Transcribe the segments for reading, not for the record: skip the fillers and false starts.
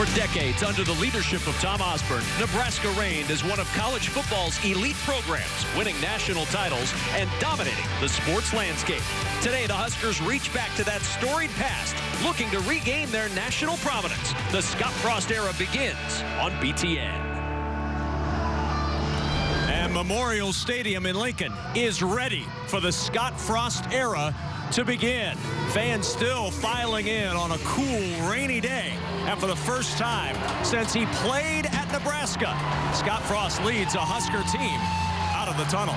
For decades, under the leadership of Tom Osborne, Nebraska reigned as one of college football's elite programs, winning national titles and dominating the sports landscape. Today, the Huskers reach back to that storied past, looking to regain their national prominence. The Scott Frost era begins on BTN. And Memorial Stadium in Lincoln is ready for the Scott Frost era to begin. Fans still filing in on a cool, rainy day. And for the first time since he played at Nebraska, Scott Frost leads a Husker team out of the tunnel.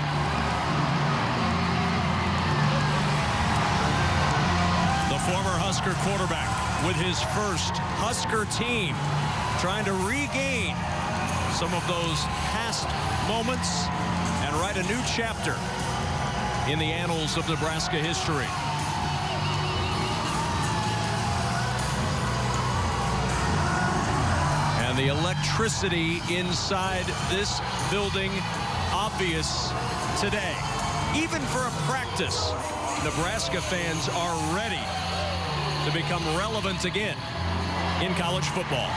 The former Husker quarterback with his first Husker team trying to regain some of those past moments and write a new chapter in the annals of Nebraska history. And the electricity inside this building obvious today. Even for a practice, Nebraska fans are ready to become relevant again in college football.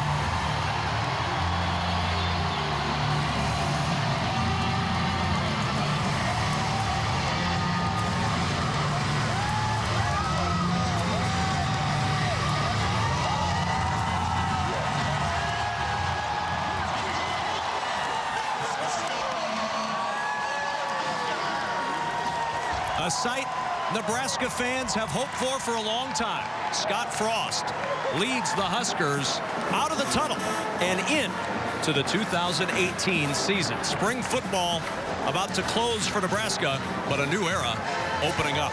A sight Nebraska fans have hoped for a long time. Scott Frost leads the Huskers out of the tunnel and in to the 2018 season. Spring football about to close for Nebraska, but a new era opening up.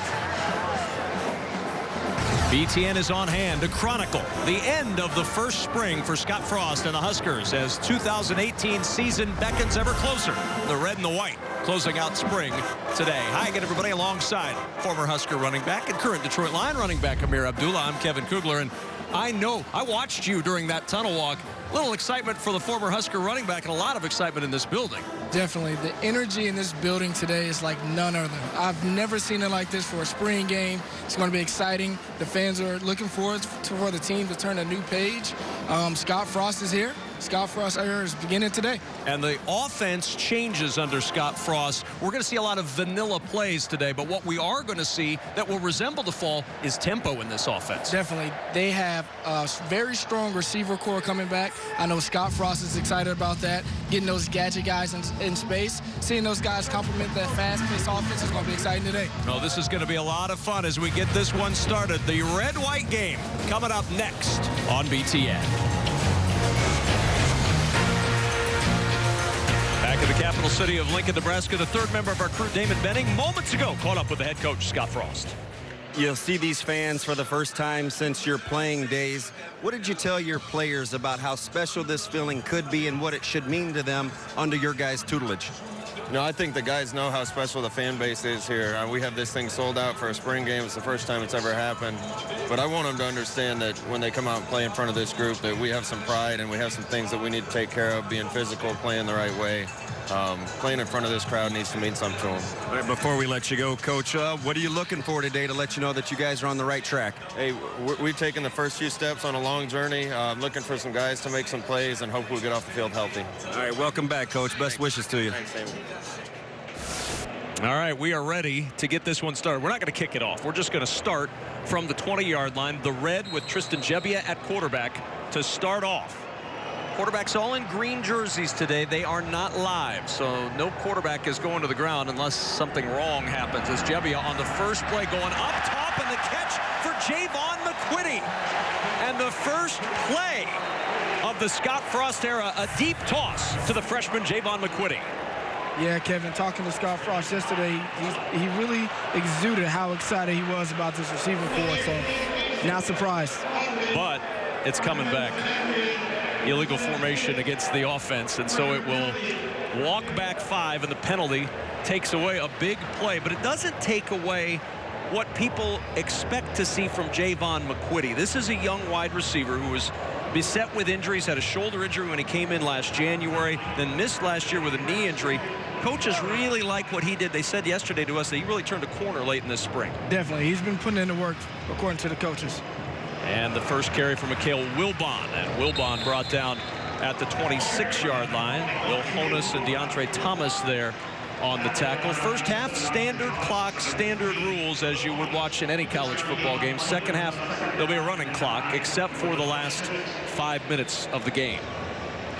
BTN is on hand to chronicle the end of the first spring for Scott Frost and the Huskers as 2018 season beckons ever closer. The red and the white closing out spring today. Hi again, everybody, alongside former Husker running back and current Detroit Lion running back Amir Abdullah. I'm Kevin Kugler, and I know I watched you during that tunnel walk. Little excitement for the former Husker running back and a lot of excitement in this building. Definitely. The energy in this building today is like none other. I've never seen it like this for a spring game. It's going to be exciting. The fans are looking forward for the team to turn a new page. Scott Frost is here. Scott Frost era is beginning today. And the offense changes under Scott Frost. We're going to see a lot of vanilla plays today, but what we are going to see that will resemble the fall is tempo in this offense. Definitely. They have a very strong receiver core coming back. I know Scott Frost is excited about that, getting those gadget guys in space. Seeing those guys complement that fast-paced offense is going to be exciting today. Oh, this is going to be a lot of fun as we get this one started. The red-white game coming up next on BTN. Back in the capital city of Lincoln, Nebraska, the third member of our crew, Damon Benning, moments ago caught up with the head coach, Scott Frost. You'll see these fans for the first time since your playing days. What did you tell your players about how special this feeling could be and what it should mean to them under your guys' tutelage? No, I think the guys know how special the fan base is here. We have this thing sold out for a spring game. It's the first time it's ever happened. But I want them to understand that when they come out and play in front of this group, that we have some pride and we have some things that we need to take care of, being physical, playing the right way. Playing in front of this crowd needs to mean something to them. All right, before we let you go, Coach, what are you looking for today to let you know that you guys are on the right track? Hey, we've taken the first few steps on a long journey. Looking for some guys to make some plays and hope we'll get off the field healthy. All right, welcome back, Coach. Best wishes to you. Thanks, David. All right, we are ready to get this one started. We're not going to kick it off. We're just going to start from the 20-yard line. The red with Tristan Gebbia at quarterback to start off. Quarterbacks all in green jerseys today. They are not live, so no quarterback is going to the ground unless something wrong happens. As Gebbia on the first play going up top, and the catch for Javon McQuitty. And the first play of the Scott Frost era, a deep toss to the freshman Javon McQuitty. Yeah, Kevin, talking to Scott Frost yesterday, he really exuded how excited he was about this receiver corps, so not surprised. But it's coming back. Illegal formation against the offense, and so it will walk back 5, and the penalty takes away a big play. But it doesn't take away what people expect to see from Javon McQuitty. This is a young wide receiver who was beset with injuries, had a shoulder injury when he came in last January, then missed last year with a knee injury. Coaches really like what he did. They said yesterday to us that he really turned a corner late in this spring. Definitely. He's been putting in the work, according to the coaches. And the first carry for Mikhail Wilbon. And Wilbon brought down at the 26-yard line. Will Honus and DeAndre Thomas there on the tackle. First half, standard clock, standard rules as you would watch in any college football game. Second half, there'll be a running clock except for the last 5 minutes of the game.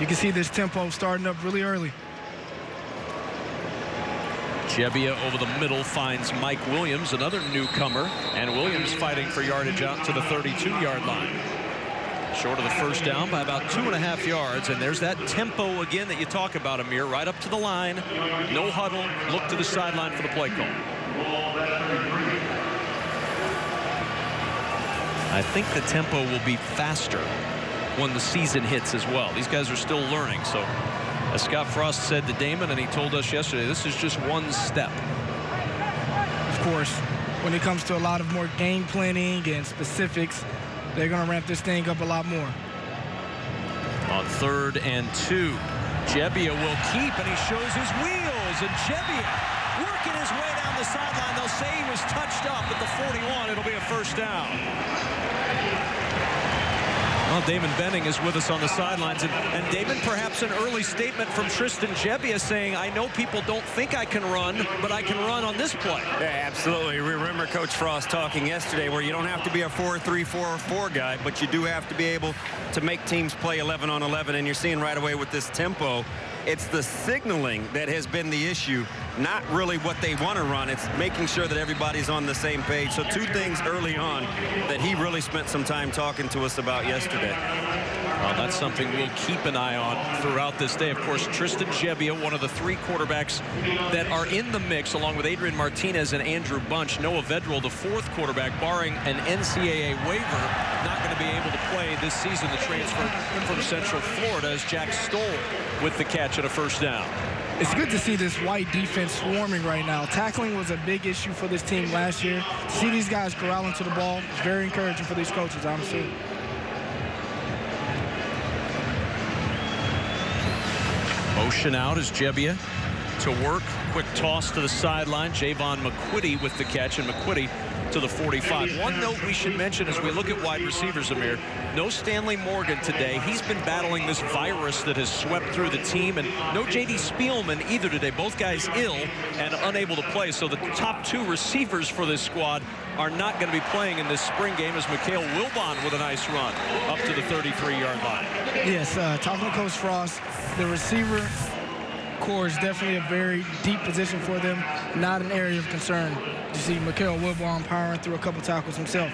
You can see this tempo starting up really early. Gebbia over the middle finds Mike Williams, another newcomer, and Williams fighting for yardage out to the 32-yard line. Short of the first down by about 2.5 yards, and there's that tempo again that you talk about, Amir, right up to the line, no huddle, look to the sideline for the play call. I think the tempo will be faster when the season hits as well. These guys are still learning, so as Scott Frost said to Damon, and he told us yesterday, this is just one step. Of course, when it comes to a lot of more game planning and specifics, they're going to ramp this thing up a lot more. On 3rd and 2, Gebbia will keep, and he shows his wheels, and Gebbia working his way down the sideline. They'll say he was touched up at the 41. It'll be a first down. Well, Damon Benning is with us on the sidelines, and Damon, perhaps an early statement from Tristan Gebbia saying, I know people don't think I can run, but I can run on this play. Yeah, absolutely. We remember Coach Frost talking yesterday where you don't have to be a 4-3, 4-4 guy, but you do have to be able to make teams play 11 on 11, and you're seeing right away with this tempo, it's the signaling that has been the issue, not really what they want to run. It's making sure that everybody's on the same page. So 2 things early on that he really spent some time talking to us about yesterday. Well, that's something we'll keep an eye on throughout this day. Of course, Tristan Gebbia, one of the 3 quarterbacks that are in the mix, along with Adrian Martinez and Andrew Bunch. Noah Vedral, the 4th quarterback, barring an NCAA waiver, not going to be able to play this season. The transfer from Central Florida is Jack Stoll with the catch at a first down. It's good to see this white defense swarming right now. Tackling was a big issue for this team last year. To see these guys corralling to the ball is very encouraging for these coaches, I'm sure. Motion out is Gebbia to work. Quick toss to the sideline. Javon McQuitty with the catch, and McQuitty to the 45. One note we should mention as we look at wide receivers, Amir, no Stanley Morgan today. He's been battling this virus that has swept through the team, and no J.D. Spielman either today. Both guys ill and unable to play, so the top 2 receivers for this squad are not going to be playing in this spring game, as Mikhail Wilbon with a nice run up to the 33-yard line. Yes, talking to Coach Frost, the receiver core is definitely a very deep position for them, not an area of concern. You see Mikhail Wilbon powering through a couple tackles himself.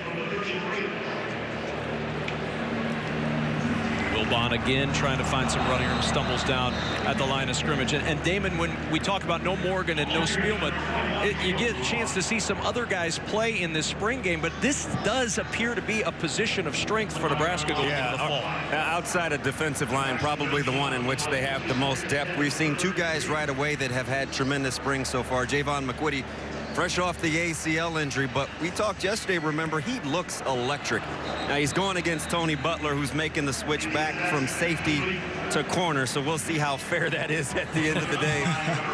Wilbon again trying to find some running room, stumbles down at the line of scrimmage. And Damon, when we talk about no Morgan and no Spielman, you get a chance to see some other guys play in this spring game, but this does appear to be a position of strength for Nebraska going into the fall. Outside of defensive line, probably the one in which they have the most depth. We've seen 2 guys right away that have had tremendous springs so far. Javon McQuitty, fresh off the ACL injury, but we talked yesterday, remember, he looks electric. Now he's going against Tony Butler, who's making the switch back from safety to corner, so we'll see how fair that is at the end of the day.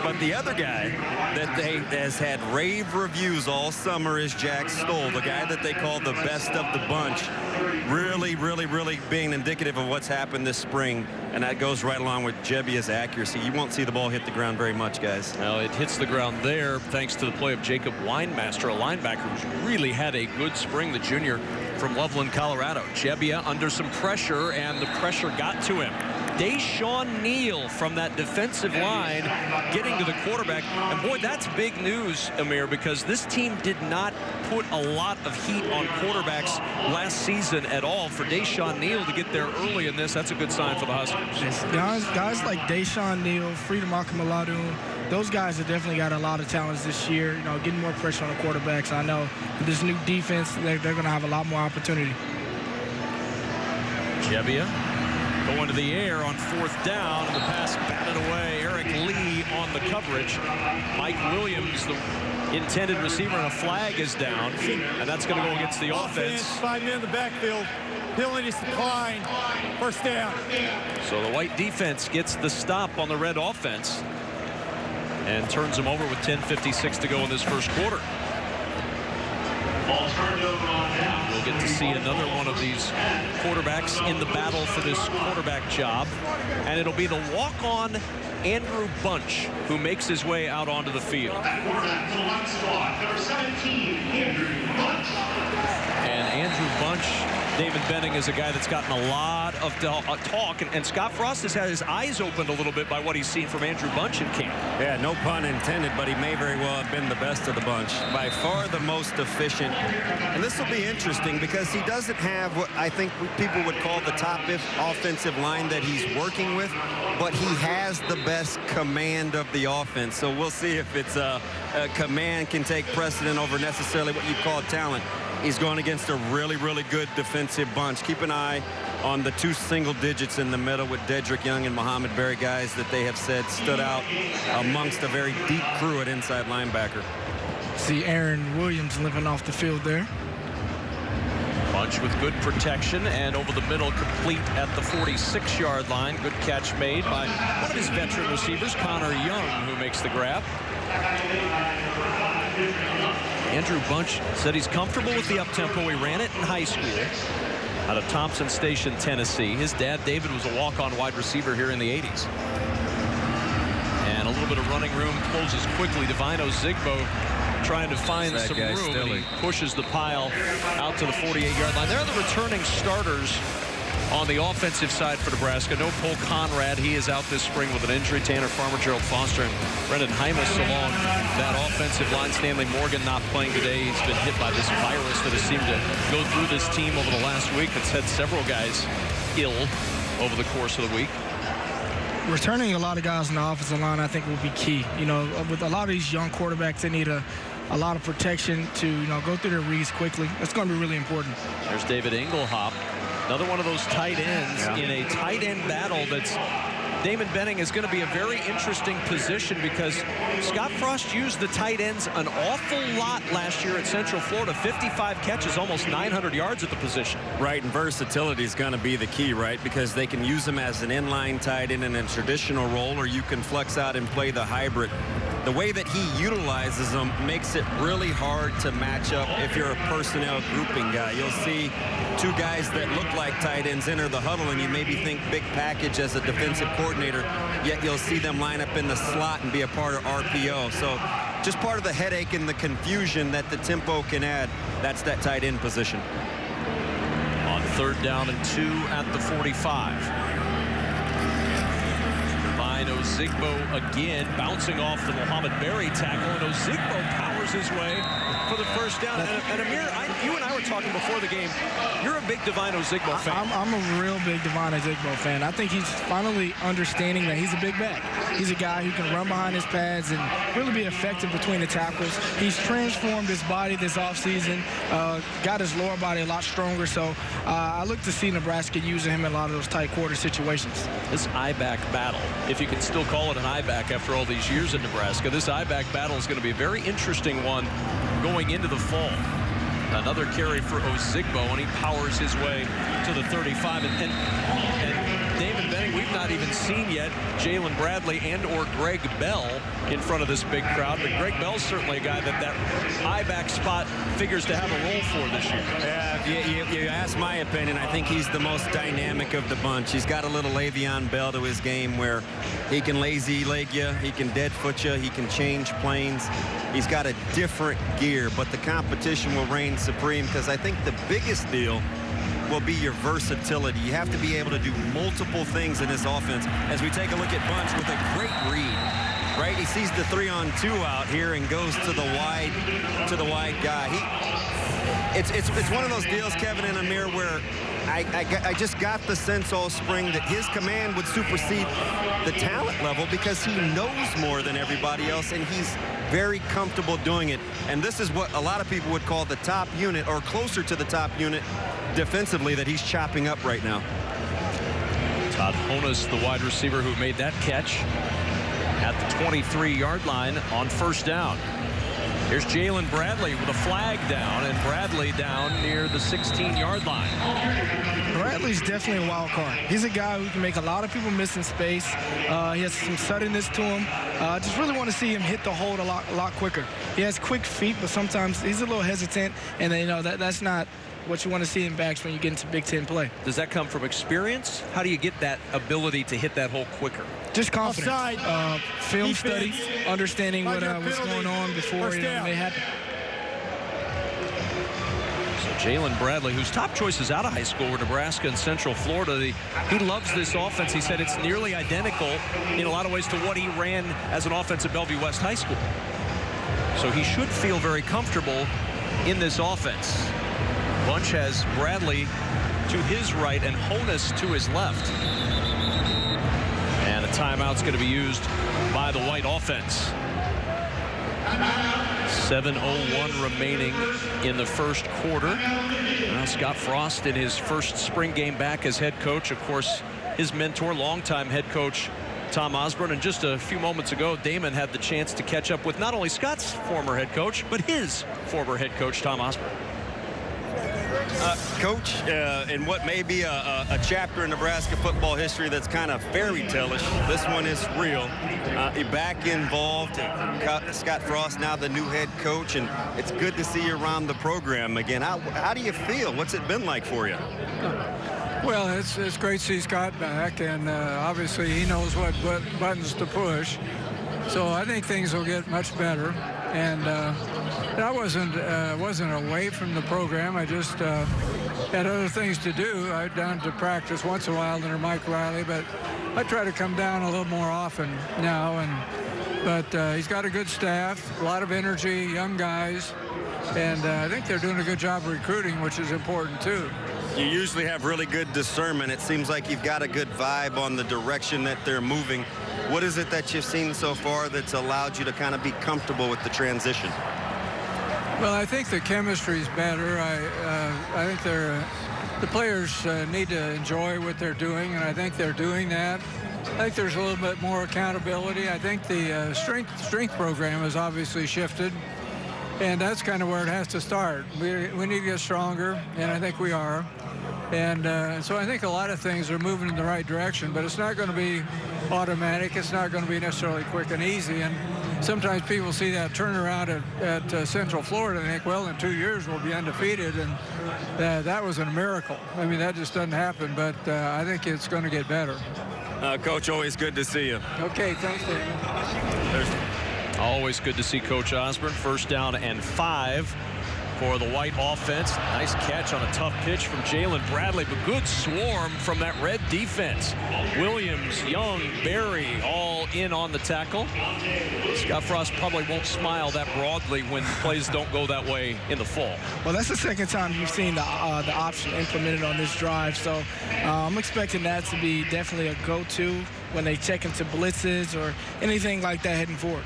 But the other guy that has had rave reviews all summer is Jack Stoll, the guy that they call the best of the bunch. Really, really, really being indicative of what's happened this spring, and that goes right along with Gebbia's accuracy. You won't see the ball hit the ground very much, guys. Well, it hits the ground there thanks to the play of Jacob Weinmaster, a linebacker who's really had a good spring, the junior from Loveland, Colorado. Gebbia under some pressure, and the pressure got to him. Deshaun Neal from that defensive line getting to the quarterback. And boy, that's big news, Amir, because this team did not put a lot of heat on quarterbacks last season at all. For Deshaun Neal to get there early in this, that's a good sign for the Huskers. Guys like Deshaun Neal, Freedom Akamaladun, those guys have definitely got a lot of talents this year, you know, getting more pressure on the quarterbacks. I know with this new defense, they're going to have a lot more opportunity. Gebbia going to the air on 4th down, and the pass batted away. Eric Lee on the coverage. Mike Williams, the intended receiver, and a flag is down, and that's going to go against the offense. 5 men in the backfield. Penalties decline. First down. So the white defense gets the stop on the red offense and turns them over with 10:56 to go in this first quarter. We'll get to see another one of these quarterbacks in the battle for this quarterback job. And it'll be the walk-on Andrew Bunch who makes his way out onto the field. And Andrew Bunch, Damon Benning, is a guy that's gotten a lot of talk, and Scott Frost has had his eyes opened a little bit by what he's seen from Andrew Bunch in camp. Yeah, no pun intended, but he may very well have been the best of the bunch. By far the most efficient. And this will be interesting because he doesn't have what I think people would call the top offensive line that he's working with, but he has the best command of the offense. So we'll see if it's a command can take precedent over necessarily what you call talent. He's going against a really, really good defensive bunch. Keep an eye on the 2 single digits in the middle with Dedrick Young and Muhammad Berry, guys that they have said stood out amongst a very deep crew at inside linebacker. See Aaron Williams limping off the field there. Bunch with good protection and over the middle, complete at the 46-yard line. Good catch made by one of his veteran receivers, Connor Young, who makes the grab. Andrew Bunch said he's comfortable with the up-tempo. He ran it in high school out of Thompson Station, Tennessee. His dad, David, was a walk-on wide receiver here in the 80s. And a little bit of running room, closes quickly. Divino Zigbo trying to find some room. And he pushes the pile out to the 48-yard line. They're the returning starters on the offensive side for Nebraska. No Cole Conrad. He is out this spring with an injury. Tanner Farmer, Gerald Foster, and Brendan Hymas along that offensive line. Stanley Morgan not playing today. He's been hit by this virus that has seemed to go through this team over the last week. It's had several guys ill over the course of the week. Returning a lot of guys on the offensive line, I think, will be key. You know, with a lot of these young quarterbacks, they need a lot of protection to, go through their reads quickly. That's going to be really important. There's David Engelhop. Another one of those tight ends in a tight end battle that's Damon Benning is going to be a very interesting position because Scott Frost used the tight ends an awful lot last year at Central Florida. 55 catches, almost 900 yards at the position. Right, and versatility is going to be the key, right? Because they can use them as an inline tight end in a traditional role, or you can flex out and play the hybrid. The way that he utilizes them makes it really hard to match up if you're a personnel grouping guy. You'll see 2 guys that look like tight ends enter the huddle, and you maybe think big package as a defensive coordinator, yet you'll see them line up in the slot and be a part of RPO. So just part of the headache and the confusion that the tempo can add. That's that tight end position. On 3rd down and 2 at the 45. Ozigbo again bouncing off the Muhammad Berry tackle, and Ozigbo powers his way for the first down. And Amir, you and I were talking before the game. You're a big Divino Ozigbo fan. I'm a real big Divino Ozigbo fan. I think he's finally understanding that he's a big back. He's a guy who can run behind his pads and really be effective between the tackles. He's transformed his body this offseason, got his lower body a lot stronger. So I look to see Nebraska using him in a lot of those tight quarter situations. This I-back battle, if you can still call it an I-back after all these years in Nebraska, this I-back battle is going to be a very interesting one going into the fall. Another carry for Ozigbo, and he powers his way to the 35. And Damon Benning, we've not even seen yet Jalen Bradley and or Greg Bell in front of this big crowd. But Greg Bell's certainly a guy that I-back spot figures to have a role for this year. Yeah, you ask my opinion, I think he's the most dynamic of the bunch. He's got a little Le'Veon Bell to his game where he can lazy leg you, he can dead foot you, he can change planes. He's got a different gear, but the competition will reign supreme because I think the biggest deal will be your versatility. You have to be able to do multiple things in this offense. As we take a look at Bunch with a great read, right? He sees the 3-on-2 out here and goes to the wide guy. It's one of those deals, Kevin and Amir, where I just got the sense all spring that his command would supersede the talent level because he knows more than everybody else, and he's very comfortable doing it. And this is what a lot of people would call the top unit, or closer to the top unit defensively, that he's chopping up right now. Todd Honus, the wide receiver who made that catch at the 23-yard line on 1st down. Here's Jalen Bradley with a flag down, and Bradley down near the 16-yard line. Bradley's definitely a wild card. He's a guy who can make a lot of people miss in space. He has some suddenness to him. I just really want to see him hit the hold a lot quicker. He has quick feet, but sometimes he's a little hesitant, and that's not what you want to see in backs when you get into Big Ten play. Does that come from experience? How do you get that ability to hit that hole quicker? Just confidence. Offside. Film Defense. study, understanding what's going on before it may happen. Jalen Bradley, whose top choices out of high school were Nebraska and Central Florida, he loves this offense. He said it's nearly identical in a lot of ways to what he ran as an offense at Bellevue West High School. So he should feel very comfortable in this offense. Bunch has Bradley to his right and Honus to his left. And a timeout's going to be used by the White offense. 7:01 remaining in the first quarter. Now Scott Frost in his first spring game back as head coach. Of course, his mentor, longtime head coach Tom Osborne. And just a few moments ago, Damon had the chance to catch up with not only Scott's former head coach, but his former head coach, Tom Osborne. Coach, in what may be a chapter in Nebraska football history that's kind of fairy tale-ish, this one is real. You're back involved. Scott Frost now the new head coach, and it's good to see you around the program again. How do you feel? What's it been like for you? Well, it's great to see Scott back, and obviously he knows what buttons to push. So I think things will get much better. And I wasn't away from the program. I just had other things to do. I went down to practice once in a while under Mike Riley, but I try to come down a little more often now. But he's got a good staff, a lot of energy, young guys, and I think they're doing a good job of recruiting, which is important too. You usually have really good discernment. It seems like you've got a good vibe on the direction that they're moving. What is it that you've seen so far that's allowed you to kind of be comfortable with the transition? Well, I think the chemistry is better. I think the players need to enjoy what they're doing, and I think they're doing that. I think there's a little bit more accountability. I think the strength program has obviously shifted, and that's kind of where it has to start. We need to get stronger, and I think we are. And so I think a lot of things are moving in the right direction, but it's not going to be automatic. It's not going to be necessarily quick and easy. And sometimes people see that turnaround at Central Florida and think, well, in 2 years we'll be undefeated. And that was a miracle. I mean, that just doesn't happen, but I think it's going to get better. Coach, always good to see you. Okay, thanks, David. Always good to see Coach Osborne. 1st down and 5 for the White offense. Nice catch on a tough pitch from Jalen Bradley, but good swarm from that red defense. Williams, Young, Berry all in on the tackle. Scott Frost probably won't smile that broadly when plays don't go that way in the fall. Well, that's the second time you've seen the option implemented on this drive, so I'm expecting that to be definitely a go-to when they check into blitzes or anything like that heading forward.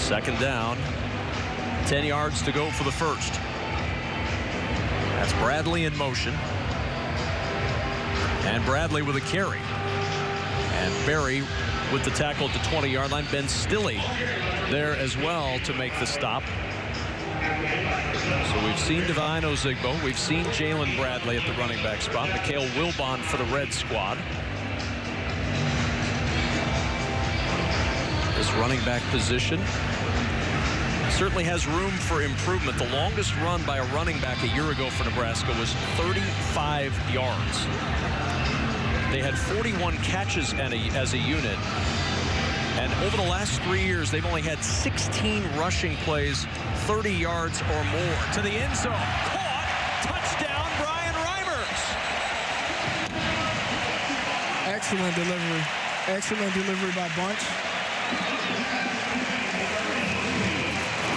2nd down. 10 yards to go for the first. That's Bradley in motion. And Bradley with a carry. And Berry with the tackle at the 20-yard line. Ben Stilley there as well to make the stop. So we've seen Divine Ozigbo. We've seen Jalen Bradley at the running back spot. Mikhail Wilbon for the red squad. This running back position certainly has room for improvement. The longest run by a running back a year ago for Nebraska was 35 yards. They had 41 catches as a unit. And over the last 3 years, they've only had 16 rushing plays, 30 yards or more. To the end zone. Caught. Touchdown, Brian Reimers. Excellent delivery. Excellent delivery by Bunch.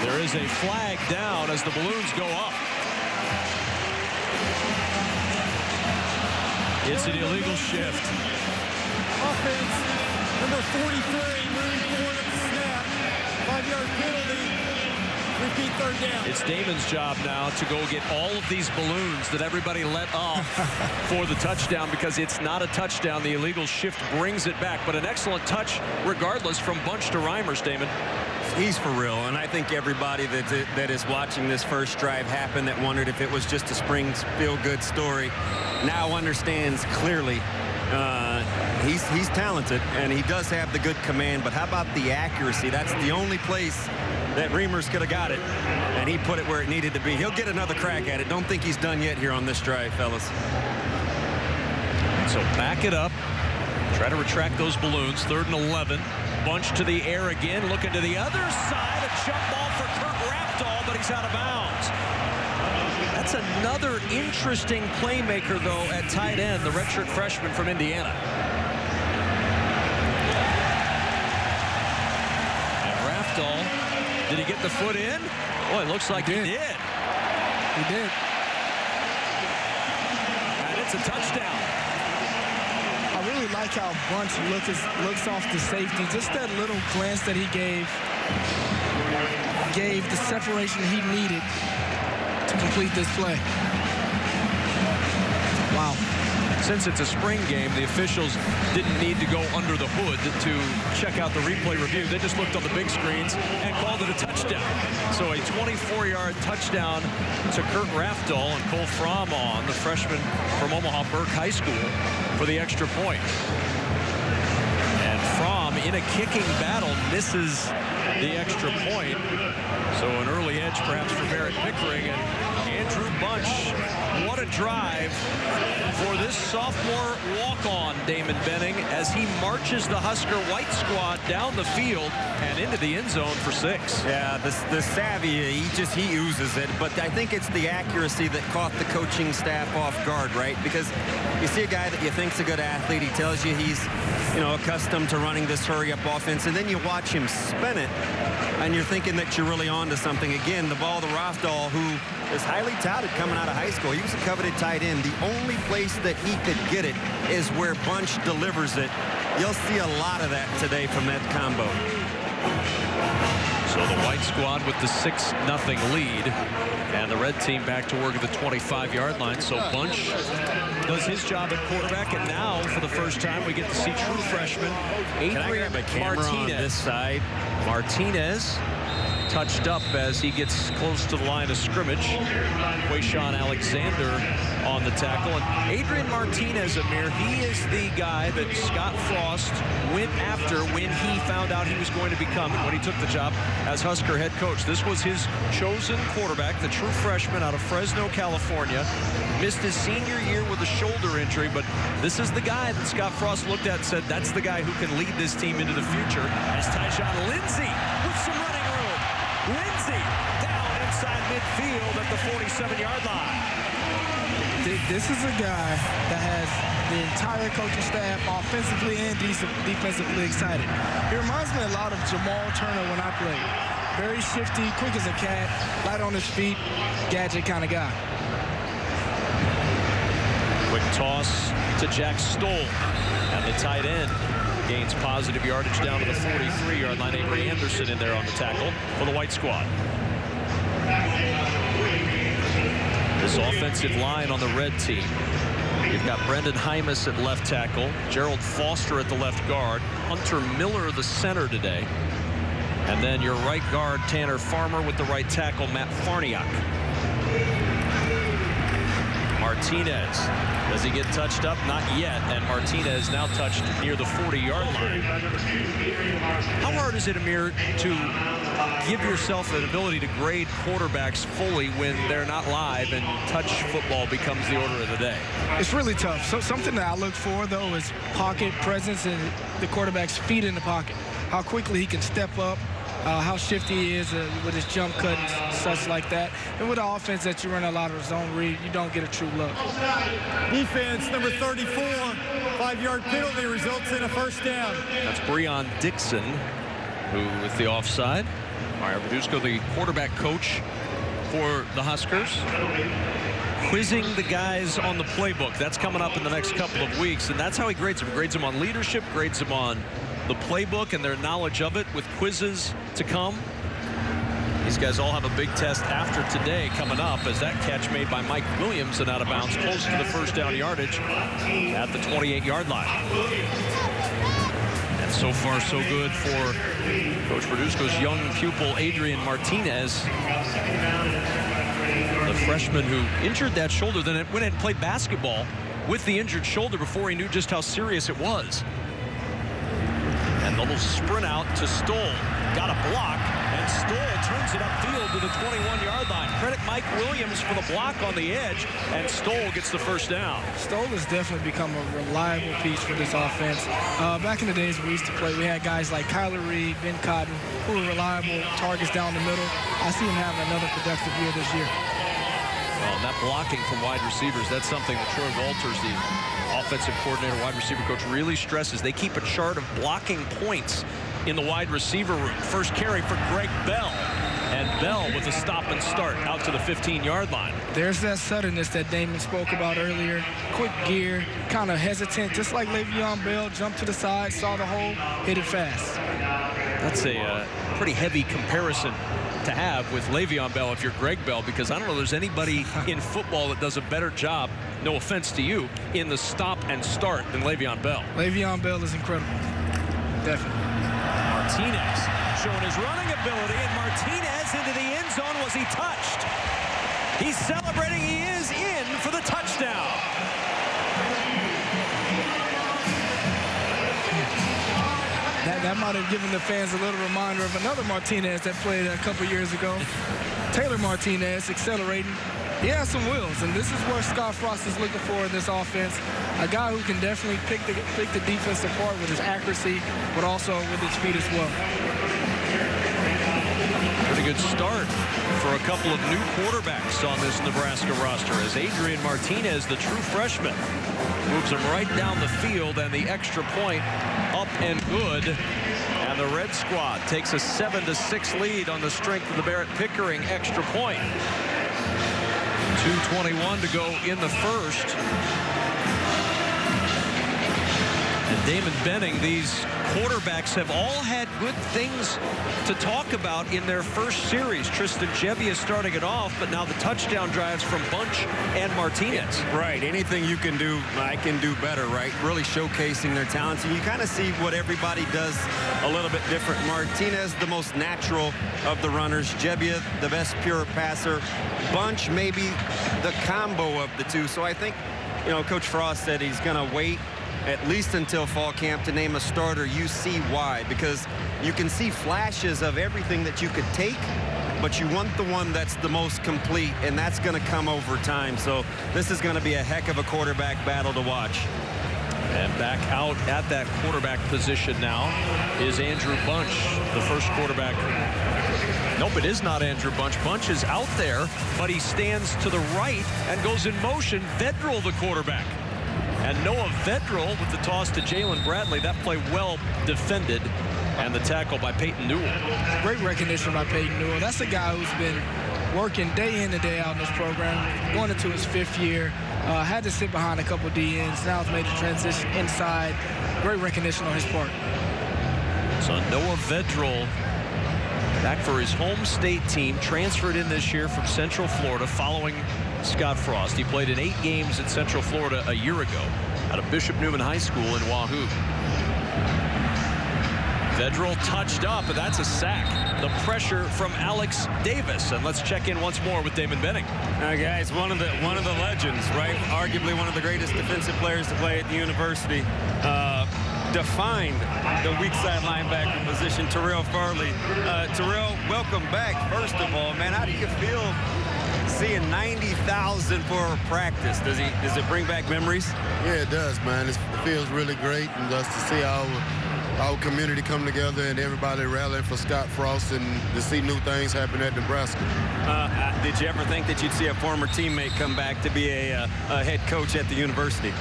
There is a flag down as the balloons go up. It's an illegal shift. Offense, number 43, moving forward at the snap. 5-yard penalty. Repeat 3rd down. It's Damon's job now to go get all of these balloons that everybody let off for the touchdown, because it's not a touchdown. The illegal shift brings it back, but an excellent touch regardless from Bunch to Reimers, Damon. He's for real, and I think everybody that is watching this first drive happen that wondered if it was just a spring feel-good story now understands clearly He's talented, and he does have the good command, but how about the accuracy? That's the only place that Reimers could have got it, and he put it where it needed to be. He'll get another crack at it. Don't think he's done yet here on this drive, fellas. So back it up. Try to retract those balloons. 3rd and 11. Bunch to the air again. Looking to the other side. A jump ball for Kurt Rafdal, but he's out of bounds. That's another interesting playmaker, though, at tight end, the redshirt freshman from Indiana. And Rafdal, did he get the foot in? Boy, it looks like he did. He did. And it's a touchdown. I really like how Bunch looks off the safety. Just that little glance that he gave the separation he needed to complete this play. Wow. Since it's a spring game, the officials didn't need to go under the hood to check out the replay review. They just looked on the big screens and called it a touchdown. So a 24-yard touchdown to Kurt Rafdal, and Cole Fromm on, the freshman from Omaha Burke High School, for the extra point. And Fromm, in a kicking battle, misses the extra point. So an early edge perhaps for Barrett Pickering. And Andrew Bunch, what a drive for this sophomore walk-on, Damon Benning, as he marches the Husker white squad down the field and into the end zone for 6. Yeah, the savvy, he oozes it, but I think it's the accuracy that caught the coaching staff off guard, right? Because you see a guy that you think's a good athlete, he tells you he's, accustomed to running this hurry-up offense, and then you watch him spin it, and you're thinking that you're really on to something. Again, the ball to Rafdal, who is highly touted coming out of high school. He was a coveted tight end. The only place that he could get it is where Bunch delivers it. You'll see a lot of that today from that combo. So the white squad with the 6-0 lead, and the red team back to work at the 25-yard line. So Bunch does his job at quarterback, and now for the first time we get to see true freshman Adrian Martinez on this side. Martinez touched up as he gets close to the line of scrimmage. Quayshawn Alexander on the tackle. And Adrian Martinez, Amir, he is the guy that Scott Frost went after when he found out he was going to become, and when he took the job as Husker head coach. This was his chosen quarterback, the true freshman out of Fresno, California. Missed his senior year with a shoulder injury, but this is the guy that Scott Frost looked at and said, that's the guy who can lead this team into the future. As Tyjon Lindsey with some running room. Lindsey down inside midfield at the 47-yard line. This is a guy that has the entire coaching staff, offensively and defensively, excited. He reminds me a lot of Jamal Turner when I played. Very shifty, quick as a cat, light on his feet, gadget kind of guy. Quick toss to Jack Stoll, and the tight end gains positive yardage down to the 43-yard line. Avery Anderson in there on the tackle for the white squad. This offensive line on the red team. You've got Brendan Hymas at left tackle, Gerald Foster at the left guard, Hunter Miller the center today, and then your right guard Tanner Farmer with the right tackle Matt Farniak. Martinez, does he get touched up? Not yet, and Martinez now touched near the 40-yard line. How hard is it, Amir, to give yourself an ability to grade quarterbacks fully when they're not live and touch football becomes the order of the day? It's really tough. So something that I look for, though, is pocket presence and the quarterback's feet in the pocket. How quickly he can step up, how shifty he is with his jump cut and such like that. And with the offense that you run a lot of zone read, you don't get a true look. Defense, number 34, 5-yard penalty results in a first down. That's Breon Dixon, who with the offside. Mario Verduzco, the quarterback coach for the Huskers, quizzing the guys on the playbook. That's coming up in the next couple of weeks, and that's how he grades them. He grades them on leadership, grades them on the playbook and their knowledge of it, with quizzes to come. These guys all have a big test after today coming up, as that catch made by Mike Williams and out of bounds close to the first down yardage at the 28-yard line. And so far so good for Coach Verduzco's young pupil Adrian Martinez, the freshman who injured that shoulder, then went ahead and played basketball with the injured shoulder before he knew just how serious it was. And the little sprint out to Stoll. Got a block, and Stoll turns it upfield to the 21-yard line. Credit Mike Williams for the block on the edge, and Stoll gets the first down. Stoll has definitely become a reliable piece for this offense. Back in the days we used to play, we had guys like Kyler Reed, Ben Cotton, who were reliable targets down the middle. I see him having another productive year this year. Well, and that blocking from wide receivers, that's something that Troy Walters, the offensive coordinator, wide receiver coach, really stresses. They keep a chart of blocking points in the wide receiver room. First carry for Greg Bell. And Bell with a stop and start out to the 15-yard line. There's that suddenness that Damon spoke about earlier. Quick gear, kind of hesitant, just like Le'Veon Bell. Jumped to the side, saw the hole, hit it fast. That's a pretty heavy comparison to have with Le'Veon Bell if you're Greg Bell, because I don't know there's anybody in football that does a better job, no offense to you, in the stop and start than Le'Veon Bell. Le'Veon Bell is incredible. Definitely. Martinez showing his running ability, and Martinez into the end zone. Was he touched? He's celebrating. He is in for the touchdown. That might have given the fans a little reminder of another Martinez that played a couple years ago. Taylor Martinez accelerating. He has some wheels, and this is where Scott Frost is looking for in this offense. A guy who can definitely pick the defense apart with his accuracy, but also with his feet as well. Pretty good start for a couple of new quarterbacks on this Nebraska roster, as Adrian Martinez, the true freshman, moves him right down the field, and the extra point up and good. And the Red Squad takes a 7-6 lead on the strength of the Barrett Pickering extra point. 2:21 to go in the first. And Damon Benning, these quarterbacks have all had good things to talk about in their first series. Tristan Gebbia starting it off, but now the touchdown drives from Bunch and Martinez. Right. Anything you can do, I can do better, right? Really showcasing their talents. And you kind of see what everybody does a little bit different. Martinez, the most natural of the runners. Gebbia, the best pure passer. Bunch, maybe the combo of the two. So I think, you know, Coach Frost said he's going to wait at least until fall camp to name a starter. You see why, because you can see flashes of everything that you could take, but you want the one that's the most complete, and that's going to come over time. So this is going to be a heck of a quarterback battle to watch. And back out at that quarterback position now is Andrew Bunch, the first quarterback. Nope, it is not Andrew Bunch. Bunch is out there, but he stands to the right and goes in motion. Vedral, the quarterback. And Noah Vedral with the toss to Jalen Bradley. That play well defended. And the tackle by Peyton Newell. Great recognition by Peyton Newell. That's a guy who's been working day in and day out in this program, going into his 5th year. Had to sit behind a couple DNs. Now has made the transition inside. Great recognition on his part. So Noah Vedral, back for his home state team, transferred in this year from Central Florida following Scott Frost. He played in 8 games in Central Florida a year ago out of Bishop Newman High School in Wahoo. Vedral touched up, and that's a sack. The pressure from Alex Davis. And let's check in once more with Damon Benning. Guys, one of the legends, right? Arguably one of the greatest defensive players to play at the university. Defined the weak side linebacker position, Terrell Farley. Terrell, welcome back. First of all, man, how do you feel seeing 90,000 for practice? Does it bring back memories? Yeah, it does, man. It feels really great, and just to see our community come together and everybody rallying for Scott Frost and to see new things happen at Nebraska. Did you ever think that you'd see a former teammate come back to be a head coach at the university?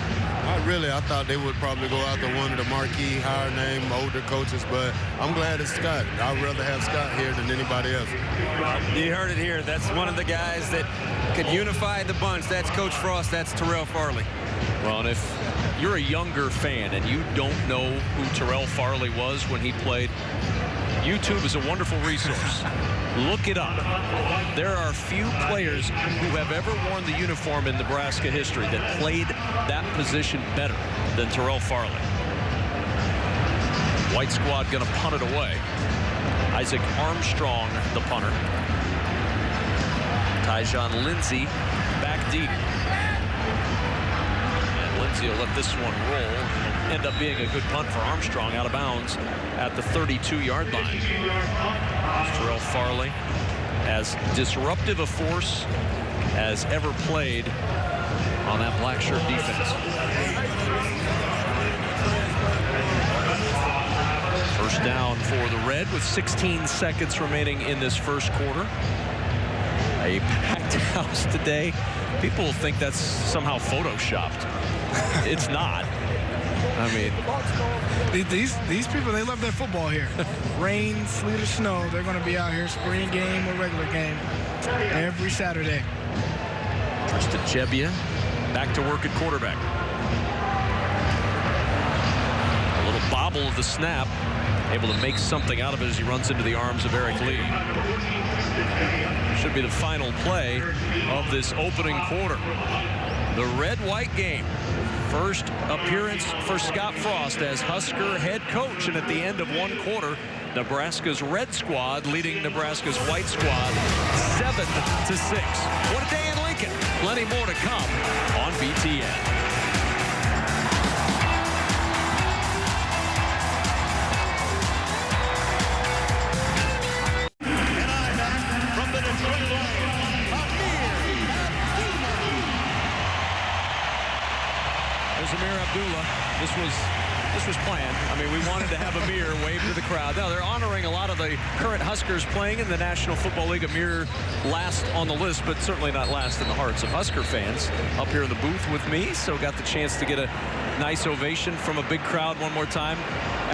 I thought they would probably go after one of the marquee, higher name, older coaches, but I'm glad it's Scott. I'd rather have Scott here than anybody else. You heard it here. That's one of the guys that could unify the bunch. That's Coach Frost. That's Terrell Farley. Well, and if you're a younger fan and you don't know who Terrell Farley was when he played, YouTube is a wonderful resource. Look it up. There are few players who have ever worn the uniform in Nebraska history that played that position better than Terrell Farley. White squad going to punt it away. Isaac Armstrong, the punter. Tyjon Lindsey back deep. And he'll let this one roll. It'll end up being a good punt for Armstrong, out of bounds at the 32-yard line. Terrell Farley, as disruptive a force as ever played on that black shirt defense. First down for the Red with 16 seconds remaining in this first quarter. A packed house today. People will think that's somehow photoshopped. It's not. I mean, these people, they love their football here. Rain, sleet, or snow, they're going to be out here, spring game or regular game, every Saturday. Tristan Gebbia back to work at quarterback. A little bobble of the snap, able to make something out of it as he runs into the arms of Eric Lee. Should be the final play of this opening quarter. The red-white game. First appearance for Scott Frost as Husker head coach, and at the end of one quarter, Nebraska's red squad leading Nebraska's white squad 7-6. What a day in Lincoln. Plenty more to come on BTN. This was planned. I mean, we wanted to have Amir wave to the crowd. Now, they're honoring a lot of the current Huskers playing in the National Football League. Amir last on the list, but certainly not last in the hearts of Husker fans up here in the booth with me. So got the chance to get a nice ovation from a big crowd one more time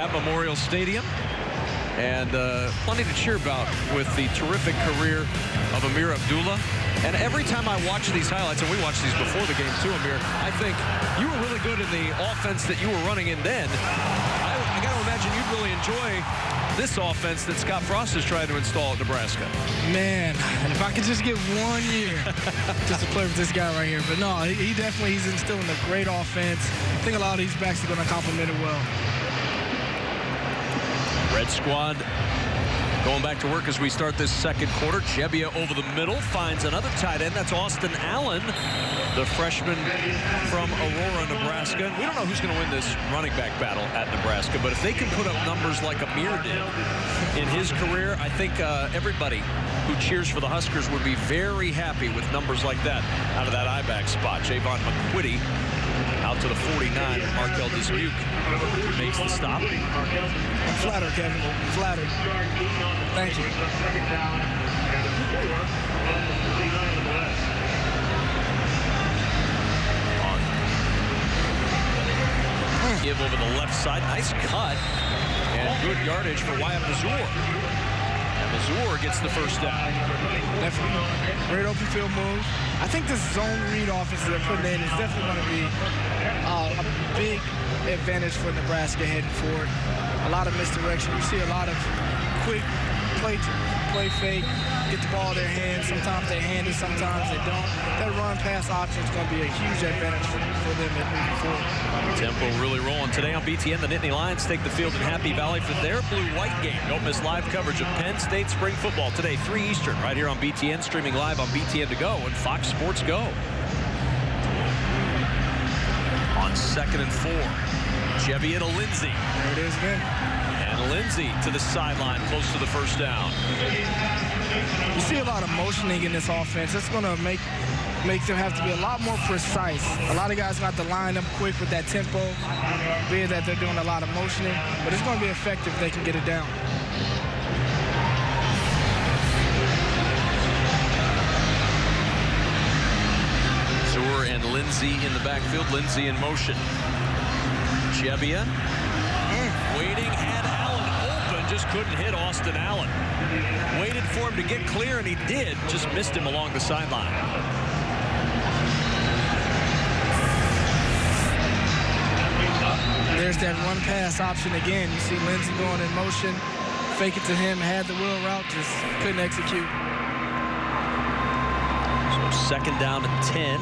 at Memorial Stadium. And plenty to cheer about with the terrific career of Amir Abdullah. And every time I watch these highlights, and we watched these before the game too, Amir, I think you were really good in the offense that you were running in then. I got to imagine you'd really enjoy this offense that Scott Frost is trying to install at Nebraska. Man, if I could just get 1 year just to play with this guy right here. But no, he definitely, he's instilling a great offense. I think a lot of these backs are going to complement it well. Red squad going back to work as we start this second quarter. Gebbia over the middle finds another tight end. That's Austin Allen, the freshman from Aurora, Nebraska. We don't know who's going to win this running back battle at Nebraska, but if they can put up numbers like Amir did in his career, I think everybody who cheers for the Huskers would be very happy with numbers like that out of that I-back spot. Javon McQuitty out to the 49. Markel Dismuke makes the stop. I'm flattered, Kevin. I'm flattered. Thank you. Give over the left side. Nice cut. And good yardage for Wyatt Mazur. Mazur gets the first down. Definitely. Great open field move. I think this zone read offense they're putting in is definitely going to be a big advantage for Nebraska heading forward. A lot of misdirection. You see a lot of quick play fake, get the ball in their hands. Sometimes they hand it, sometimes they don't. That run-pass option is going to be a huge advantage for them moving forward. Tempo really rolling today on BTN. The Nittany Lions take the field in Happy Valley for their blue-white game. Don't miss live coverage of Penn State spring football today, 3 Eastern, right here on BTN, streaming live on BTN To Go and Fox Sports Go. On 2nd and 4, Gebbia to Lindsey. There it is again. And Lindsey to the sideline, close to the first down. You see a lot of motioning in this offense. It's going to make them have to be a lot more precise. A lot of guys got to line up quick with that tempo, being that they're doing a lot of motioning, but it's going to be effective if they can get it down. Zur and Lindsey in the backfield. Lindsey in motion. Gebbia waiting, had Allen open, just couldn't hit Austin Allen. Waited for him to get clear, and he did, just missed him along the sideline. There's that run pass option again. You see Lindsey going in motion, fake it to him, had the wheel route, just couldn't execute. So 2nd down and 10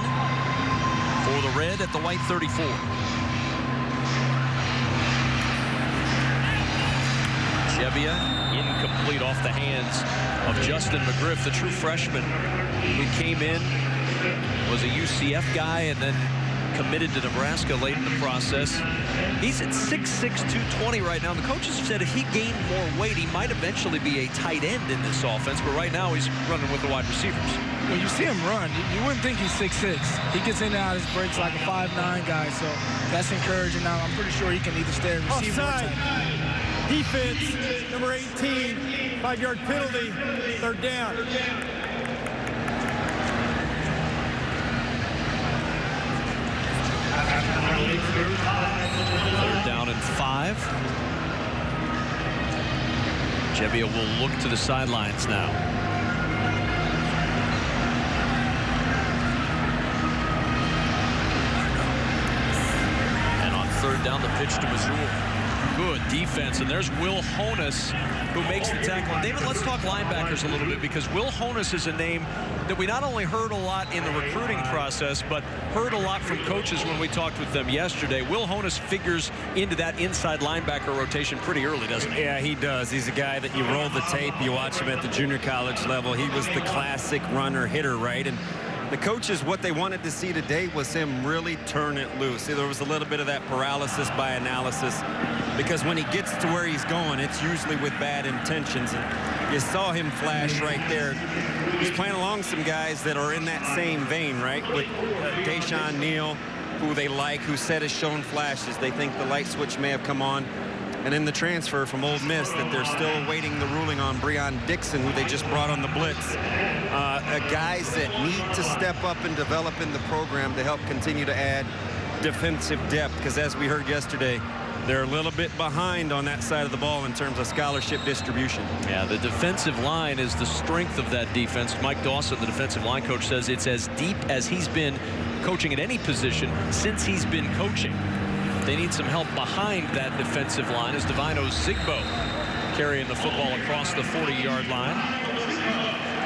for the Red at the white 34. Gebbia incomplete off the hands of Justin McGriff, the true freshman who came in, was a UCF guy, and then committed to Nebraska late in the process. He's at 6'6", 220 right now. And the coaches have said if he gained more weight, he might eventually be a tight end in this offense. But right now, he's running with the wide receivers. When you see him run, you wouldn't think he's 6'6". He gets in and out of his breaks like a 5'9" guy, so that's encouraging. Now, I'm pretty sure he can either stay a receiver or tight end. Defense, number 18, 5-yard penalty, 3rd down. Third down and 5. Gebbia will look to the sidelines now. And on 3rd down, the pitch to Missoula. Good defense, and there's Will Honus who makes the tackle. And David, let's talk linebackers a little bit, because Will Honus is a name that we not only heard a lot in the recruiting process, but heard a lot from coaches when we talked with them yesterday. Will Honus figures into that inside linebacker rotation pretty early, doesn't he? Yeah, he does. He's a guy that you roll the tape, you watch him at the junior college level. He was the classic runner hitter, right? And the coaches, what they wanted to see today was him really turn it loose. See, there was a little bit of that paralysis by analysis, because when he gets to where he's going, it's usually with bad intentions. And you saw him flash right there. He's playing along some guys that are in that same vein, right? With Deshaun Neal, who they like, who said has shown flashes. They think the light switch may have come on. And in the transfer from Ole Miss, that they're still awaiting the ruling on Breon Dixon, who they just brought on the blitz. Guys that need to step up and develop in the program to help continue to add defensive depth, because as we heard yesterday, they're a little bit behind on that side of the ball in terms of scholarship distribution. Yeah, the defensive line is the strength of that defense. Mike Dawson, the defensive line coach, says it's as deep as he's been coaching at any position since he's been coaching. They need some help behind that defensive line as Divino Zigbo carrying the football across the 40-yard line.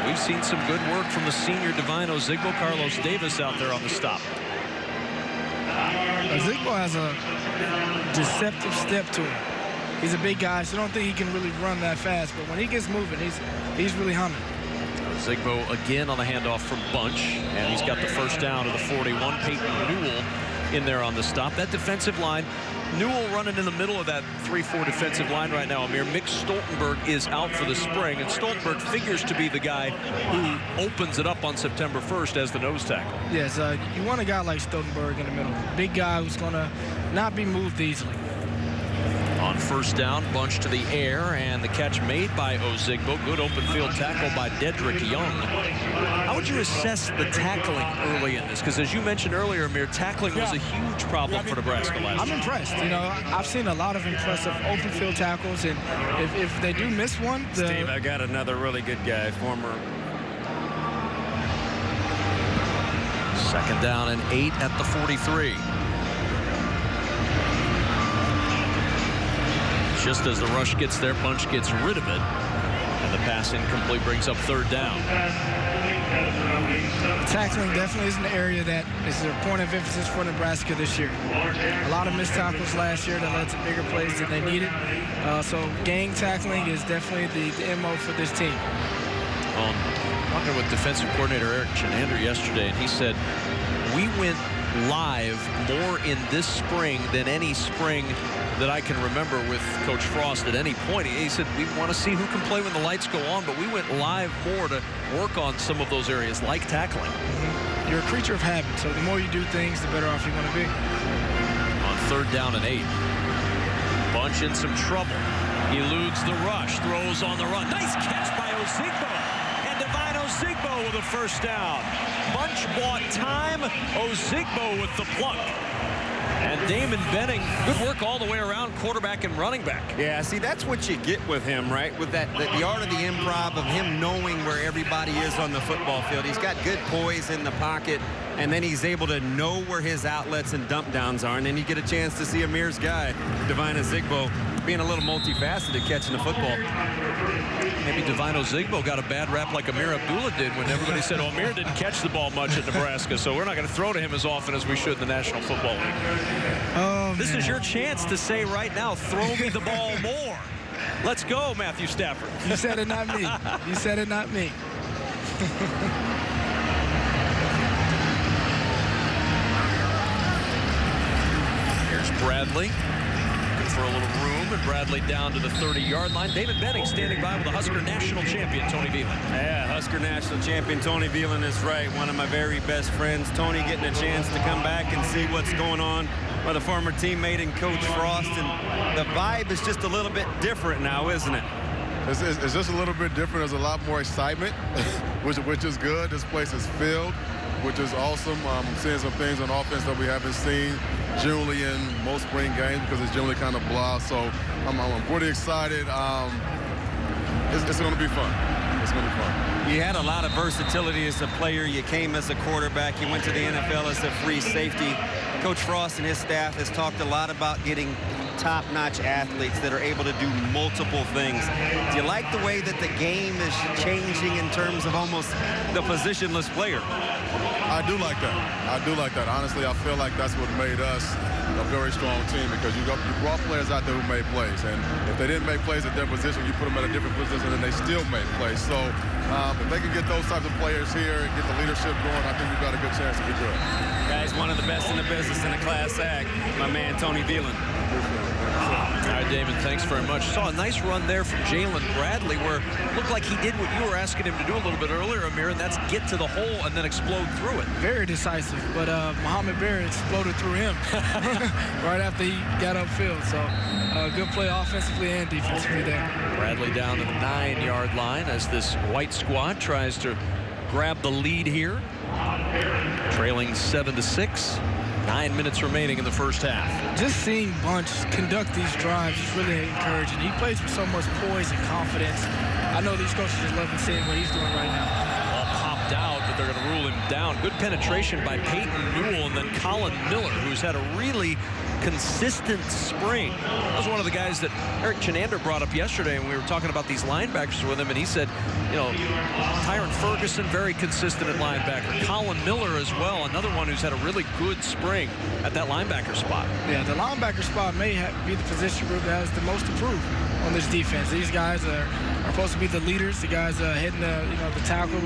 We've seen some good work from the senior Divino Zigbo. Carlos Davis out there on the stop. Zigbo has a deceptive step to him. He's a big guy, so I don't think he can really run that fast. But when he gets moving, he's really humming. Zigbo again on the handoff from Bunch, and he's got the first down to the 41. Peyton Newell in there on the stop. That defensive line, Newell running in the middle of that 3-4 defensive line right now. Amir, Mick Stoltenberg is out for the spring, and Stoltenberg figures to be the guy who opens it up on September 1st as the nose tackle. Yes, you want a guy like Stoltenberg in the middle. Big guy who's going to not be moved easily. On first down, Bunch to the air, and the catch made by Ozigbo. Good open field tackle by Dedrick Young. How would you assess the tackling early in this? Because as you mentioned earlier, Amir, tackling was a huge problem for Nebraska last year. I'm impressed. You know, I've seen a lot of impressive open field tackles, and if they do miss one, Steve, I got another really good guy, former. Second down and 8 at the 43. Just as the rush gets there, Bunch gets rid of it, and the pass incomplete brings up third down. Tackling definitely is an area that is a point of emphasis for Nebraska this year. A lot of missed tackles last year that led to bigger plays than they needed. So gang tackling is definitely the MO for this team. Talking with defensive coordinator Eric Chenander yesterday, and he said, we went live more in this spring than any spring that I can remember with Coach Frost at any point. He said, we want to see who can play when the lights go on, but we went live more to work on some of those areas like tackling. You're a creature of habit, so the more you do things, the better off you're going to be. On third down and 8. Bunch in some trouble. He eludes the rush, throws on the run. Nice catch by Ozigbo. And Divine Ozigbo with a first down. Bunch bought time. Ozigbo with the pluck. And Damon Benning, good work all the way around, quarterback and running back. Yeah, see, that's what you get with him, right? With that, the art of the improv of him knowing where everybody is on the football field. He's got good poise in the pocket, and then he's able to know where his outlets and dump downs are. And then you get a chance to see Amir's guy, Divine Ozigbo, being a little multifaceted catching the football. Maybe Divine Ozigbo got a bad rap like Amir Abdullah did when everybody said, oh, Amir didn't catch the ball much at Nebraska, so we're not going to throw to him as often as we should in the National Football League. This is your chance to say right now, throw me the ball more. Let's go, Matthew Stafford. You said it, not me. You said it, not me. Bradley. Looking for a little room, and Bradley down to the 30-yard line. David Benning standing by with the Husker national champion, Tony Veland. Yeah, Husker national champion Tony Veland is right. One of my very best friends. Tony getting a chance to come back and see what's going on with a former teammate and Coach Frost. And the vibe is just a little bit different now, isn't it? It's just a little bit different. There's a lot more excitement, which is good. This place is filled, which is awesome. I'm seeing some things on offense that we haven't seen generally in most spring games because it's generally kind of blah. So I'm pretty excited. It's going to be fun. It's going to be fun. You had a lot of versatility as a player. You came as a quarterback. You went to the NFL as a free safety. Coach Frost and his staff has talked a lot about getting top-notch athletes that are able to do multiple things. Do you like the way that the game is changing in terms of almost the positionless player? I do like that. I do like that. Honestly, I feel like that's what made us a very strong team because you brought players out there who made plays. And if they didn't make plays at their position, you put them at a different position and they still made plays. So if they can get those types of players here and get the leadership going, I think we've got a good chance to be good. Guys, one of the best in the business in the Class Act, my man Tony Veland. All right, David, thanks very much. Saw a nice run there from Jalen Bradley where it looked like he did what you were asking him to do a little bit earlier, Amir, and that's get to the hole and then explode through it. Very decisive, but Mohamed Barrett exploded through him right after he got upfield. So good play offensively and defensively there. Bradley down to the 9-yard line as this white squad tries to grab the lead here. Trailing 7-6. 9 minutes remaining in the first half. Just seeing Bunch conduct these drives is really encouraging. He plays with so much poise and confidence. I know these coaches just love seeing what he's doing right now. Ball popped out, but they're going to rule him down. Good penetration by Peyton Newell and then Colin Miller, who's had a really consistent spring. That was one of the guys that Eric Chenander brought up yesterday, and we were talking about these linebackers with him, and he said, you know, Tyron Ferguson, very consistent at linebacker. Colin Miller as well, another one who's had a really good spring at that linebacker spot. Yeah, the linebacker spot may be the position group that has the most improved on this defense. These guys are supposed to be the leaders, the guys hitting the tackling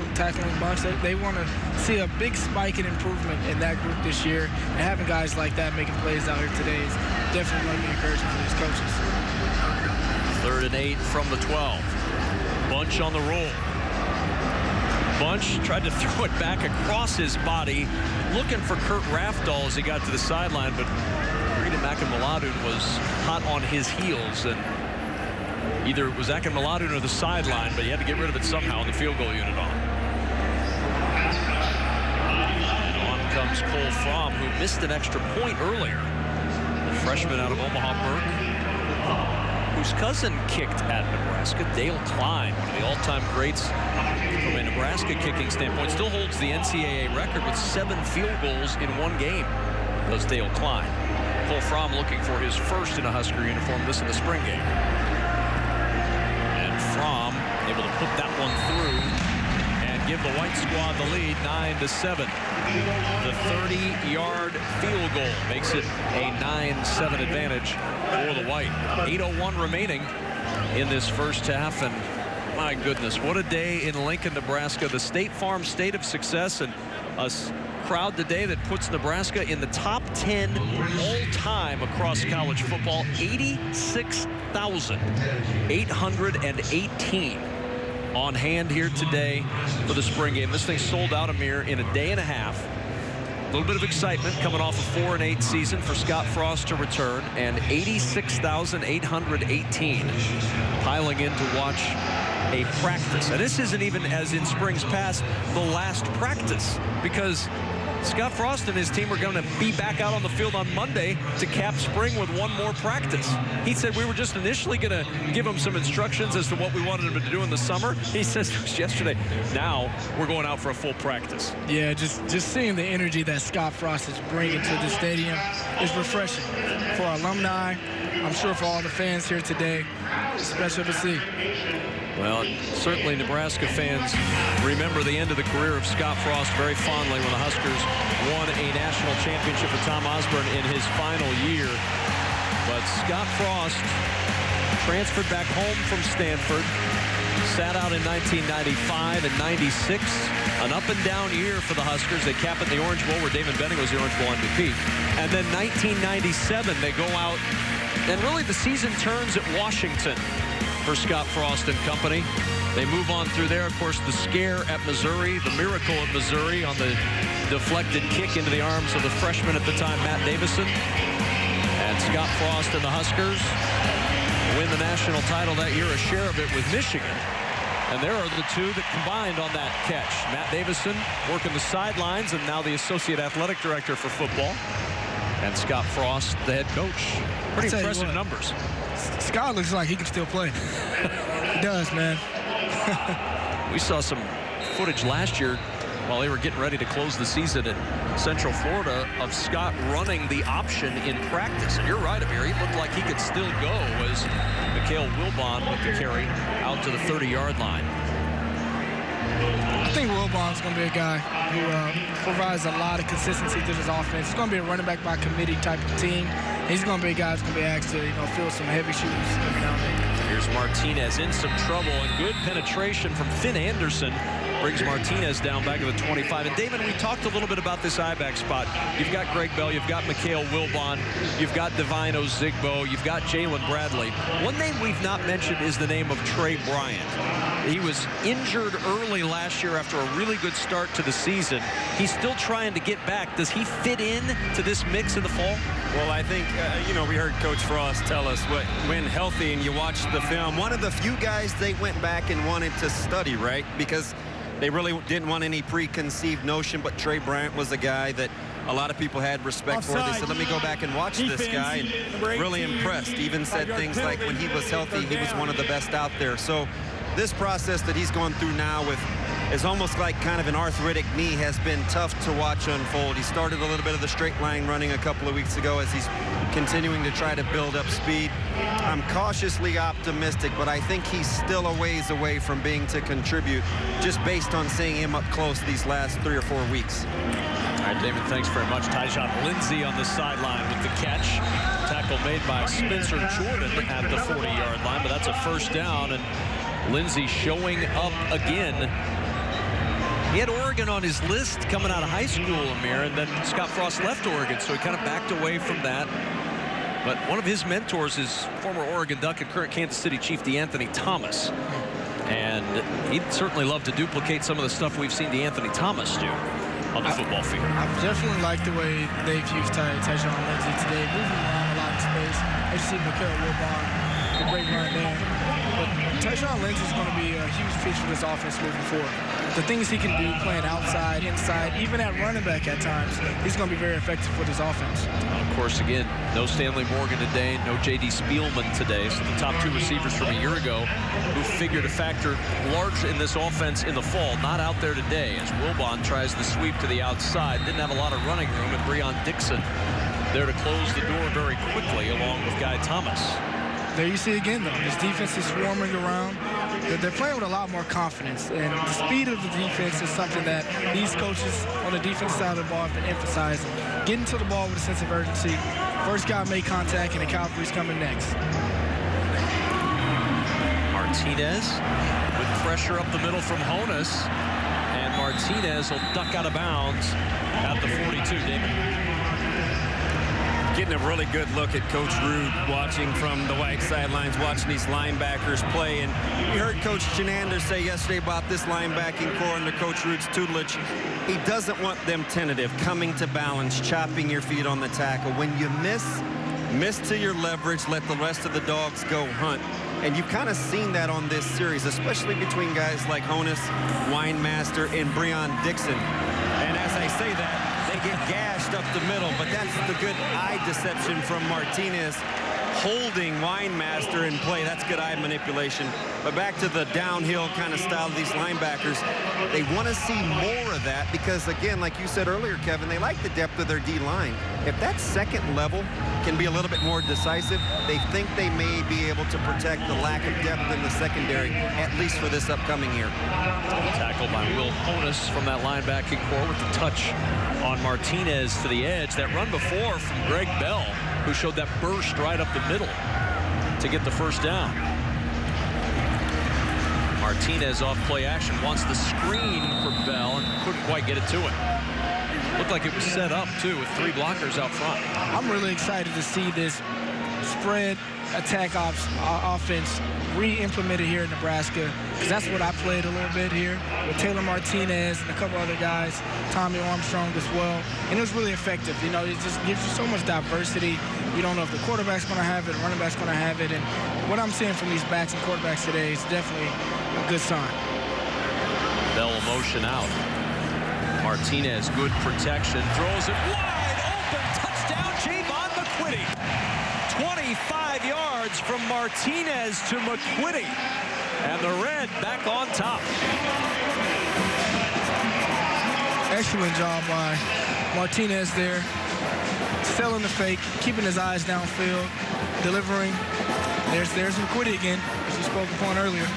bunch. They want to see a big spike in improvement in that group this year, and having guys like that making plays out here today is definitely going to be encouraging for these coaches. 3rd and 8 from the 12. Bunch on the roll. Bunch tried to throw it back across his body, looking for Kurt Rafdal as he got to the sideline, but Reedon Akinmaladun was hot on his heels, and either it was Akinmaladun or the sideline, but he had to get rid of it somehow, and the field goal unit on. And on comes Cole Fromm, who missed an extra point earlier. The freshman out of Omaha Burke, whose cousin kicked at Nebraska. Dale Klein, one of the all-time greats from a Nebraska kicking standpoint, still holds the NCAA record with 7 field goals in one game. Does Dale Klein. Cole Fromm looking for his first in a Husker uniform, this in the spring game. And Fromm able to put that one through and give the white squad the lead, 9-7. The 30-yard field goal makes it a 9-7 advantage for the white. 8:01 remaining in this first half, and my goodness, what a day in Lincoln, Nebraska. The State Farm State of Success, and a crowd today that puts Nebraska in the top 10 all-time across college football. 86,818 on hand here today for the spring game. This thing sold out, Amir, in a day and a half. A little bit of excitement coming off a 4-8 season for Scott Frost to return, and 86,818 piling in to watch a practice. And this isn't even, as in springs past, the last practice, because Scott Frost and his team are going to be back out on the field on Monday to cap spring with one more practice. He said we were just initially going to give him some instructions as to what we wanted him to do in the summer. He says it was yesterday. Now we're going out for a full practice. Yeah, just seeing the energy that Scott Frost is bringing to the stadium is refreshing for our alumni. I'm sure for all the fans here today, it's special to see. Well, certainly Nebraska fans remember the end of the career of Scott Frost very fondly when the Huskers won a national championship with Tom Osborne in his final year. But Scott Frost transferred back home from Stanford, sat out in 1995 and 96. An up-and-down year for the Huskers. They cap it in the Orange Bowl, where Damon Benning was the Orange Bowl MVP. And then 1997, they go out, and really the season turns at Washington for Scott Frost and company. They move on through there. Of course, the scare at Missouri, the miracle at Missouri on the deflected kick into the arms of the freshman at the time, Matt Davison. And Scott Frost and the Huskers win the national title that year, a share of it with Michigan. And there are the two that combined on that catch. Matt Davison working the sidelines and now the associate athletic director for football. And Scott Frost, the head coach. Pretty impressive numbers. Scott looks like he can still play. He does, man. We saw some footage last year while they were getting ready to close the season at Central Florida of Scott running the option in practice. And you're right, Amir. He looked like he could still go as Mikhail Wilbon with the carry out to the 30-yard line. I think Wilbon's going to be a guy who provides a lot of consistency to this offense. He's going to be a running back by committee type of team. He's going to be a guy who's going to be asked to, fill some heavy shoes every now and then. Here's Martinez in some trouble, and good penetration from Finn Anderson brings Martinez down back to the 25. And Damon, we talked a little bit about this I-back spot. You've got Greg Bell, you've got Mikhail Wilbon, you've got Divine Ozigbo, you've got Jalen Bradley. One name we've not mentioned is the name of Trey Bryant. He was injured early last year after a really good start to the season. He's still trying to get back. Does he fit in to this mix in the fall? Well, I think, we heard Coach Frost tell us when healthy and you watch the film, one of the few guys they went back and wanted to study, right? Because they really didn't want any preconceived notion, but Trey Bryant was a guy that a lot of people had respect for. They said, let me go back and watch this guy, and really impressed. Even said things like when he was healthy, he was one of the best out there. So this process that he's going through now is almost like kind of an arthritic knee, has been tough to watch unfold. He started a little bit of the straight line running a couple of weeks ago as he's continuing to try to build up speed. I'm cautiously optimistic, but I think he's still a ways away from being to contribute just based on seeing him up close these last 3 or 4 weeks. All right, David, thanks very much. Tyjon Lindsey on the sideline with the catch. Tackle made by Spencer Jordan at the 40-yard line, but that's a first down, and Lindsey showing up again. He had Oregon on his list coming out of high school, Amir, and then Scott Frost left Oregon, so he kind of backed away from that. But one of his mentors is former Oregon Duck and current Kansas City Chief DeAnthony Thomas. And he'd certainly love to duplicate some of the stuff we've seen DeAnthony Thomas do on the football field. I definitely like the way they've used Tyjon Lindsey today, moving around a lot of space. I see Mikhail Wilbon, a great run there. But Tyjon Lindsey is going to be a huge piece for this offense moving forward. The things he can do, playing outside, inside, even at running back at times, he's going to be very effective for this offense. Of course, again, no Stanley Morgan today, no J.D. Spielman today. So the top two receivers from a year ago who figured a factor large in this offense in the fall, not out there today as Wilbon tries the sweep to the outside. Didn't have a lot of running room, and Breon Dixon there to close the door very quickly along with Guy Thomas. There you see again, though, this defense is swarming around. They're playing with a lot more confidence, and the speed of the defense is something that these coaches on the defense side of the ball have been emphasizing. Getting to the ball with a sense of urgency. First guy made contact, and the Cavalry's coming next. Martinez with pressure up the middle from Honus, and Martinez will duck out of bounds at the 42, David. Getting a really good look at Coach Rude watching from the white sidelines, watching these linebackers play. And we heard Coach Chenander say yesterday about this linebacking core under Coach Rude's tutelage. He doesn't want them tentative, coming to balance, chopping your feet on the tackle. When you miss to your leverage, let the rest of the dogs go hunt. And you've kind of seen that on this series, especially between guys like Honus, Winemaster, and Breon Dixon. And as I say that, they get gashed up the middle, but that's the good eye deception from Martinez, holding Winemaster in play. That's good eye manipulation. But back to the downhill kind of style of these linebackers, they want to see more of that because, again, like you said earlier, Kevin, they like the depth of their D-line. If that second level can be a little bit more decisive, they think they may be able to protect the lack of depth in the secondary, at least for this upcoming year. Tackled by Will Honus from that linebacking core with the touch on Martinez to the edge. That run before from Greg Bell, who showed that burst right up the middle to get the first down. Martinez off play action, wants the screen for Bell and couldn't quite get it to him. Looked like it was set up, too, with 3 blockers out front. I'm really excited to see this spread attack offense re-implemented here in Nebraska, because that's what I played a little bit here with Taylor Martinez and a couple other guys, Tommy Armstrong as well, and it was really effective. You know, it just gives you so much diversity. You don't know if the quarterback's going to have it, running back's going to have it, and what I'm seeing from these backs and quarterbacks today is definitely a good sign. Bell motion out. Martinez, good protection, throws it wide open, touchdown, Javon McQuitty. 25 yards from Martinez to McQuitty, and the Red back on top. Excellent job by Martinez there, selling the fake, keeping his eyes downfield, delivering. There's McQuitty again, as we spoke upon earlier.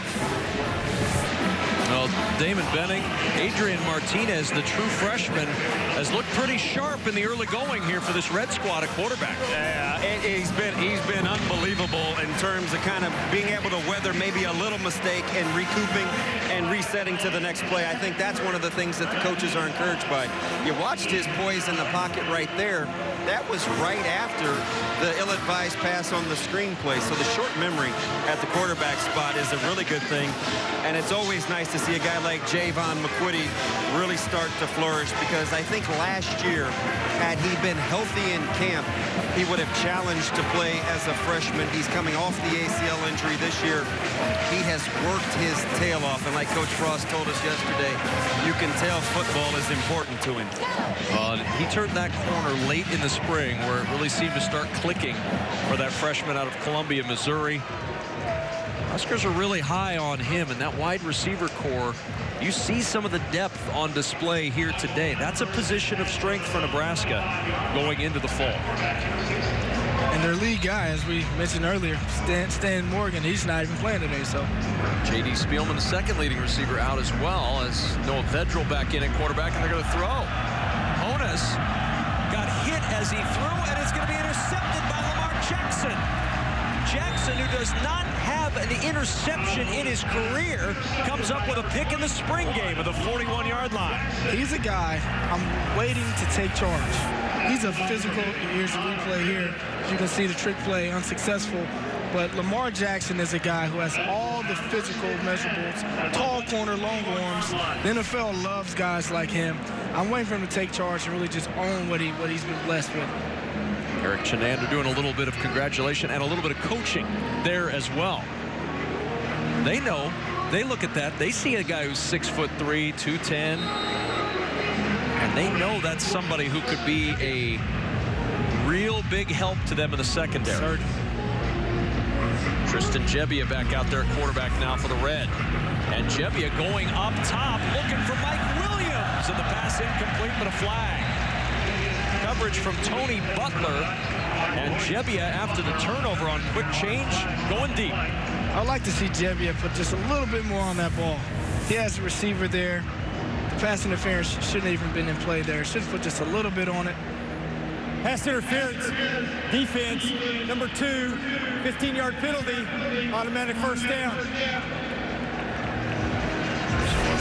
Well, Damon Benning, Adrian Martinez, the true freshman, has looked pretty sharp in the early going here for this Red squad at quarterback. Yeah, he's been unbelievable in terms of kind of being able to weather maybe a little mistake and recouping and resetting to the next play. I think that's one of the things that the coaches are encouraged by. You watched his poise in the pocket right there. That was right after the ill-advised pass on the screen play. So the short memory at the quarterback spot is a really good thing. And it's always nice to see a guy like Javon McQuitty really start to flourish, because I think last year, had he been healthy in camp, he would have challenged to play as a freshman. He's coming off the ACL injury this year. He has worked his tail off. And like Coach Frost told us yesterday, you can tell football is important to him. He turned that corner late in the spring where it really seemed to start clicking for that freshman out of Columbia, Missouri. Huskers are really high on him, and that wide receiver core, you see some of the depth on display here today. That's a position of strength for Nebraska going into the fall. And their lead guy, as we mentioned earlier, Stan Morgan, he's not even playing today, so. J.D. Spielman, the second leading receiver, out as well, as Noah Vedral back in at quarterback, and they're going to throw. Honus got hit as he threw, and it's going to be intercepted by Lamar Jackson. Jackson, who does not have an interception in his career, comes up with a pick in the spring game at the 41-yard line. He's a guy I'm waiting to take charge. He's a physical. Here's the replay here. You can see the trick play unsuccessful. But Lamar Jackson is a guy who has all the physical measurables, tall corner, long arms. The NFL loves guys like him. I'm waiting for him to take charge and really just own what he's been blessed with. Eric Chenander doing a little bit of congratulation and a little bit of coaching there as well. They know, they look at that, they see a guy who's 6'3", 210, and they know that's somebody who could be a real big help to them in the secondary. Certainly. Tristan Gebbia back out there at quarterback now for the Red. And Gebbia going up top, looking for Mike Williams, and the pass incomplete, but a flag. Coverage from Tony Butler, and Gebbia, after the turnover on quick change, going deep. I'd like to see Gebbia put just a little bit more on that ball. He has a receiver there. The pass interference shouldn't have even been in play there. Should have put just a little bit on it. Pass interference, defense, number 2, 15-yard penalty, automatic first down.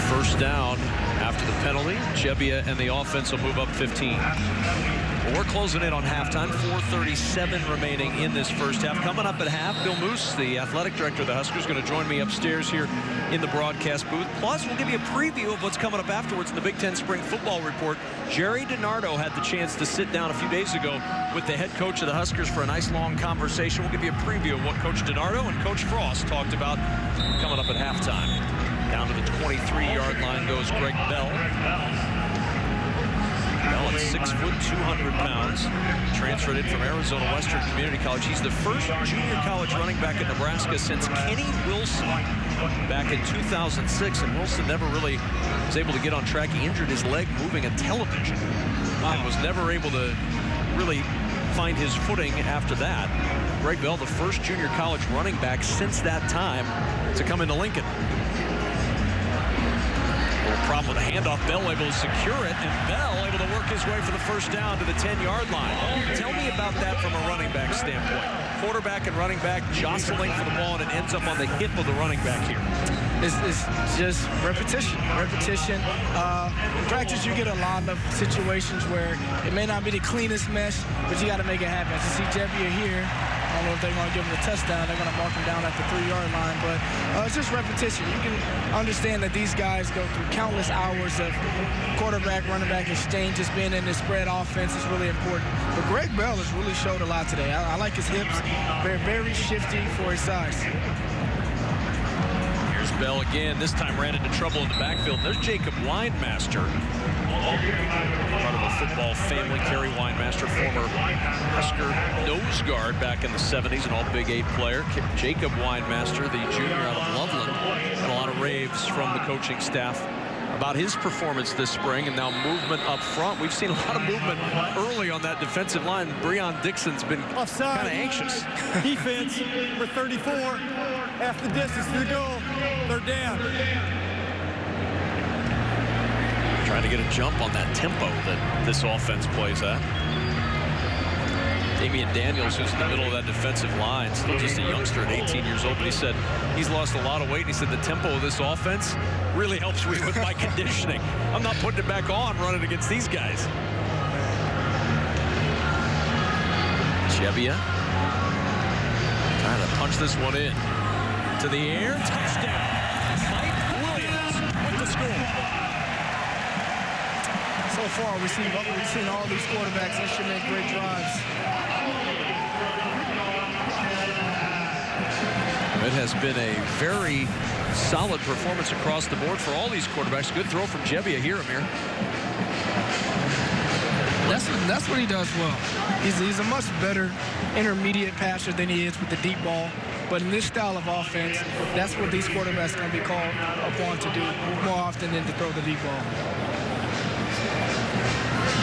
First down after the penalty. Gebbia and the offense will move up 15. Well, we're closing in on halftime. 4:37 remaining in this first half. Coming up at half, Bill Moose, the athletic director of the Huskers, is going to join me upstairs here in the broadcast booth. Plus, we'll give you a preview of what's coming up afterwards in the Big Ten Spring Football Report. Jerry DiNardo had the chance to sit down a few days ago with the head coach of the Huskers for a nice long conversation. We'll give you a preview of what Coach DiNardo and Coach Frost talked about coming up at halftime. Down to the 23-yard line goes Greg Bell. Bell at 6 foot, 200 pounds. Transferred in from Arizona Western Community College. He's the first junior college running back in Nebraska since Kenny Wilson back in 2006. And Wilson never really was able to get on track. He injured his leg moving a television and was never able to really find his footing after that. Greg Bell, the first junior college running back since that time to come into Lincoln. problem with the handoff. Bell able to secure it, and Bell able to work his way for the first down to the 10-yard line. Tell me about that from a running back standpoint. Quarterback and running back jostling for the ball, and it ends up on the hip of the running back here. It's just repetition. In practice, you get a lot of situations where it may not be the cleanest mesh, but you got to make it happen. To see Jebbia here, I don't know if they're going to give him a touchdown. They're going to mark him down at the 3-yard line, but it's just repetition. You can understand that these guys go through countless hours of quarterback, running back exchanges. Being in this spread offense is really important. But Greg Bell has really showed a lot today. I like his hips. Very, very shifty for his size. Bell again, this time ran into trouble in the backfield. There's Jacob Weinmaster, part of a football family. Kerry Weinmaster, former Husker nose guard back in the 70s, an all-Big 8 player. Jacob Weinmaster, the junior out of Loveland, and a lot of raves from the coaching staff about his performance this spring, and now movement up front. We've seen a lot of movement early on that defensive line. Breon Dixon's been kind of anxious. Defense for 34. Half the distance to the goal. They're down. Trying to get a jump on that tempo that this offense plays at. Damian Daniels, who's in the middle of that defensive line, still just a youngster at 18 years old, but he said he's lost a lot of weight. And he said the tempo of this offense really helps me with my conditioning. I'm not putting it back on running against these guys. Jebbia trying to punch this one in. To the air, touchdown. Mike Williams with the score. So far, we've seen all these quarterbacks that should make great drives. It has been a very solid performance across the board for all these quarterbacks. Good throw from Jebbia here, Amir. That's what he does well. He's a much better intermediate passer than he is with the deep ball. But in this style of offense, that's what these quarterbacks are going to be called upon to do more often than to throw the deep ball.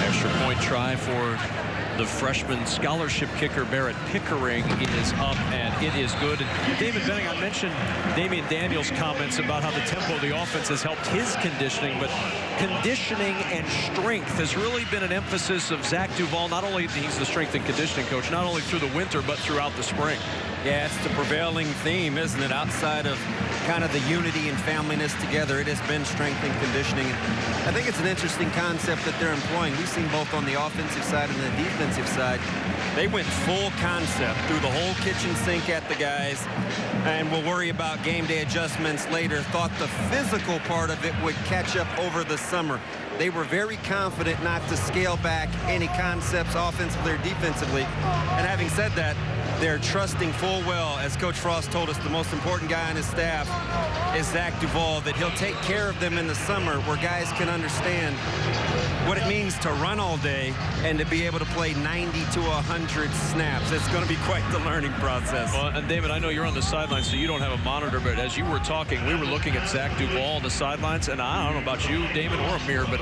Extra point try for the freshman scholarship kicker Barrett Pickering is up, and it is good. And David Benning, I mentioned Damian Daniels' comments about how the tempo of the offense has helped his conditioning, but conditioning and strength has really been an emphasis of Zach Duval. Not only he's the strength and conditioning coach, not only through the winter, but throughout the spring. Yeah, it's the prevailing theme, isn't it? Outside of kind of the unity and familyness together, it has been strength and conditioning. I think it's an interesting concept that they're employing. We've seen both on the offensive side and the defensive side. They went full concept through the whole kitchen sink at the guys, and we'll worry about game day adjustments later. Thought the physical part of it would catch up over the summer. They were very confident not to scale back any concepts offensively or defensively. And having said that, they're trusting full well, as Coach Frost told us, the most important guy on his staff is Zach Duval, that he'll take care of them in the summer where guys can understand what it means to run all day and to be able to play 90 to 100 snaps. It's going to be quite the learning process. Well, and David, I know you're on the sidelines, so you don't have a monitor, but as you were talking, we were looking at Zach Duval on the sidelines, and I don't know about you, Damon, or Amir, but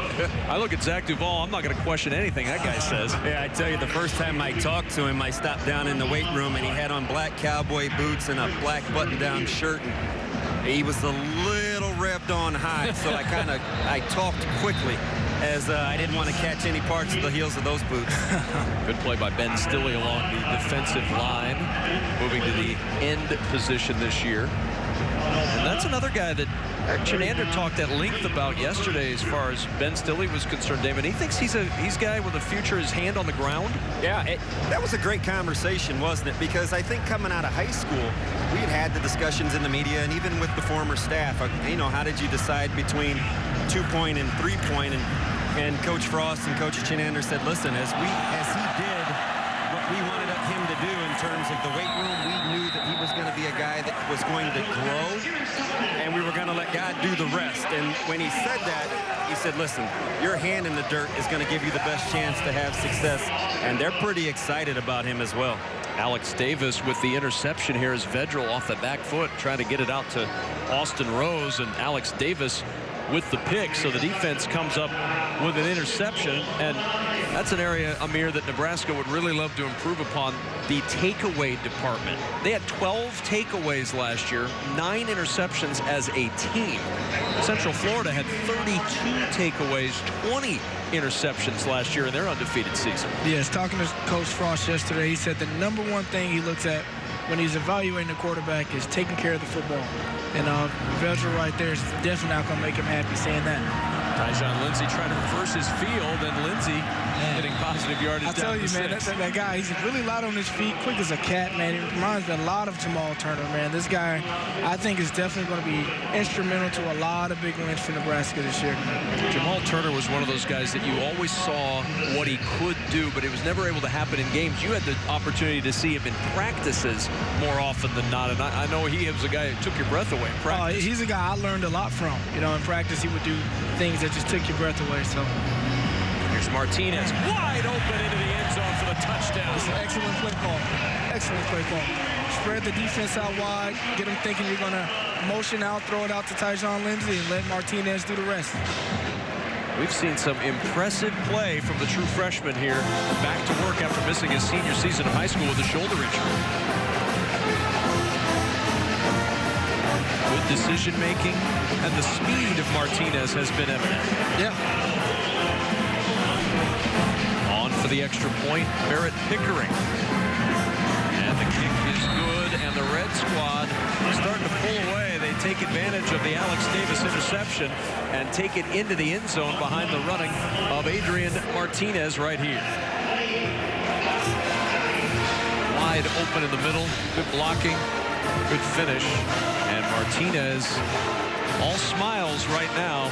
I look at Zach Duval, I'm not going to question anything that guy says. Yeah, I tell you, the first time I talked to him, I stopped down in the weight room, and he had on black cowboy boots and a black button-down shirt, and he was a little revved on high, so I talked quickly, as I didn't want to catch any parts of the heels of those boots. Good play by Ben Stilley along the defensive line, moving to the end position this year. And that's another guy that Chenander talked at length about yesterday as far as Ben Stilley was concerned, David. He thinks he's a guy with a future, his hand on the ground. Yeah, that was a great conversation, wasn't it? Because I think coming out of high school, we had the discussions in the media and even with the former staff. You know, how did you decide between 2-point and 3-point? And Coach Frost and Coach Chenander said, listen, as he did what we wanted him to do in terms of the weight room, we knew that he was going to be a guy that was going to grow, and we were going to let God do the rest. And when he said that, he said, listen, your hand in the dirt is going to give you the best chance to have success. And they're pretty excited about him as well. Alex Davis with the interception here as Vedral off the back foot trying to get it out to Austin Rose, and Alex Davis with the pick. So the defense comes up with an interception, and That's an area, Amir, that Nebraska would really love to improve upon, the takeaway department. They had 12 takeaways last year, 9 interceptions as a team. Central Florida had 32 takeaways, 20 interceptions last year in their undefeated season. Yes, talking to Coach Frost yesterday, he said the number one thing he looks at when he's evaluating the quarterback is taking care of the football. And Vedra right there is definitely not going to make him happy saying that. Tyjon Lindsey trying to reverse his field, and Lindsey getting positive yardage. I tell you, man, that guy, he's really light on his feet, quick as a cat, man. He reminds me a lot of Jamal Turner, man. This guy, I think, is definitely going to be instrumental to a lot of big wins for Nebraska this year. Jamal Turner was one of those guys that you always saw what he could do, but it was never able to happen in games. You had the opportunity to see him in practices more often than not, and I know he was a guy who took your breath away in practice. He's a guy I learned a lot from. You know, in practice, he would do things that just took your breath away. So here's Martinez, wide open into the end zone for the touchdown. It's an excellent play call. Excellent play call. Spread the defense out wide, get them thinking you're going to motion out, throw it out to Tyjon Lindsey, and let Martinez do the rest. We've seen some impressive play from the true freshman here, back to work after missing his senior season of high school with a shoulder injury. Good decision making, and the speed of Martinez has been evident. Yeah. On for the extra point, Barrett Pickering. And the kick is good, and the Red Squad starting to pull away. They take advantage of the Alex Davis interception and take it into the end zone behind the running of Adrian Martinez right here. Wide open in the middle, good blocking, good finish, and Martinez all smiles right now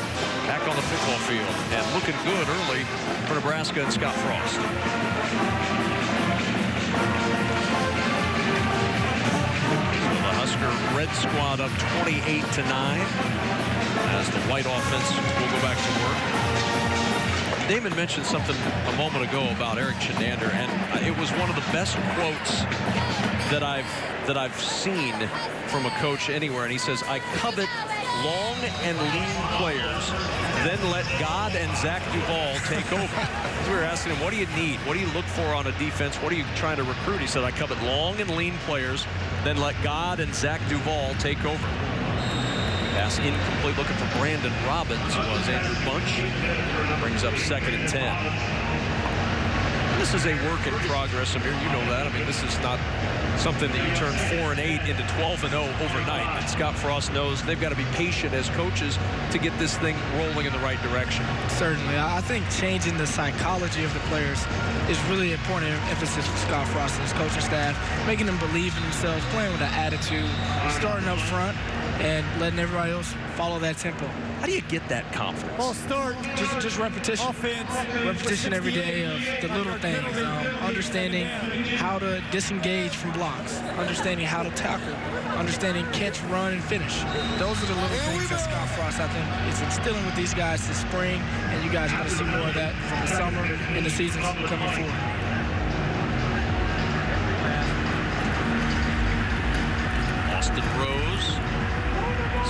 back on the football field and looking good early for Nebraska and Scott Frost. So the Husker Red Squad up 28-9 as the white offense will go back to work. Damon mentioned something a moment ago about Eric Chenander, and it was one of the best quotes that I've seen from a coach anywhere, and he says, "I covet long and lean players, then let God and Zach Duvall take over." We were asking him, what do you need? What do you look for on a defense? What are you trying to recruit? He said, "I covet long and lean players, then let God and Zach Duvall take over." Pass incomplete, looking for Brandon Robbins was Andrew Bunch. Brings up 2nd and 10. This is a work in progress, Amir. You know that. I mean, this is not something that you turn 4-8 into 12-0 overnight. And Scott Frost knows they've got to be patient as coaches to get this thing rolling in the right direction. Certainly. I think changing the psychology of the players is really important emphasis for Scott Frost and his coaching staff, making them believe in themselves, playing with an attitude, starting up front, and letting everybody else follow that tempo. How do you get that confidence? Ball start. Just repetition. Offense. Repetition every day of the little things. Understanding how to disengage from blocks. Understanding how to tackle. Understanding catch, run, and finish. Those are the little things that Scott Frost, I think, is instilling with these guys this spring, and you guys are going to see more of that from the summer and the seasons coming forward. Austin Rose,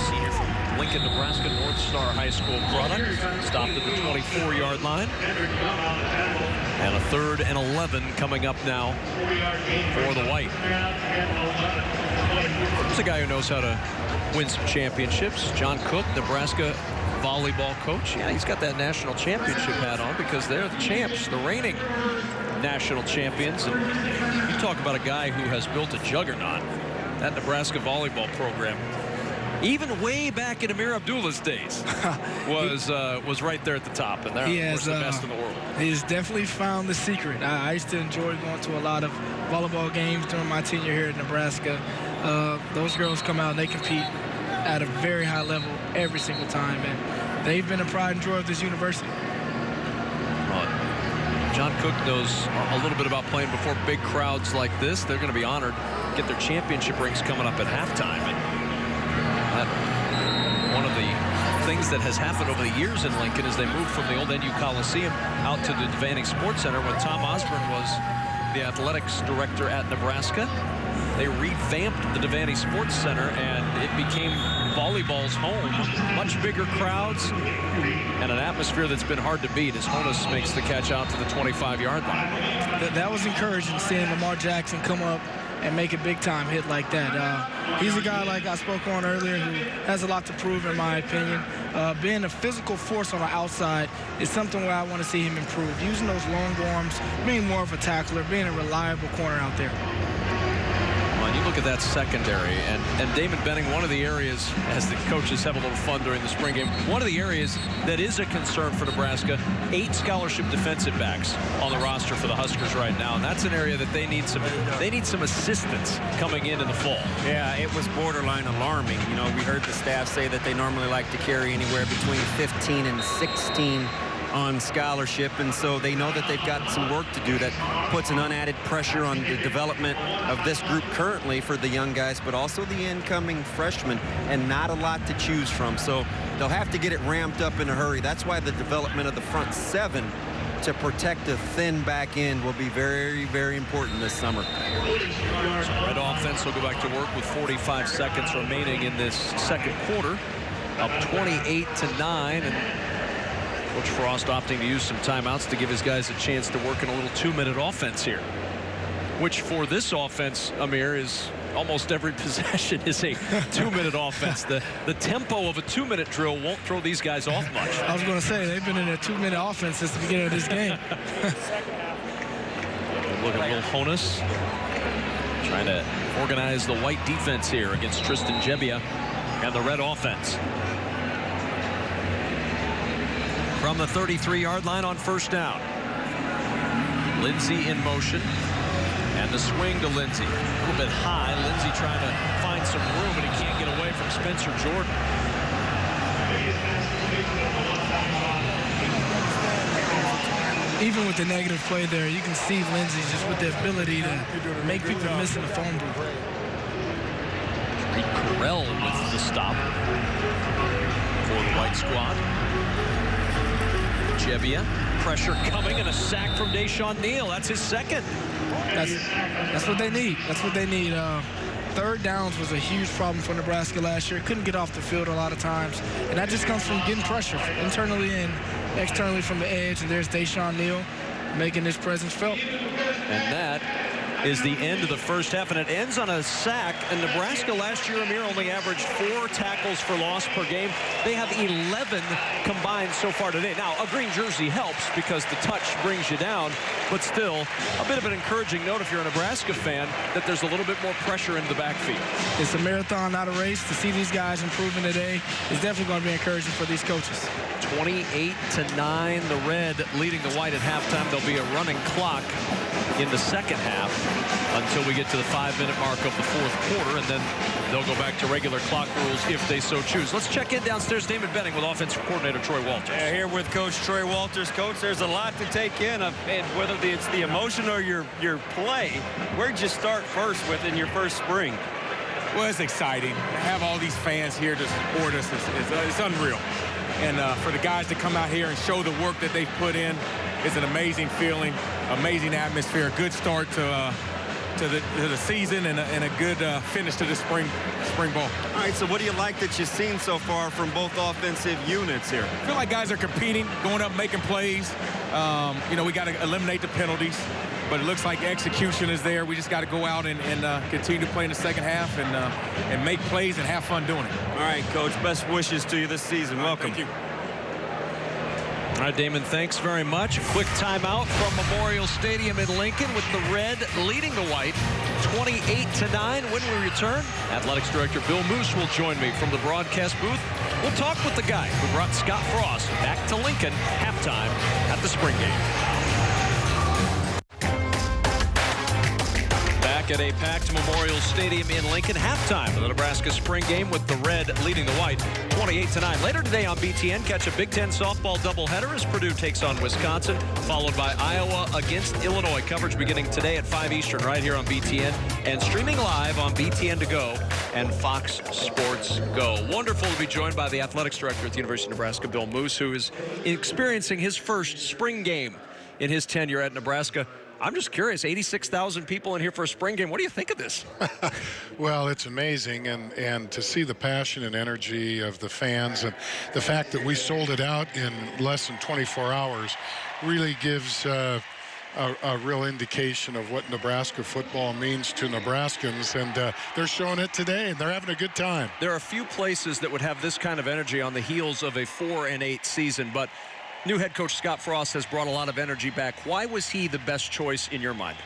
senior from Lincoln, Nebraska, North Star High School product, stopped at the 24-yard line. And a 3rd and 11 coming up now for the White. He's a guy who knows how to win some championships. John Cook, Nebraska volleyball coach. Yeah, he's got that national championship hat on because they're the champs, the reigning national champions. And you talk about a guy who has built a juggernaut. That Nebraska volleyball program, even way back in Amir Abdullah's days, was right there at the top, and they're of course the best in the world. He's definitely found the secret. I used to enjoy going to a lot of volleyball games during my tenure here at Nebraska. Those girls come out and they compete at a very high level every single time, and they've been a pride and joy of this university. John Cook knows a little bit about playing before big crowds like this. They're going to be honored, get their championship rings coming up at halftime. And one of the things that has happened over the years in Lincoln is they moved from the old NU Coliseum out to the Devaney Sports Center when Tom Osborne was the athletics director at Nebraska. They revamped the Devaney Sports Center, and it became volleyball's home. Much bigger crowds and an atmosphere that's been hard to beat as Honus makes the catch out to the 25-yard line. That was encouraging, seeing Lamar Jackson come up and make a big-time hit like that. He's a guy, like I spoke on earlier, who has a lot to prove, in my opinion. Being a physical force on the outside is something where I want to see him improve. Using those long arms, being more of a tackler, being a reliable corner out there. Well, you look at that secondary, and Damon Benning, one of the areas, as the coaches have a little fun during the spring game, one of the areas that is a concern for Nebraska, 8 scholarship defensive backs on the roster for the Huskers right now, and that's an area that they need some assistance coming in the fall. Yeah, it was borderline alarming. You know, we heard the staff say that they normally like to carry anywhere between 15 and 16 on scholarship, and so they know that they've got some work to do that puts an unadded pressure on the development of this group currently for the young guys, but also the incoming freshmen, and not a lot to choose from. So they'll have to get it ramped up in a hurry. That's why the development of the front 7 to protect a thin back end will be very, very important this summer. Red offense will go back to work with 45 seconds remaining in this second quarter, up 28-9, and Coach Frost opting to use some timeouts to give his guys a chance to work in a little 2-minute offense here, which for this offense, Amir, is almost every possession is a 2-minute offense. The tempo of a 2-minute drill won't throw these guys off much. I was going to say, they've been in a 2-minute offense since the beginning of this game. Look at Will Honus trying to organize the white defense here against Tristan Gebbia and the red offense. From the 33-yard line on first down. Lindsey in motion. And the swing to Lindsey. A little bit high. Lindsey trying to find some room, and he can't get away from Spencer Jordan. Even with the negative play there, you can see Lindsey just with the ability to make people miss in the phone booth. Correll with the stop for the white squad. Gebbia, pressure coming, and a sack from Deshaun Neal. That's his second. That's what they need. That's what they need. Third downs was a huge problem for Nebraska last year. Couldn't get off the field a lot of times, and that just comes from getting pressure internally and externally from the edge. And there's Deshaun Neal making his presence felt. And that is the end of the first half, and it ends on a sack. And Nebraska last year, Amir, only averaged 4 tackles for loss per game. They have 11 combined so far today. Now, a green jersey helps because the touch brings you down, but still a bit of an encouraging note if you're a Nebraska fan that there's a little bit more pressure in the backfield. It's a marathon, not a race. To see these guys improving today is definitely going to be encouraging for these coaches. 28-9, the red leading the white at halftime. There'll be a running clock in the second half until we get to the 5-minute mark of the fourth quarter, and then they'll go back to regular clock rules if they so choose. Let's check in downstairs. Damon Benning with offensive coordinator Troy Walters. Yeah, here with Coach Troy Walters. Coach, there's a lot to take in, and whether it's the emotion or your play. Where'd you start first with in your first spring? Well, it's exciting. To have all these fans here to support us is unreal. And for the guys to come out here and show the work that they've put in, it's an amazing feeling, amazing atmosphere, a good start to the season, and a good finish to the spring ball. All right, so what do you like that you've seen so far from both offensive units here? I feel like guys are competing, going up, making plays. You know, we got to eliminate the penalties, but it looks like execution is there. We just got to go out and continue to play in the second half and make plays and have fun doing it. All right, Coach, best wishes to you this season. Welcome. Thank you. All right, Damon, thanks very much. A quick timeout from Memorial Stadium in Lincoln with the red leading the white 28-9. When we return, Athletics Director Bill Moose will join me from the broadcast booth. We'll talk with the guy who brought Scott Frost back to Lincoln halftime at the spring game. Back at a packed Memorial Stadium in Lincoln, halftime of the Nebraska spring game with the red leading the white 28-9. Later today on BTN, catch a Big Ten softball doubleheader as Purdue takes on Wisconsin, followed by Iowa against Illinois. Coverage beginning today at 5 Eastern right here on BTN and streaming live on BTN To Go and Fox Sports Go. Wonderful to be joined by the athletics director at the University of Nebraska, Bill Moose, who is experiencing his first spring game in his tenure at Nebraska. I'm just curious, 86,000 people in here for a spring game. What do you think of this? Well, it's amazing, and to see the passion and energy of the fans, and the fact that we sold it out in less than 24 hours really gives a real indication of what Nebraska football means to Nebraskans, and they're showing it today, and they're having a good time. There are a few places that would have this kind of energy on the heels of a 4-8 season, but new head coach Scott Frost has brought a lot of energy back. Why was he the best choice in your mind?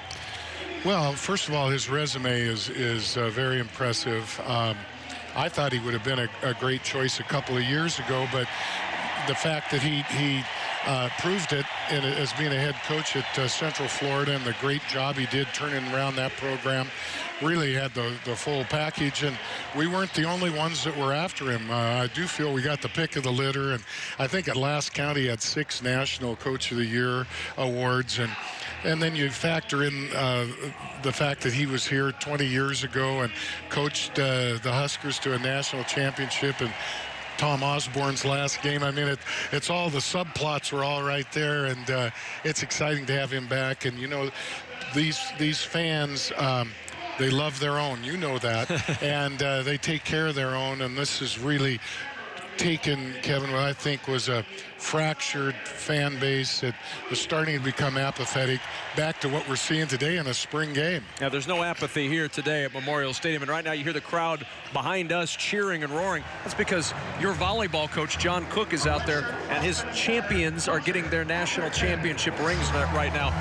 Well, first of all, his resume is very impressive. I thought he would have been a great choice a couple of years ago, but the fact that he proved it as being a head coach at Central Florida, and the great job he did turning around that program, really had the full package, and we weren't the only ones that were after him. I do feel we got the pick of the litter, and I think at last count he had 6 National Coach of the Year awards, and then you factor in the fact that he was here 20 years ago and coached the Huskers to a national championship, and Tom Osborne's last game. I mean, it's all the subplots were all right there, and it's exciting to have him back. And, you know, these fans, they love their own. You know that. And they take care of their own, and this is really taken, Kevin, what I think was a fractured fan base that was starting to become apathetic, back to what we're seeing today in a spring game. Now, there's no apathy here today at Memorial Stadium, and right now you hear the crowd behind us cheering and roaring. That's because your volleyball coach, John Cook, is out there, and his champions are getting their national championship rings right now.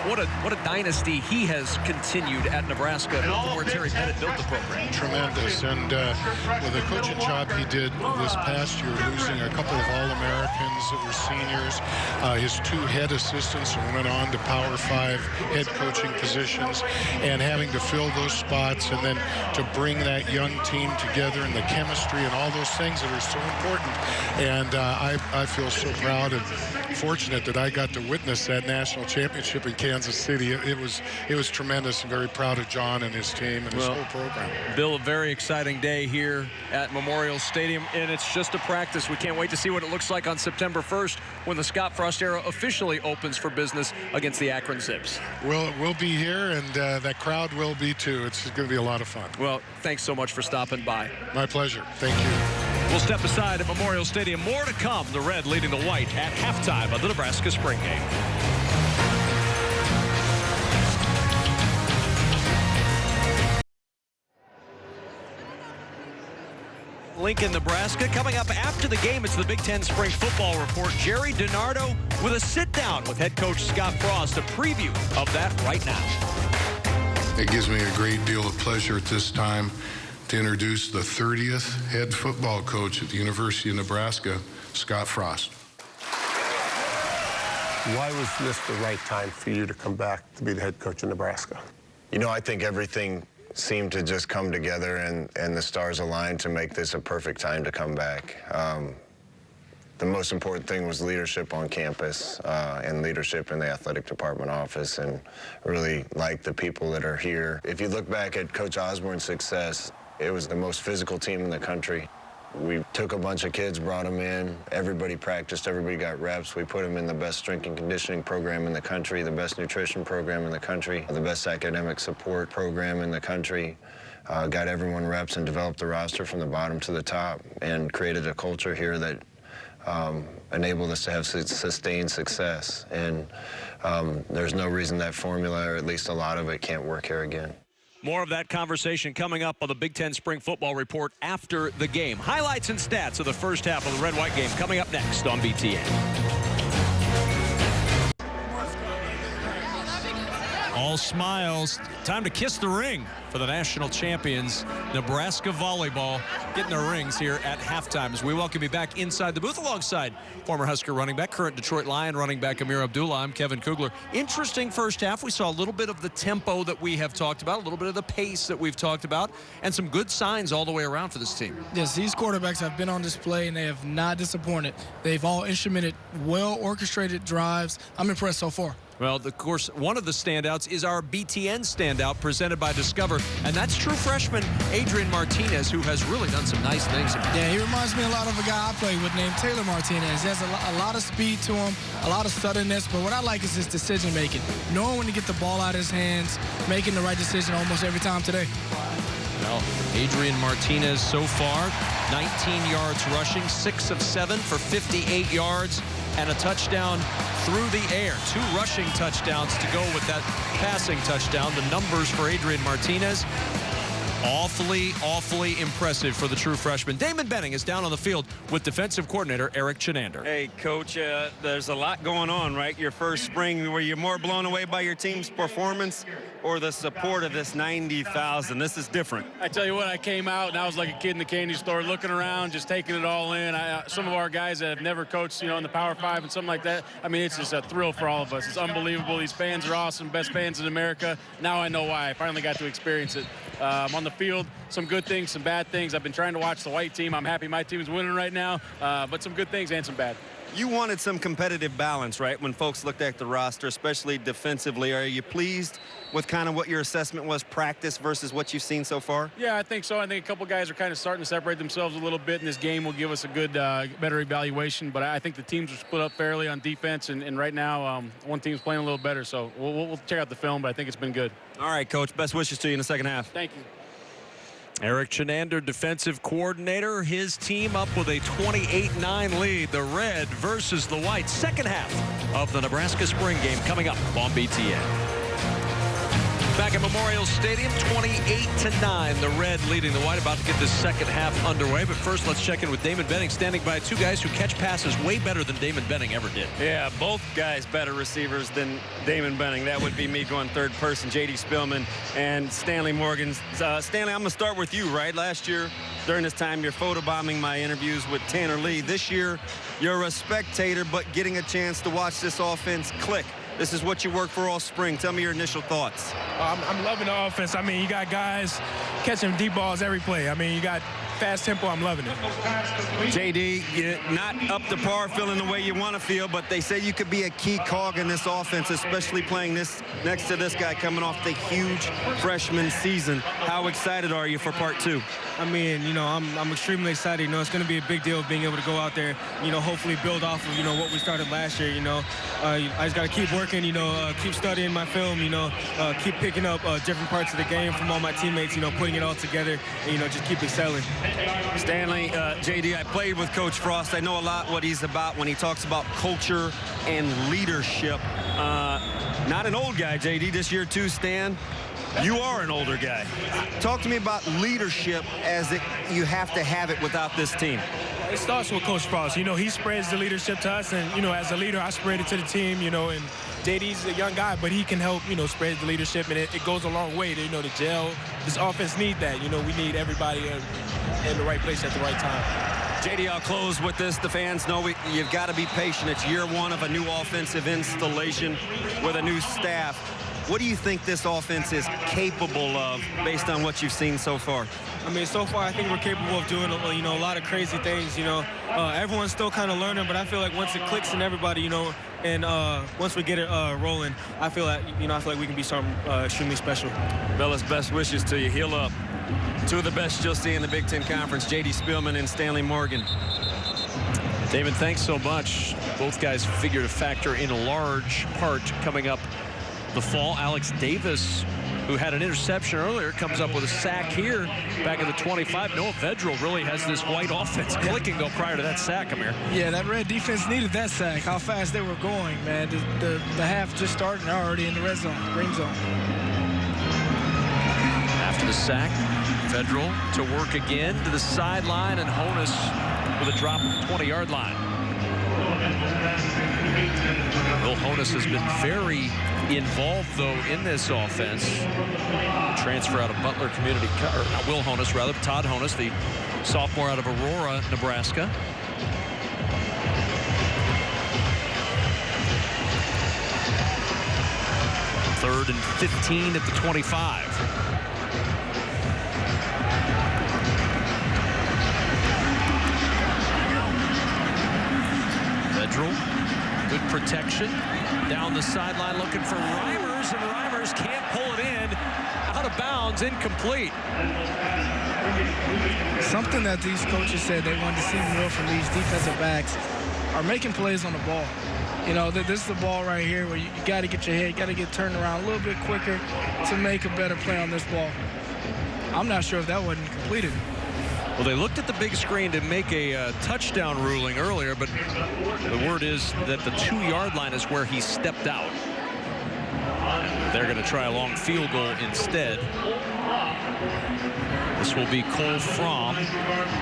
What a dynasty he has continued at Nebraska, where Terry Pettit built the program. Tremendous, and with the coaching job he did this past year, losing a couple of All-Americans that were seniors, his 2 head assistants who went on to Power 5 head coaching positions, and having to fill those spots, and then to bring that young team together, and the chemistry and all those things that are so important. And I feel so proud and fortunate that I got to witness that national championship in Kansas City. It was tremendous, and very proud of John and his team and his whole program. Bill, a very exciting day here at Memorial Stadium, and it's just a practice. We can't wait to see what it looks like on September 1st when the Scott Frost era officially opens for business against the Akron Zips. We'll be here, and that crowd will be too. It's going to be a lot of fun. Well, thanks so much for stopping by. My pleasure. Thank you. We'll step aside at Memorial Stadium. More to come. The Red leading the White at halftime of the Nebraska spring game. Lincoln, Nebraska. Coming up after the game, it's the Big Ten Spring Football Report. Jerry DiNardo with a sit-down with head coach Scott Frost. A preview of that right now. It gives me a great deal of pleasure at this time to introduce the 30th head football coach at the University of Nebraska, Scott Frost. Why was this the right time for you to come back to be the head coach of Nebraska? You know, I think everything seemed to just come together, and the stars aligned to make this a perfect time to come back. The most important thing was leadership on campus and leadership in the athletic department office, and really like the people that are here. If you look back at Coach Osborne's success, it was the most physical team in the country. We took a bunch of kids, brought them in. Everybody practiced, everybody got reps. We put them in the best strength and conditioning program in the country, the best nutrition program in the country, the best academic support program in the country. Got everyone reps and developed the roster from the bottom to the top, and created a culture here that enabled us to have sustained success. And there's no reason that formula, or at least a lot of it, can't work here again. More of that conversation coming up on the Big Ten Spring Football Report after the game. Highlights and stats of the first half of the Red-White game coming up next on BTN. All smiles. Time to kiss the ring for the national champions, Nebraska volleyball, getting their rings here at halftime as we welcome you back inside the booth alongside former Husker running back, current Detroit Lion running back Amir Abdullah. I'm Kevin Kugler. Interesting first half. We saw a little bit of the tempo that we have talked about, a little bit of the pace that we've talked about, and some good signs all the way around for this team. Yes, these quarterbacks have been on display, and they have not disappointed. They've all instrumented well-orchestrated drives. I'm impressed so far. Well, of course, one of the standouts is our BTN standout presented by Discover. and that's true freshman Adrian Martinez, who has really done some nice things. Yeah, he reminds me a lot of a guy I played with named Taylor Martinez. He has a lot of speed to him, a lot of suddenness, but what I like is his decision-making. Knowing when to get the ball out of his hands, making the right decision almost every time today. Well, Adrian Martinez so far, 19 yards rushing, 6 of 7 for 58 yards and a touchdown through the air. 2 rushing touchdowns to go with that passing touchdown. The numbers for Adrian Martinez, awfully impressive for the true freshman. Damon Benning is down on the field with defensive coordinator Eric Chenander. Hey, Coach, there's a lot going on, right? Your first spring, were you more blown away by your team's performance or the support of this 90,000? This is different. I tell you what, I came out and I was like a kid in the candy store looking around, just taking it all in. Some of our guys that have never coached, in the Power 5 and something like that, I mean, it's just a thrill for all of us. It's unbelievable. These fans are awesome, best fans in America. Now I know why. I finally got to experience it. On the field, some good things, some bad things. I've been trying to watch the white team. I'm happy my team is winning right now, but some good things and some bad. You wanted some competitive balance, right, when folks looked at the roster, especially defensively. Are you pleased with kind of what your assessment was, practice versus what you've seen so far? Yeah, I think so. I think a couple guys are kind of starting to separate themselves a little bit, and this game will give us a good, better evaluation. But I think the teams are split up fairly on defense, and right now one team's playing a little better. So we'll check out the film, but I think it's been good. All right, Coach. Best wishes to you in the second half. Thank you. Eric Chenander, defensive coordinator. His team up with a 28-9 lead. The red versus the white. Second half of the Nebraska spring game coming up on BTN. Back at Memorial Stadium, 28-9. The red leading the white, about to get this second half underway. But first, let's check in with Damon Benning, standing by 2 guys who catch passes way better than Damon Benning ever did. Yeah, both guys better receivers than Damon Benning. That would be me going third person, J.D. Spillman and Stanley Morgan. Stanley, I'm going to start with you, right? Last year, during this time, you're photobombing my interviews with Tanner Lee. This year, you're a spectator, but getting a chance to watch this offense click. This is what you work for all spring. Tell me your initial thoughts. I'm loving the offense. I mean, you got guys catching deep balls every play. I mean, you got fast tempo. I'm loving it. JD, you're not up to par feeling the way you want to feel, but they say you could be a key cog in this offense, especially playing this next to this guy coming off the huge freshman season. How excited are you for part 2? I mean, I'm extremely excited. It's going to be a big deal being able to go out there, hopefully build off of, what we started last year, I just got to keep working, keep studying my film, keep picking up different parts of the game from all my teammates, putting it all together, and, just keep excelling. Stanley, JD, I played with Coach Frost. I know a lot what he's about when he talks about culture and leadership. Not an old guy, JD, this year too, Stan. You are an older guy. Talk to me about leadership as you have to have it without this team. It starts with Coach Frost. He spreads the leadership to us, and, as a leader, I spread it to the team, and JD's a young guy, but he can help, spread the leadership, and it goes a long way to, to gel. This offense need that. We need everybody in the right place at the right time. JD, I'll close with this. The fans know you've got to be patient. It's year 1 of a new offensive installation with a new staff. What do you think this offense is capable of based on what you've seen so far? I mean, so far, I think we're capable of doing, a lot of crazy things, Everyone's still kind of learning, but I feel like once it clicks in everybody, and once we get it rolling, I feel like, we can be something extremely special. Fellas, best wishes to you. Heal up. 2 of the best you'll see in the Big Ten Conference, J.D. Spillman and Stanley Morgan. David, thanks so much. Both guys figure to factor in a large part coming up the fall. Alex Davis, who had an interception earlier, comes up with a sack here back at the 25. Noah Vedral really has this white offense clicking, though, prior to that sack, Amir. Yeah, that red defense needed that sack. How fast they were going, man. The half just started and they're already in the red zone, green zone. After the sack, Vedral to work again to the sideline, and Honus with a drop at the 20-yard line. Will Honus has been very involved, though, in this offense. Transfer out of Butler Community, or not Will Honus, rather, Todd Honus, the sophomore out of Aurora, Nebraska. Third and 15 at the 25. Vedral, good protection. Down the sideline looking for Reimers, and Reimers can't pull it in. Out of bounds. one's incomplete. Something that these coaches said they wanted to see more from these defensive backs are making plays on the ball. You know, this is the ball right here where you got to get your head, got to get turned around a little bit quicker to make a better play on this ball. I'm not sure if that wasn't completed. Well, they looked at the big screen to make a touchdown ruling earlier, but the word is that the 2-yard line is where he stepped out. And they're going to try a long field goal instead. This will be Cole Fromm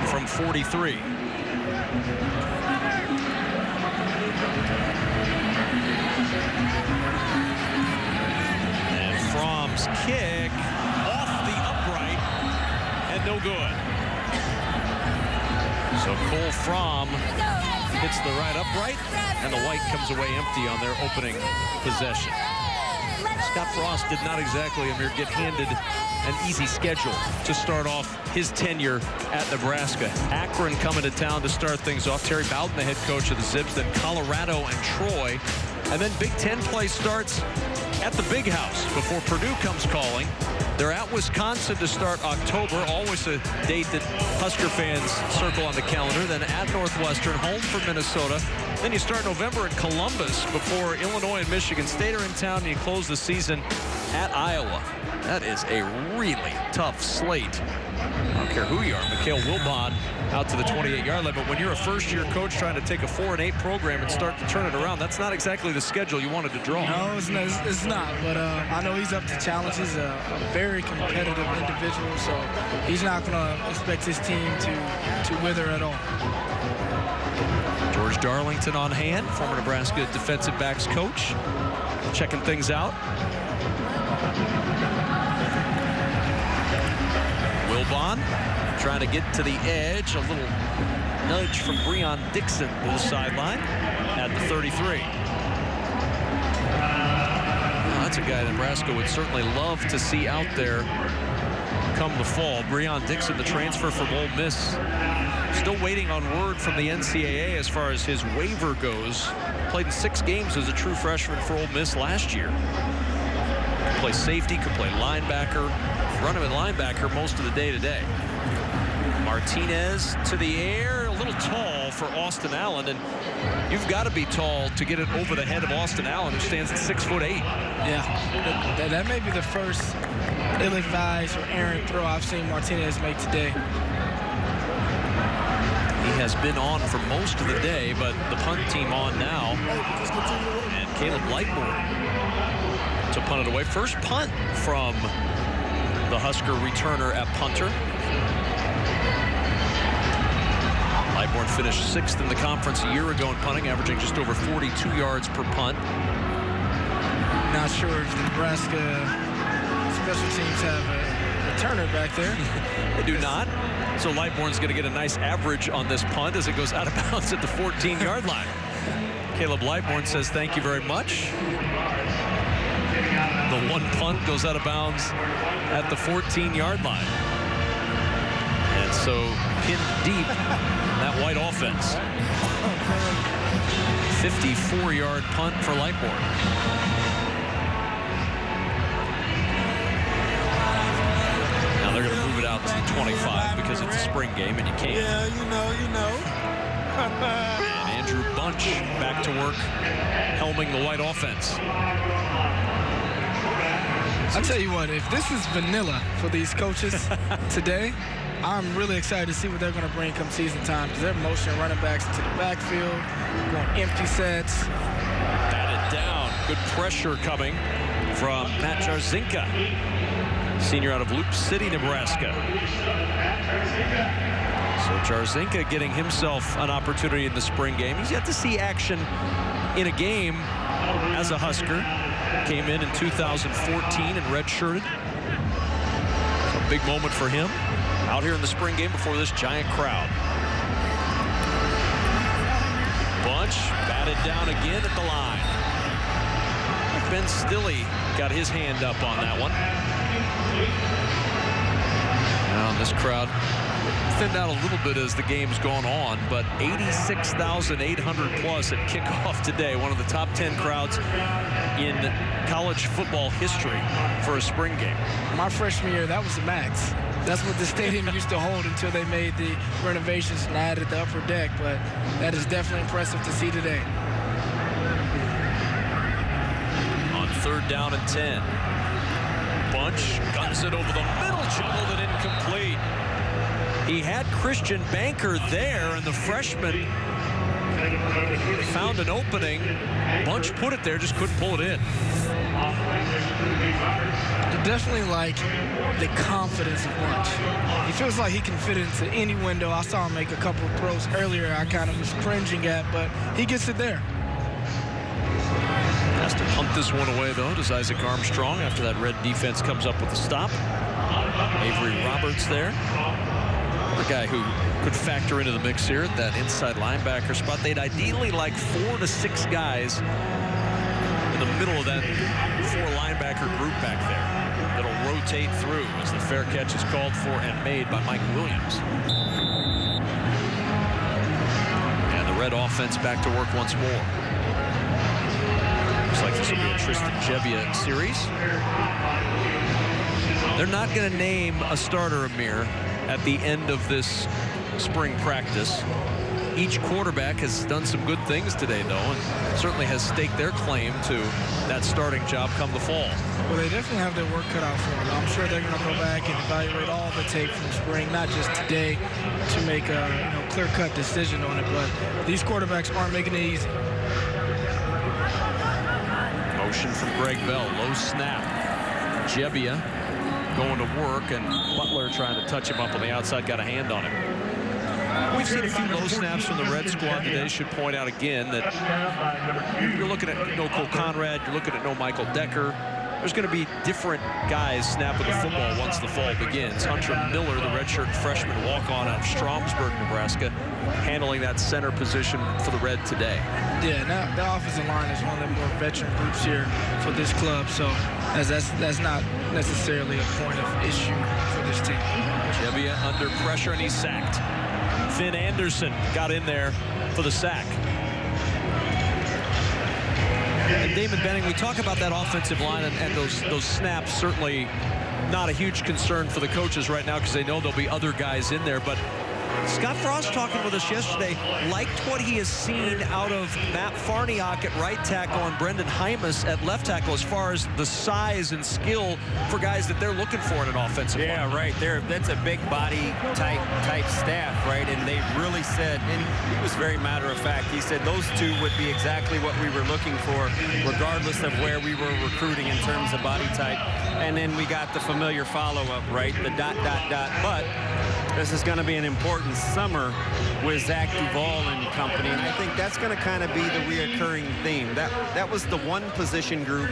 from 43. And Fromm's kick off the upright and no good. So Cole Fromm hits the right upright, and the white comes away empty on their opening possession. Scott Frost did not exactly, Amir, get handed an easy schedule to start off his tenure at Nebraska. Akron coming to town to start things off. Terry Bowden, the head coach of the Zips, then Colorado and Troy. And then Big Ten play starts at the Big House before Purdue comes calling. They're at Wisconsin to start October, always a date that Husker fans circle on the calendar. Then at Northwestern, home for Minnesota. Then you start November at Columbus before Illinois and Michigan State are in town, and you close the season at Iowa. That is a really tough slate. I don't care who you are. Mikhail Wilbon out to the 28-yard line. But when you're a first-year coach trying to take a 4-8 program and start to turn it around, that's not exactly the schedule you wanted to draw. No, it's not. But I know he's up to challenge. He's a very competitive individual, so he's not going to expect his team to wither at all. George Darlington on hand, former Nebraska defensive backs coach, checking things out. Wilbon trying to get to the edge. A little nudge from Breon Dixon to the sideline at the 33. Now, that's a guy Nebraska would certainly love to see out there come the fall. Breon Dixon, the transfer from Ole Miss, still waiting on word from the NCAA as far as his waiver goes. Played in 6 games as a true freshman for Ole Miss last year. Could play safety, could play linebacker, run him at linebacker most of the day today. Martinez to the air, a little tall for Austin Allen, and you've got to be tall to get it over the head of Austin Allen, who stands at 6'8". Yeah, that may be the first ill-advised or errant throw I've seen Martinez make today. He has been on for most of the day, but the punt team on now. And Caleb Lightbourne to punt it away. First punt from the Husker returner at punter. Lightbourne finished 6th in the conference a year ago in punting, averaging just over 42 yards per punt. Not sure if the Nebraska special teams have a returner back there. They do not. So Lightbourne's going to get a nice average on this punt as it goes out of bounds at the 14-yard line. Caleb Lightbourne says thank you very much. The one punt goes out of bounds at the 14-yard line. And so pinned deep that white offense. 54-yard punt for Lightbourne. Now they're going to move it out to the 25 because it's a spring game and you can't. Yeah, you know. And Andrew Bunch back to work, helming the white offense. I'll tell you what, if this is vanilla for these coaches today, I'm really excited to see what they're going to bring come season time, because they're motioning running backs into the backfield, going empty sets. Batted down. Good pressure coming from Matt Jarzinka, senior out of Loop City, Nebraska. So Jarzinka getting himself an opportunity in the spring game. He's yet to see action in a game as a Husker. Came in 2014 and redshirted. So a big moment for him out here in the spring game before this giant crowd. Bunch batted down again at the line. Ben Stilley got his hand up on that one. Now this crowd thinned out a little bit as the game's gone on, but 86,800 plus at kickoff today. One of the top 10 crowds in college football history for a spring game. My freshman year, that was the max. That's what the stadium used to hold until they made the renovations and added the upper deck. But that is definitely impressive to see today. On 3rd down and 10. Bunch guns it over the middle, juggled it incomplete. He had Christian Banker there, and the freshman found an opening. Bunch put it there, just couldn't pull it in. Definitely like the confidence of Bunch. He feels like he can fit into any window. I saw him make a couple of throws earlier I kind of was cringing at, but he gets it there. Has to punt this one away, though, does Isaac Armstrong, after that red defense comes up with a stop. Avery Roberts there. The guy who could factor into the mix here at that inside linebacker spot. They'd ideally like 4 to 6 guys in the middle of that 4-linebacker group back there that'll rotate through as the fair catch is called for and made by Mike Williams. And the red offense back to work once more. Looks like this will be a Tristan Gebbia series. They're not going to name a starter, Amir, at the end of this spring practice. Each quarterback has done some good things today, though, and certainly has staked their claim to that starting job come the fall. Well, they definitely have their work cut out for them. I'm sure they're going to go back and evaluate all the tape from spring, not just today, to make a clear-cut decision on it. But these quarterbacks aren't making it easy. Motion from Greg Bell, low snap. Gebbia going to work, and Butler trying to touch him up on the outside, got a hand on him. We've seen a few low snaps from the red squad today. Should point out again that you're looking at no Cole Conrad, you're looking at no Michael Decker. There's going to be different guys snapping the football once the fall begins. Hunter Miller, the redshirt freshman walk-on out of Stromsburg, Nebraska, handling that center position for the red today. Yeah, now the offensive line is one of the more veteran groups here for this club, so that's not necessarily a point of issue for this team. Gebbia under pressure, and he's sacked. Finn Anderson got in there for the sack. And Damon Benning, we talk about that offensive line and those snaps, certainly not a huge concern for the coaches right now because they know there'll be other guys in there. But Scott Frost talking with us yesterday, liked what he has seen out of Matt Farniok at right tackle and Brendan Hymas at left tackle as far as the size and skill for guys that they're looking for in an offensive line. Yeah, right there. That's a big body type staff, right? And they really said, and he was very matter of fact, he said those two would be exactly what we were looking for, regardless of where we were recruiting in terms of body type. And then we got the familiar follow-up, right? The ... But this is going to be an important summer with Zach Duvall and company, and I think that's going to kind of be the reoccurring theme. That was the one position group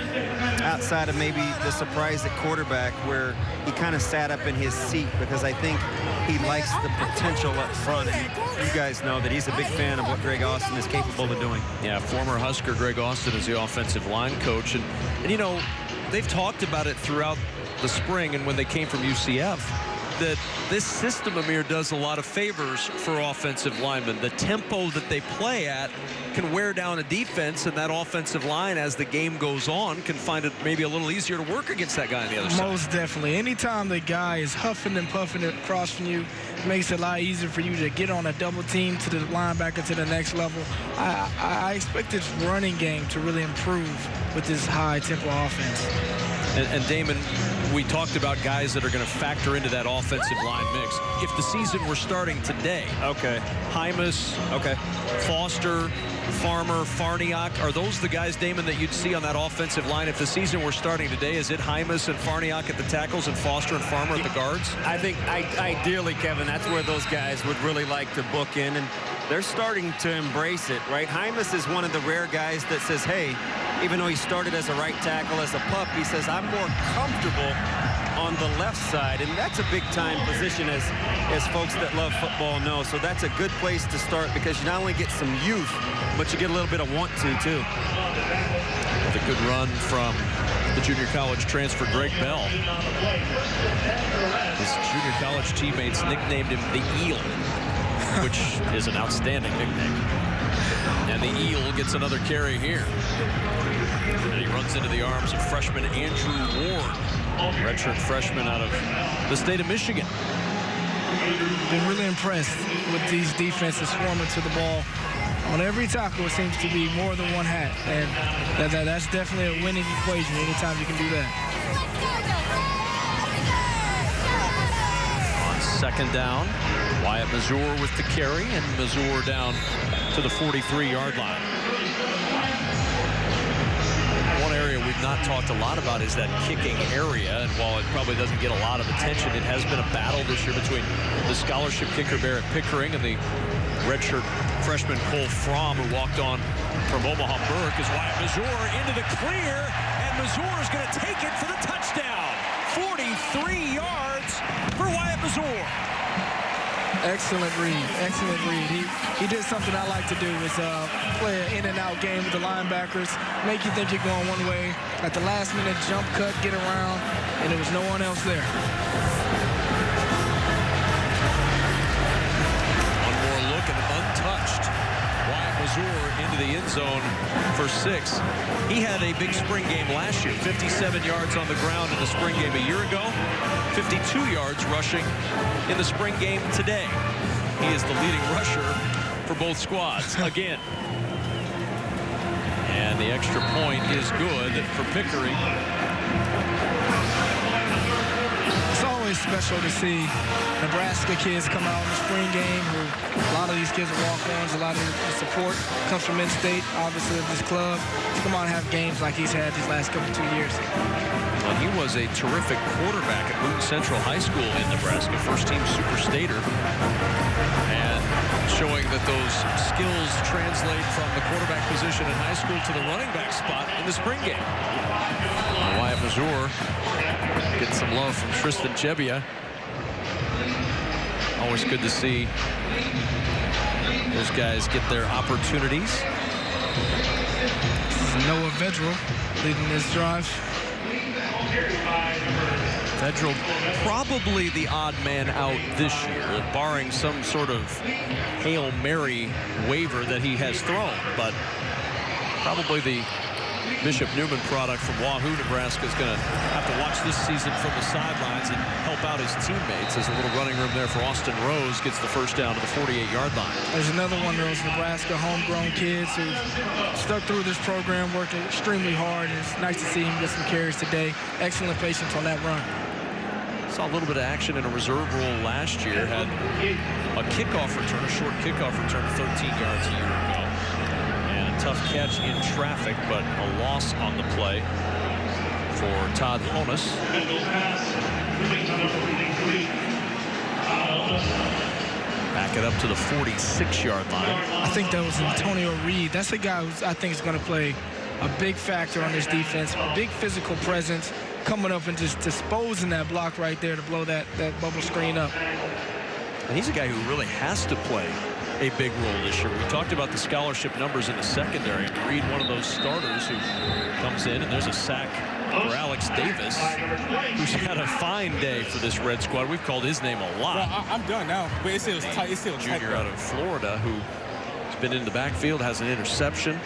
outside of maybe the surprise at quarterback where he kind of sat up in his seat because I think he likes the potential up front. And you guys know that he's a big fan of what Greg Austin is capable of doing. Yeah, former Husker Greg Austin is the offensive line coach, and you know, they've talked about it throughout the spring and when they came from UCF, that this system, Amir, does a lot of favors for offensive linemen. The tempo that they play at can wear down a defense, and that offensive line, as the game goes on, can find it maybe a little easier to work against that guy on the other side. Most definitely. Anytime the guy is huffing and puffing across from you, it makes it a lot easier for you to get on a double team to the linebacker to the next level. I expect this running game to really improve with this high tempo offense. And Damon, we talked about guys that are going to factor into that offensive line mix. If the season were starting today, okay, Hymas, okay, Foster, Farmer, Farniok, are those the guys, Damon, that you'd see on that offensive line if the season were starting today? Is it Hymas and Farniok at the tackles and Foster and Farmer at the guards? I think ideally, Kevin, that's where those guys would really like to book in, and they're starting to embrace it, right? Hymas is one of the rare guys that says, hey, even though he started as a right tackle as a pup, he says, I'm more comfortable on the left side, and that's a big-time position as folks that love football know. So that's a good place to start because you not only get some youth, but you get a little bit of want to, too. With a good run from the junior college transfer, Greg Bell. His junior college teammates nicknamed him the Eel, which is an outstanding nickname. And the Eel gets another carry here. And he runs into the arms of freshman Andrew Ward, redshirt freshman out of the state of Michigan. Been really impressed with these defenses swarming to the ball. On every tackle, it seems to be more than one hat, and that's definitely a winning equation anytime you can do that. On second down, Wyatt Mazur with the carry, and Mazur down to the 43-yard line. One area we've not talked a lot about is that kicking area, and while it probably doesn't get a lot of attention, it has been a battle this year between the scholarship kicker Barrett Pickering and the redshirt freshman Cole Fromm, who walked on from Omaha Burke, as Wyatt Mazur into the clear, and Mazur is going to take it for the touchdown. 43 yards for Wyatt Mazur. Excellent read, excellent read. He did something I like to do, is play an in-and-out game with the linebackers, make you think you're going one way. At the last minute, jump cut, get around, and there was no one else there. One more look at untouched Wyatt Mazur into the end zone for 6. He had a big spring game last year, 57 yards on the ground in the spring game a year ago, 52 yards rushing in the spring game today. He is the leading rusher for both squads again. And the extra point is good for Pickering. It's always special to see Nebraska kids come out in the spring game. A lot of these kids are walk-ons. A lot of the support comes from in-state, obviously, of this club. To come out and have games like he's had these last 2 years. Well, he was a terrific quarterback at Boone Central High School in Nebraska, first-team Super Stater, and showing that those skills translate from the quarterback position in high school to the running back spot in the spring game. Wyatt Mazur getting some love from Tristan Jebbia. Always good to see those guys get their opportunities. Noah Vedral leading this drive. Vedral probably the odd man out this year, barring some sort of Hail Mary waiver that he has thrown, but probably the Bishop Newman product from Wahoo, Nebraska is going to have to watch this season from the sidelines and help out his teammates. There's a little running room there for Austin Rose, gets the first down to the 48-yard line. There's another one of those Nebraska homegrown kids who stuck through this program, working extremely hard, and it's nice to see him get some carries today. Excellent patience on that run. Saw a little bit of action in a reserve role last year. Had a kickoff return, a short kickoff return, 13 yards a year ago. And a tough catch in traffic, but a loss on the play for Todd Honus. Back it up to the 46-yard line. I think that was Antonio Reed. That's a guy who I think is going to play a big factor on this defense, a big physical presence, coming up and just disposing that block right there to blow that bubble screen up. And he's a guy who really has to play a big role this year. We talked about the scholarship numbers in the secondary. Reed, one of those starters who comes in, and there's a sack for Alex Davis, who's had a fine day for this Red squad. We've called his name a lot. Well, I'm done now, but it's still tight. It's still tight. Junior out of Florida who's been in the backfield, has an interception.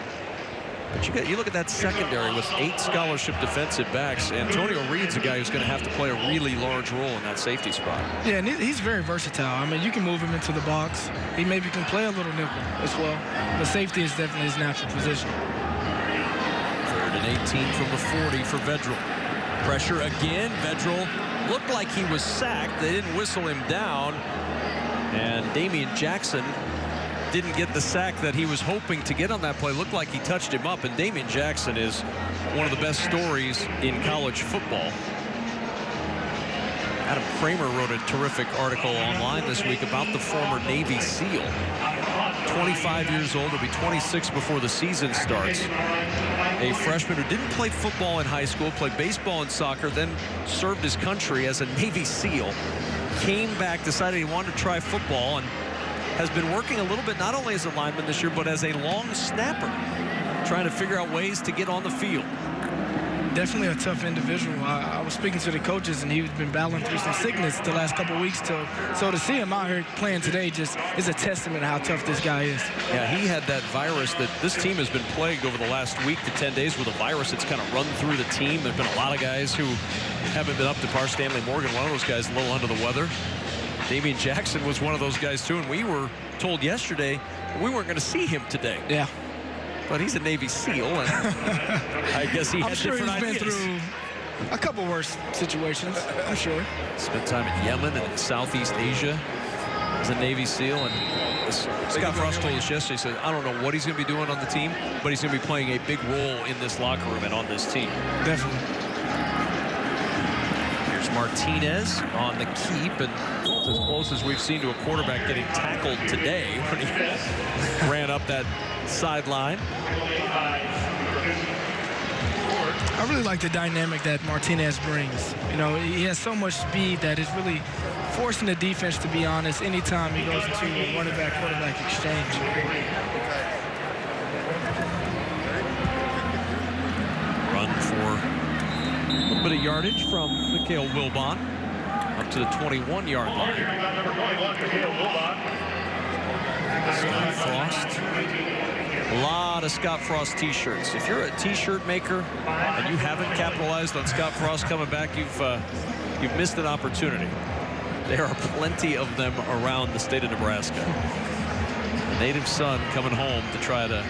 But you look at that secondary with 8 scholarship defensive backs. Antonio Reed's a guy who's going to have to play a really large role in that safety spot. Yeah, and he's very versatile. I mean, you can move him into the box. He maybe can play a little nickel as well. But safety is definitely his natural position. 3rd and 18 from the 40 for Vedral. Pressure again. Vedral looked like he was sacked. They didn't whistle him down. And Damian Jackson didn't get the sack that he was hoping to get on that play. Looked like he touched him up, and Damian Jackson is one of the best stories in college football. Adam Kramer wrote a terrific article online this week about the former Navy SEAL. 25 years old, he'll be 26 before the season starts. A freshman who didn't play football in high school, played baseball and soccer, then served his country as a Navy SEAL. Came back, decided he wanted to try football, and has been working a little bit, not only as a lineman this year, but as a long snapper, trying to figure out ways to get on the field. definitely a tough individual. I was speaking to the coaches, and he's been battling through some sickness the last couple of weeks. So to see him out here playing today just is a testament to how tough this guy is. Yeah, he had that virus that this team has been plagued over the last week to 10 days with a virus that's kind of run through the team. There's been a lot of guys who haven't been up to par. Stanley Morgan, one of those guys, a little under the weather. Damian Jackson was one of those guys, too, and we were told yesterday we weren't going to see him today. Yeah. But he's a Navy SEAL, and I guess he had different ideas. I'm sure he's been through a couple worse situations, I'm sure. Spent time in Yemen and Southeast Asia as a Navy SEAL, and Scott Frost told us yesterday, he said, I don't know what he's going to be doing on the team, but he's going to be playing a big role in this locker room and on this team. Definitely. Here's Martinez on the keep, and it's as close as we've seen to a quarterback getting tackled today when he ran up that sideline. I really like the dynamic that Martinez brings. You know, he has so much speed that it's really forcing the defense to be honest anytime he goes into a running back quarterback exchange. Run for a little bit of yardage from Mikhail Wilbon up to the 21-yard line. Scott Frost. A lot of Scott Frost t-shirts. If you're a t-shirt maker and you haven't capitalized on Scott Frost coming back, you've missed an opportunity. There are plenty of them around the state of Nebraska. The native son coming home to try to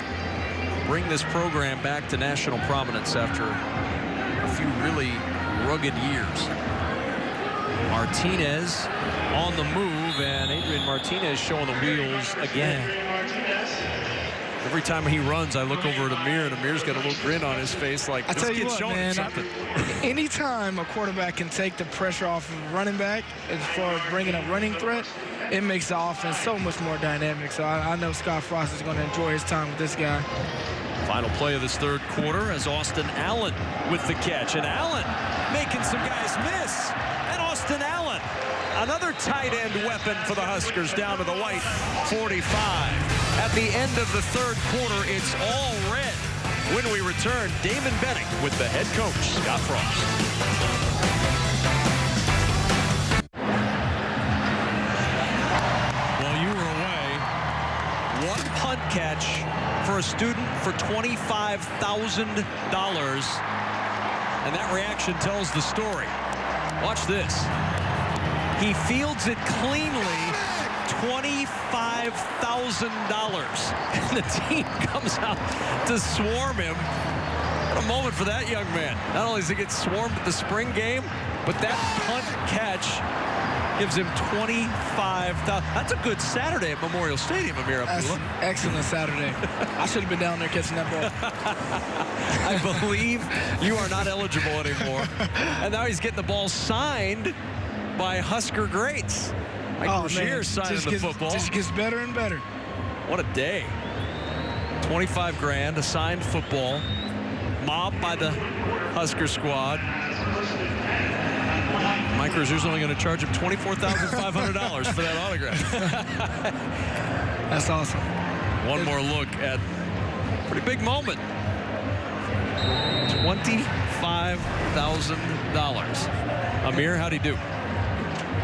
bring this program back to national prominence after a few really rugged years. Martinez on the move, and Adrian Martinez showing the wheels again. Every time he runs, I look over at Amir, and Amir's got a little grin on his face like, this kid's showing him something. Anytime a quarterback can take the pressure off of a running back as far as bringing a running threat, it makes the offense so much more dynamic. So I know Scott Frost is going to enjoy his time with this guy. Final play of this third quarter as Austin Allen with the catch. And Allen making some guys miss. And Austin Allen, another tight end weapon for the Huskers, down to the white 45. At the end of the third quarter, it's all red. When we return, Damon Bennick with the head coach, Scott Frost. While you were away, one punt catch for a student for $25,000. And that reaction tells the story. Watch this. He fields it cleanly. $25,000. And the team comes out to swarm him. What a moment for that young man. Not only does he get swarmed at the spring game, but that punt catch gives him $25,000. That's a good Saturday at Memorial Stadium, Amir Abdullah. Excellent Saturday. I should have been down there catching that ball. I believe you are not eligible anymore. And now he's getting the ball signed by Husker greats. Mike Brashear signing the football. Just gets better and better. What a day. 25 grand, a signed football, mobbed by the Husker squad. Mike Brashear's only going to charge him $24,500 for that autograph. That's awesome. One more look at a pretty big moment. $25,000. Amir, how'd he do?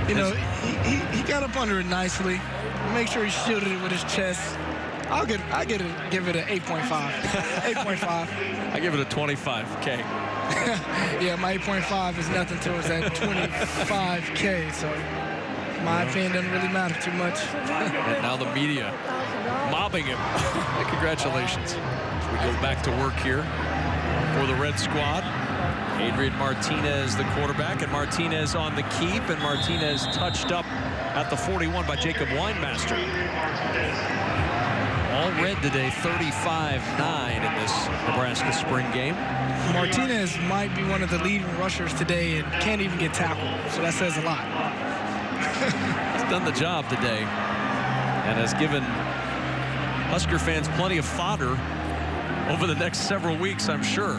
You know, he got up under it nicely. Make sure he shielded it with his chest. I give it an 8.5. 8.5. I give it a 25K. Yeah, my 8.5 is nothing towards that 25K. So my opinion doesn't really matter too much. And now the media mobbing him. Congratulations. We go back to work here for the Red Squad. Adrian Martinez, the quarterback, and Martinez on the keep, and Martinez touched up at the 41 by Jacob Weinmaster. All red today, 35-9 in this Nebraska spring game. Martinez might be one of the leading rushers today and can't even get tackled, so that says a lot. He's done the job today and has given Husker fans plenty of fodder over the next several weeks, I'm sure.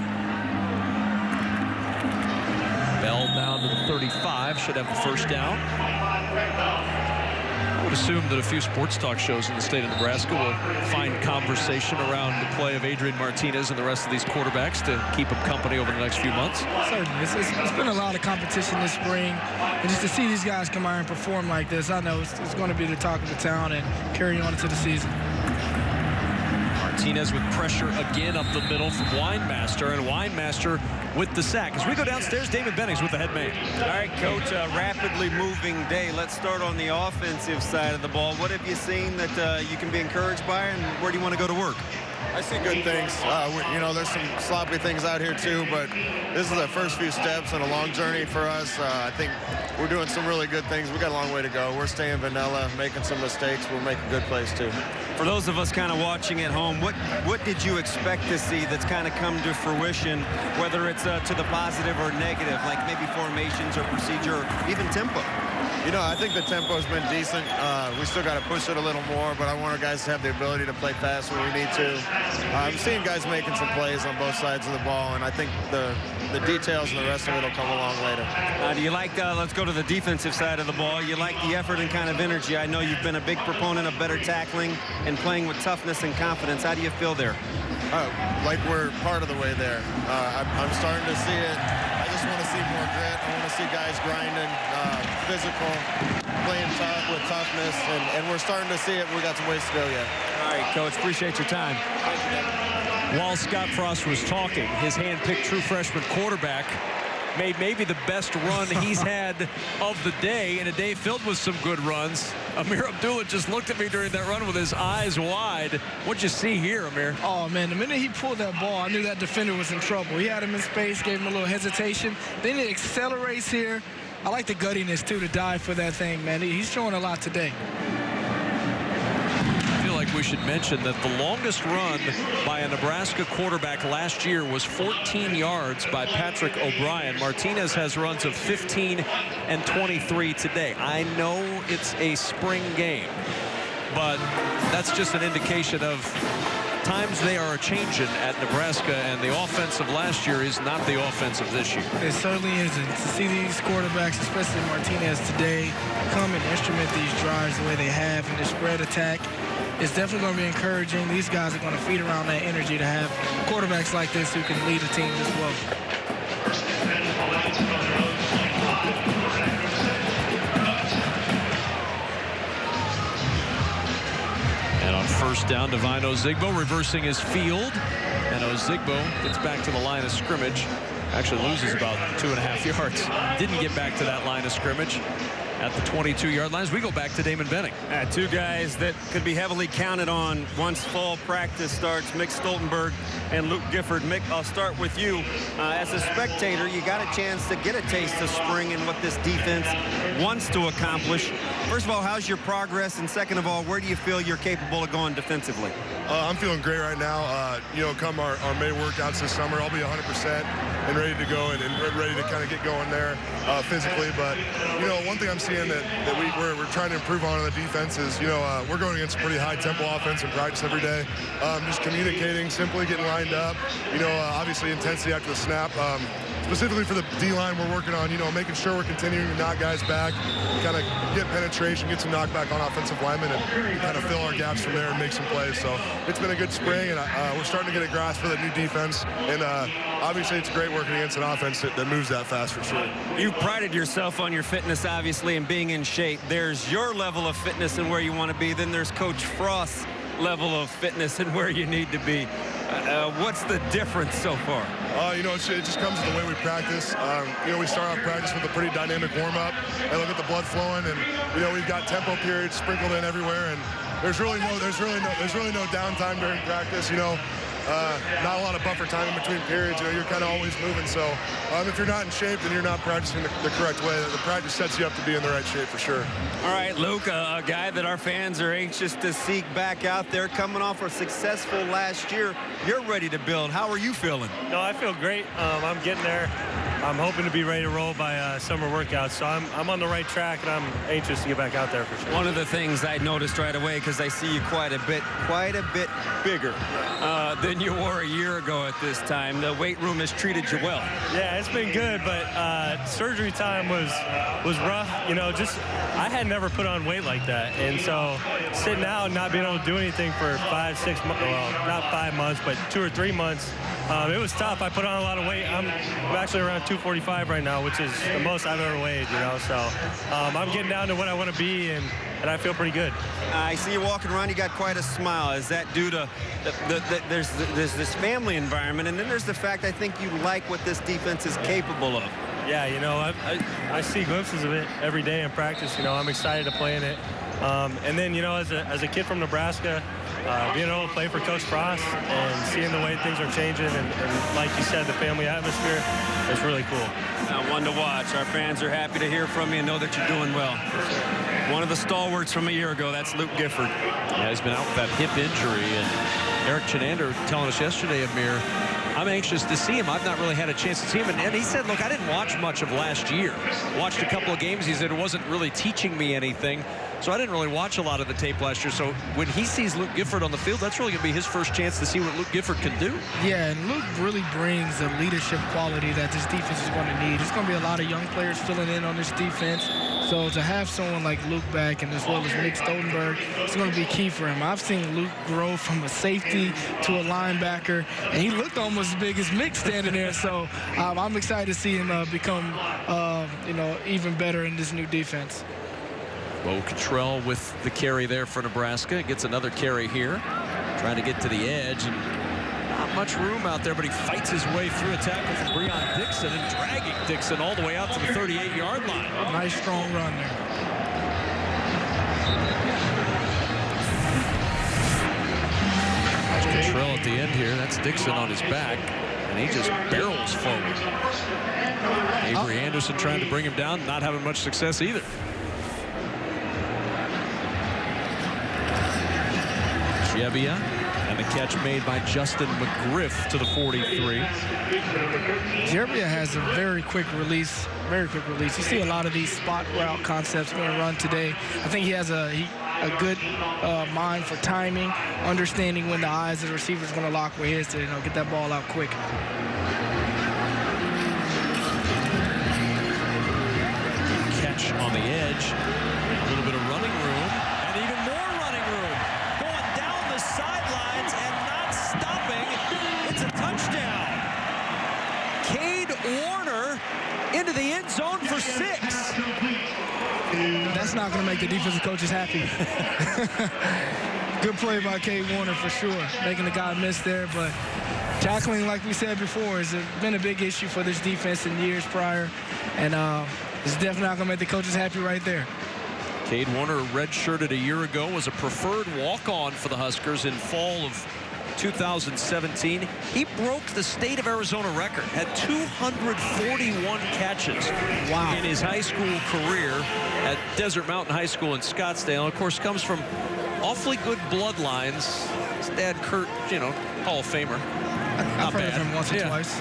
Bell down to the 35, should have the first down. I would assume that a few sports talk shows in the state of Nebraska will find conversation around the play of Adrian Martinez and the rest of these quarterbacks to keep him company over the next few months. Certainly. It's been a lot of competition this spring. And just to see these guys come out and perform like this, I know it's going to be the talk of the town and carry on into the season. Martinez with pressure again up the middle from Weinmaster, and Weinmaster with the sack. As we go downstairs, David Bennings with the head man. All right, Coach, a rapidly moving day. Let's start on the offensive side of the ball. What have you seen that you can be encouraged by, and where do you want to go to work? I see good things. You know, there's some sloppy things out here too, but this is the first few steps in a long journey for us. I think we're doing some really good things. We got a long way to go. We're staying vanilla, making some mistakes. We'll make a good plays too. For those of us kind of watching at home, what did you expect to see that's kind of come to fruition, whether it's to the positive or negative, like maybe formations or procedure or even tempo? You know, I think the tempo's been decent. We still got to push it a little more, but I want our guys to have the ability to play fast when we need to. I'm seeing guys making some plays on both sides of the ball, and I think the details and the rest of it will come along later. Do you like, let's go to the defensive side of the ball, you like the effort and kind of energy? I know you've been a big proponent of better tackling and playing with toughness and confidence. How do you feel there? Like we're part of the way there. I'm starting to see it. I just want to see more grit. I want to see guys grinding, physical, playing tough with toughness, and we're starting to see it. We got some ways to go yet. All right, Coach, appreciate your time. While Scott Frost was talking, his hand-picked true freshman quarterback made maybe the best run he's had of the day, in a day filled with some good runs. Amir Abdullah just looked at me during that run with his eyes wide. What'd you see here, Amir? Oh, man, the minute he pulled that ball, I knew that defender was in trouble. He had him in space, gave him a little hesitation. Then it accelerates here. I like the guttiness, too, to dive for that thing, man. He's showing a lot today. I feel like we should mention that the longest run by a Nebraska quarterback last year was 14 yards by Patrick O'Brien. Martinez has runs of 15 and 23 today. I know it's a spring game, but that's just an indication of times they are changing at Nebraska, and the offense of last year is not the offense of this year. It certainly isn't. To see these quarterbacks, especially Martinez today, come and instrument these drives the way they have in the spread attack, it's definitely going to be encouraging. These guys are going to feed around that energy to have quarterbacks like this who can lead a team as well. And on first down, Devine Ozigbo reversing his field. And Ozigbo gets back to the line of scrimmage. Actually loses about 2.5 yards. Didn't get back to that line of scrimmage at the 22-yard line. As we go back to Damon Benning. Two guys that could be heavily counted on once fall practice starts, Mick Stoltenberg and Luke Gifford. Mick, I'll start with you. As a spectator, you got a chance to get a taste of spring and what this defense wants to accomplish. First of all, how's your progress? And second of all, where do you feel you're capable of going defensively? I'm feeling great right now. You know, come our May workouts this summer, I'll be 100% and ready to go and ready to kind of get going there physically. But, you know, one thing I'm seeing that we're trying to improve on the defense is, you know, we're going against a pretty high-tempo offense in practice every day. Just communicating, simply getting lined up. You know, obviously intensity after the snap. Specifically for the D-line, we're working on, you know, making sure we're continuing to knock guys back, kind of get penetration, get some knockback on offensive linemen, and kind of fill our gaps from there and make some plays. So it's been a good spring, and we're starting to get a grasp for the new defense. And obviously, it's great working against an offense that moves that fast for sure. You've prided yourself on your fitness, obviously, and being in shape. There's your level of fitness and where you want to be. Then there's Coach Frost's level of fitness and where you need to be. What's the difference so far? You know, it just comes with the way we practice. You know, we start off practice with a pretty dynamic warm-up. And look at the blood flowing, and you know, we've got tempo periods sprinkled in everywhere, and there's really no downtime during practice. You know, not a lot of buffer time in between periods. You know, you're kind of always moving. So if you're not in shape, then you're not practicing the correct way. The practice sets you up to be in the right shape for sure. All right, Luke, a guy that our fans are anxious to seek back out there, coming off a successful last year. You're ready to build. How are you feeling? No, I feel great. I'm getting there. I'm hoping to be ready to roll by summer workouts. So I'm on the right track, and I'm anxious to get back out there for sure. One of the things I noticed right away, because I see you quite a bit bigger than you were a year ago at this time. The weight room has treated you well. Yeah, it's been good, but surgery time was rough. You know, just I had never put on weight like that, and so sitting out and not being able to do anything for 5, 6 months, well, not 5 months, but 2 or 3 months, it was tough. I put on a lot of weight. I'm actually around 245 right now, which is the most I've ever weighed, you know, so I'm getting down to what I want to be, and I feel pretty good. I see you walking around. You got quite a smile. Is that due to there's this family environment, and then there's the fact I think you like what this defense is capable of? Yeah, you know, I see glimpses of it every day in practice. You know, I'm excited to play in it. And then, you know, as a kid from Nebraska, being able to play for Coach Frost and seeing the way things are changing, and like you said, the family atmosphere, it's really cool. One to watch. Our fans are happy to hear from you and know that you're doing well. One of the stalwarts from a year ago, that's Luke Gifford. Yeah, he's been out with that hip injury, and Eric Chenander telling us yesterday, Amir, I'm anxious to see him. I've not really had a chance to see him. And he said, look, I didn't watch much of last year. Watched a couple of games. He said it wasn't really teaching me anything. So I didn't really watch a lot of the tape last year. So when he sees Luke Gifford on the field, that's really going to be his first chance to see what Luke Gifford can do. Yeah, and Luke really brings the leadership quality that this defense is going to need. There's going to be a lot of young players filling in on this defense. So to have someone like Luke back, and as well as Nick Stoltenberg, it's going to be key for him. I've seen Luke grow from a safety to a linebacker, and he looked almost as big as Mick standing there. So I'm excited to see him become, you know, even better in this new defense. Bo Cottrell with the carry there for Nebraska. Gets another carry here. Trying to get to the edge. And not much room out there, but he fights his way through a tackle from Breon Dixon and dragging Dixon all the way out to the 38-yard line. Nice, strong run there. Cottrell at the end here. That's Dixon on his back. And he just barrels forward. Avery Anderson trying to bring him down, not having much success either. Gebbia, and the catch made by Justin McGriff to the 43. Gebbia has a very quick release. You see a lot of these spot route concepts being run today. I think he has a good mind for timing, understanding when the eyes of the receiver is going to lock with his to, you know, get that ball out quick. Catch on the edge. A little bit of running room. And even more running room. Going down the sidelines and not stopping. It's a touchdown. Cade Warner into the end zone for 6. That's not going to make the defensive coaches happy. Good play by Cade Warner for sure. Making the guy miss there, but tackling, like we said before, has been a big issue for this defense in years prior. And it's definitely not going to make the coaches happy right there. Cade Warner, redshirted a year ago, was a preferred walk-on for the Huskers in fall of 2017. He broke the state of Arizona record, had 241 catches in his high school career at Desert Mountain High School in Scottsdale. Of course, comes from awfully good bloodlines. His dad, Kurt, you know, Hall of Famer. I've heard of him once or twice.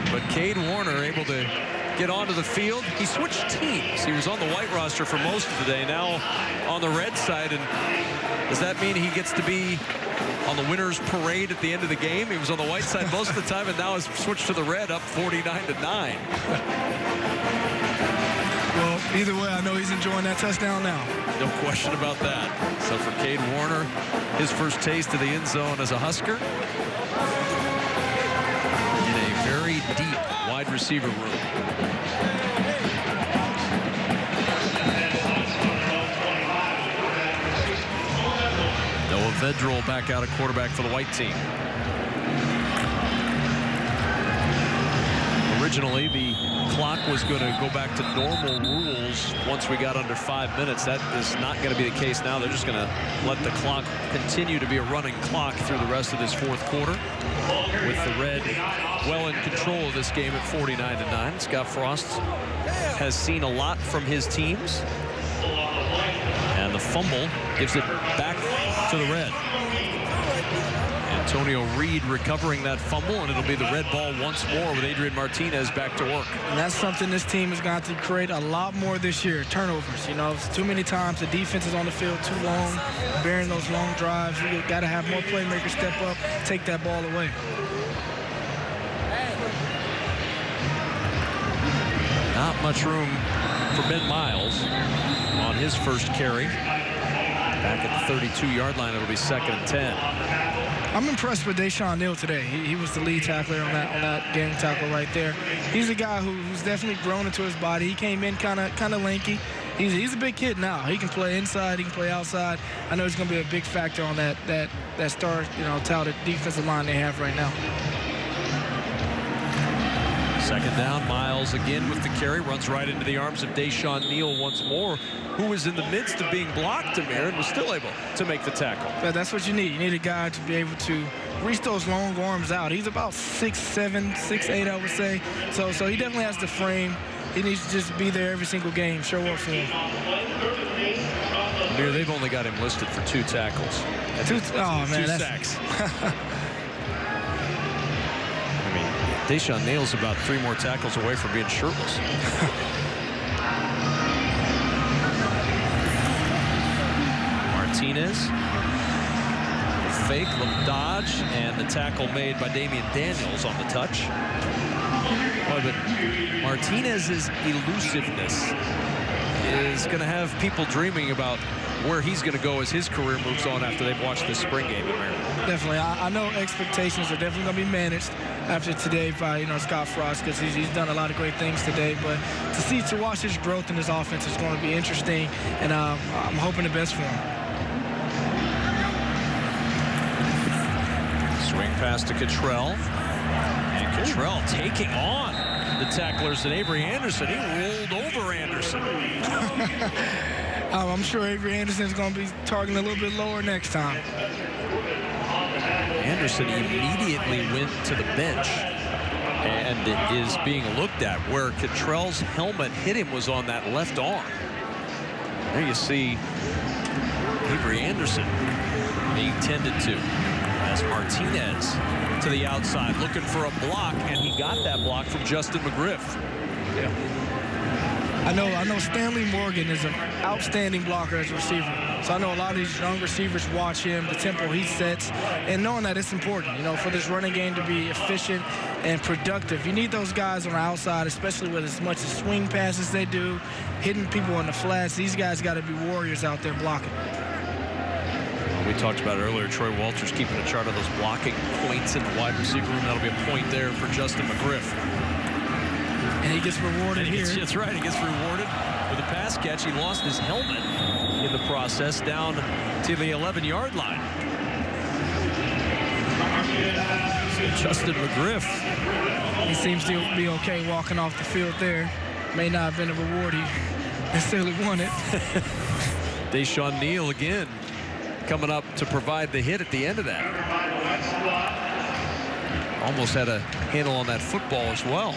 But Cade Warner able to get onto the field. He switched teams. He was on the white roster for most of the day, now on the red side. And does that mean he gets to be on the winner's parade at the end of the game? He was on the white side most of the time and now has switched to the red, up 49-9. Well, either way, I know he's enjoying that touchdown now. No question about that. So for Cade Warner, his first taste of the end zone as a Husker in a very deep wide receiver room. Noah Vedral back out at quarterback for the white team. Originally, the clock was going to go back to normal rules once we got under 5 minutes. That is not going to be the case now. They're just going to let the clock continue to be a running clock through the rest of this fourth quarter, with the Red well in control of this game at 49-9. Scott Frost has seen a lot from his teams, and the fumble gives it back to the Red. And Antonio Reed recovering that fumble, and it'll be the red ball once more with Adrian Martinez back to work. And that's something this team is going to have to create a lot more this year, turnovers. You know, it's too many times the defense is on the field too long, bearing those long drives. You got to have more playmakers step up, take that ball away. Not much room for Ben Miles on his first carry. Back at the 32-yard line, it'll be 2nd and 10. I'm impressed with Deshaun Neal today. He was the lead tackler on that game tackle right there. He's a guy who's definitely grown into his body. He came in kind of lanky. He's a big kid now. He can play inside. He can play outside. I know he's going to be a big factor on that star, talented defensive line they have right now. 2nd down, Miles again with the carry, runs right into the arms of Deshaun Neal once more, who was in the midst of being blocked, Amir, and was still able to make the tackle. That's what you need. You need a guy to be able to reach those long arms out. He's about 6'7", 6'8", I would say. So he definitely has the frame. He needs to just be there every single game, show up for him. Amir, they've only got him listed for 2 tackles. Two sacks. Deshaun Neal's about 3 more tackles away from being shirtless. Martinez, fake, little dodge, and the tackle made by Damian Daniels on the touch. Oh, but Martinez's elusiveness is going to have people dreaming about where he's going to go as his career moves on after they've watched this spring game in Maryland. Definitely. I know expectations are definitely going to be managed after today by Scott Frost, because he's done a lot of great things today. But to watch his growth in his offense is going to be interesting, and I'm hoping the best for him. Swing pass to Cottrell, and Cottrell taking on the tacklers and Avery Anderson. He rolled over Anderson. I'm sure Avery Anderson is going to be targeting a little bit lower next time. Anderson immediately went to the bench and is being looked at. Where Cottrell's helmet hit him was on that left arm. There you see Avery Anderson being tended to as Martinez to the outside looking for a block, and he got that block from Justin McGriff. Yeah. I know Stanley Morgan is an outstanding blocker as a receiver. So I know a lot of these young receivers watch him, the tempo he sets, and knowing that it's important, for this running game to be efficient and productive. You need those guys on the outside, especially with as much as swing passes they do, hitting people in the flats. These guys got to be warriors out there blocking. We talked about it earlier. Troy Walters keeping a chart of those blocking points in the wide receiver room. That'll be a point there for Justin McGriff. And he gets rewarded here. That's right. He gets rewarded with a pass catch. He lost his helmet in the process down to the 11-yard line. So Justin McGriff. He seems to be okay walking off the field there. May not have been a reward he necessarily wanted. Deshaun Neal again coming up to provide the hit at the end of that. Almost had a handle on that football as well.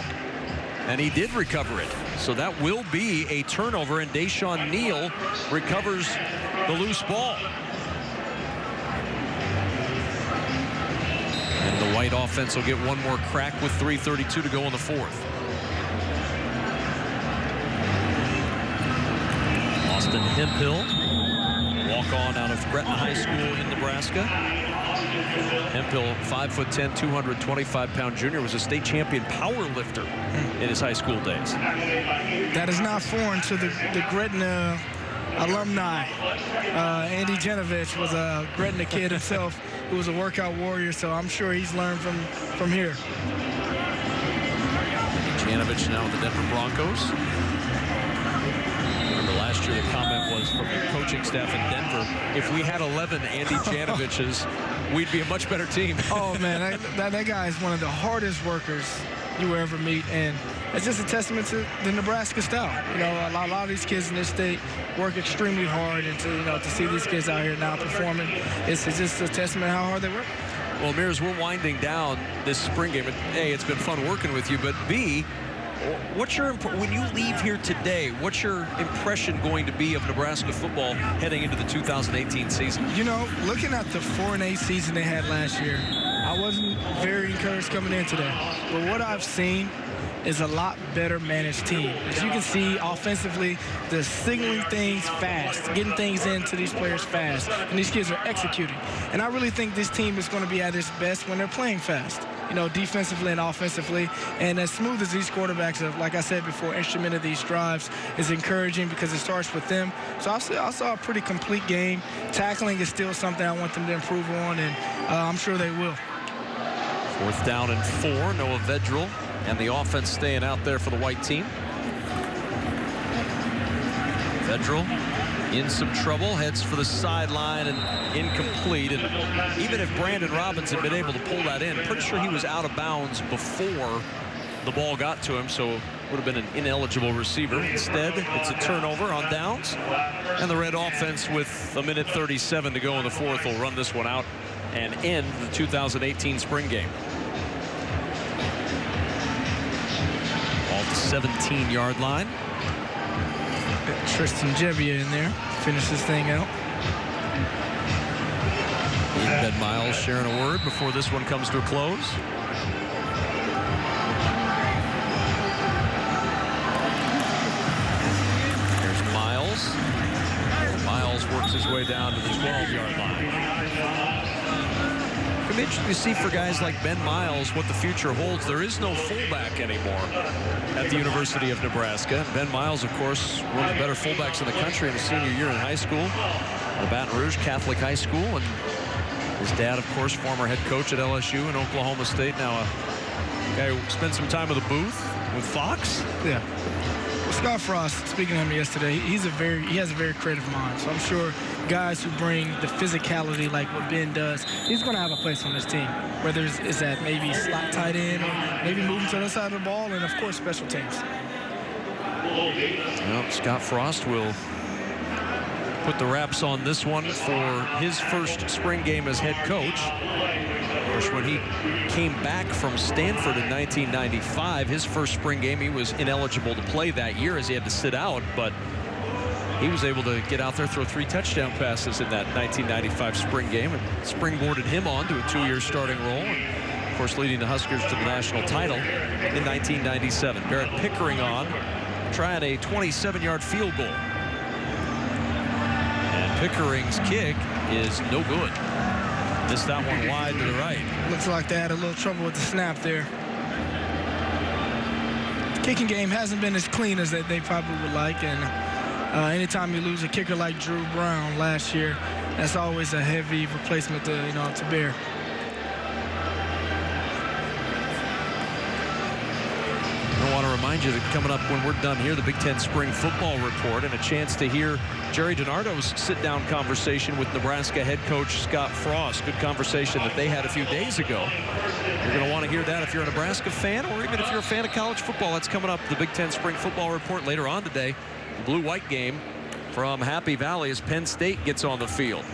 And he did recover it. So that will be a turnover, and Deshaun Neal recovers the loose ball. And the White offense will get one more crack with 3:32 to go in the 4th. Austin Hemphill, walk-on out of Gretna High School in Nebraska. Hemphill, 5'10", 225-pound junior, was a state champion power lifter in his high school days. That is not foreign to the Gretna alumni. Andy Genovich was a Gretna kid himself who was a workout warrior, so I'm sure he's learned from here. Janovich now with the Denver Broncos. Remember last year the comment was from the coaching staff in Denver, if we had 11 Andy Janoviches, we'd be a much better team. Oh, man, that guy is one of the hardest workers you will ever meet, and it's just a testament to the Nebraska style. A lot of these kids in this state work extremely hard, and to see these kids out here now performing, it's just a testament to how hard they work. Well, Mears, we're winding down this spring game. A, it's been fun working with you, but B, when you leave here today, what's your impression going to be of Nebraska football heading into the 2018 season? Looking at the 4-8 season they had last year, wasn't very encouraged coming in today. But what I've seen is a lot better managed team. As you can see, offensively, they're signaling things fast, getting things into these players fast, and these kids are executing. And I really think this team is going to be at its best when they're playing fast, you know, defensively and offensively. And as smooth as these quarterbacks have, like I said before, instrumented these drives is encouraging because it starts with them. So I saw a pretty complete game. Tackling is still something I want them to improve on, and I'm sure they will. 4th down and 4. Noah Vedral and the offense staying out there for the white team. Vedral in some trouble, heads for the sideline and incomplete. And even if Brandon Robbins had been able to pull that in, pretty sure he was out of bounds before the ball got to him, so would have been an ineligible receiver. Instead, it's a turnover on downs, and the Red offense with 1:37 to go in the 4th will run this one out and end the 2018 spring game. Off the 17-yard line. Tristan Jebbia in there, finish this thing out. Ben Miles sharing a word before this one comes to a close. There's Miles. Miles works his way down to the 12-yard line. It'll be interesting to see for guys like Ben Miles what the future holds. There is no fullback anymore at the University of Nebraska. Ben Miles, of course, one of the better fullbacks in the country in his senior year in high school at Baton Rouge Catholic High School. And his dad, of course, former head coach at LSU and Oklahoma State. Now a guy who spent some time with the booth with Fox. Yeah. Well, Scott Frost, speaking to him yesterday, he has a very creative mind. So I'm sure guys who bring the physicality like what Ben does, he's going to have a place on this team. Whether it's at maybe slot tight end or maybe moving to the other side of the ball, and of course special teams. Well, Scott Frost will put the wraps on this one for his first spring game as head coach. Of course, when he came back from Stanford in 1995, his first spring game, he was ineligible to play that year as he had to sit out, but he was able to get out there, throw 3 touchdown passes in that 1995 spring game, and springboarded him on to a 2-year starting role, and of course leading the Huskers to the national title in 1997. Barrett Pickering on, trying a 27-yard field goal. And Pickering's kick is no good. Missed that one wide to the right. Looks like they had a little trouble with the snap there. The kicking game hasn't been as clean as they probably would like, and anytime you lose a kicker like Drew Brown last year, that's always a heavy replacement to bear. I want to remind you that coming up when we're done here, the Big Ten Spring Football Report and a chance to hear Jerry DiNardo's sit-down conversation with Nebraska head coach Scott Frost. Good conversation that they had a few days ago. You're going to want to hear that if you're a Nebraska fan or even if you're a fan of college football. That's coming up, the Big Ten Spring Football Report later on today. Blue-white game from Happy Valley as Penn State gets on the field.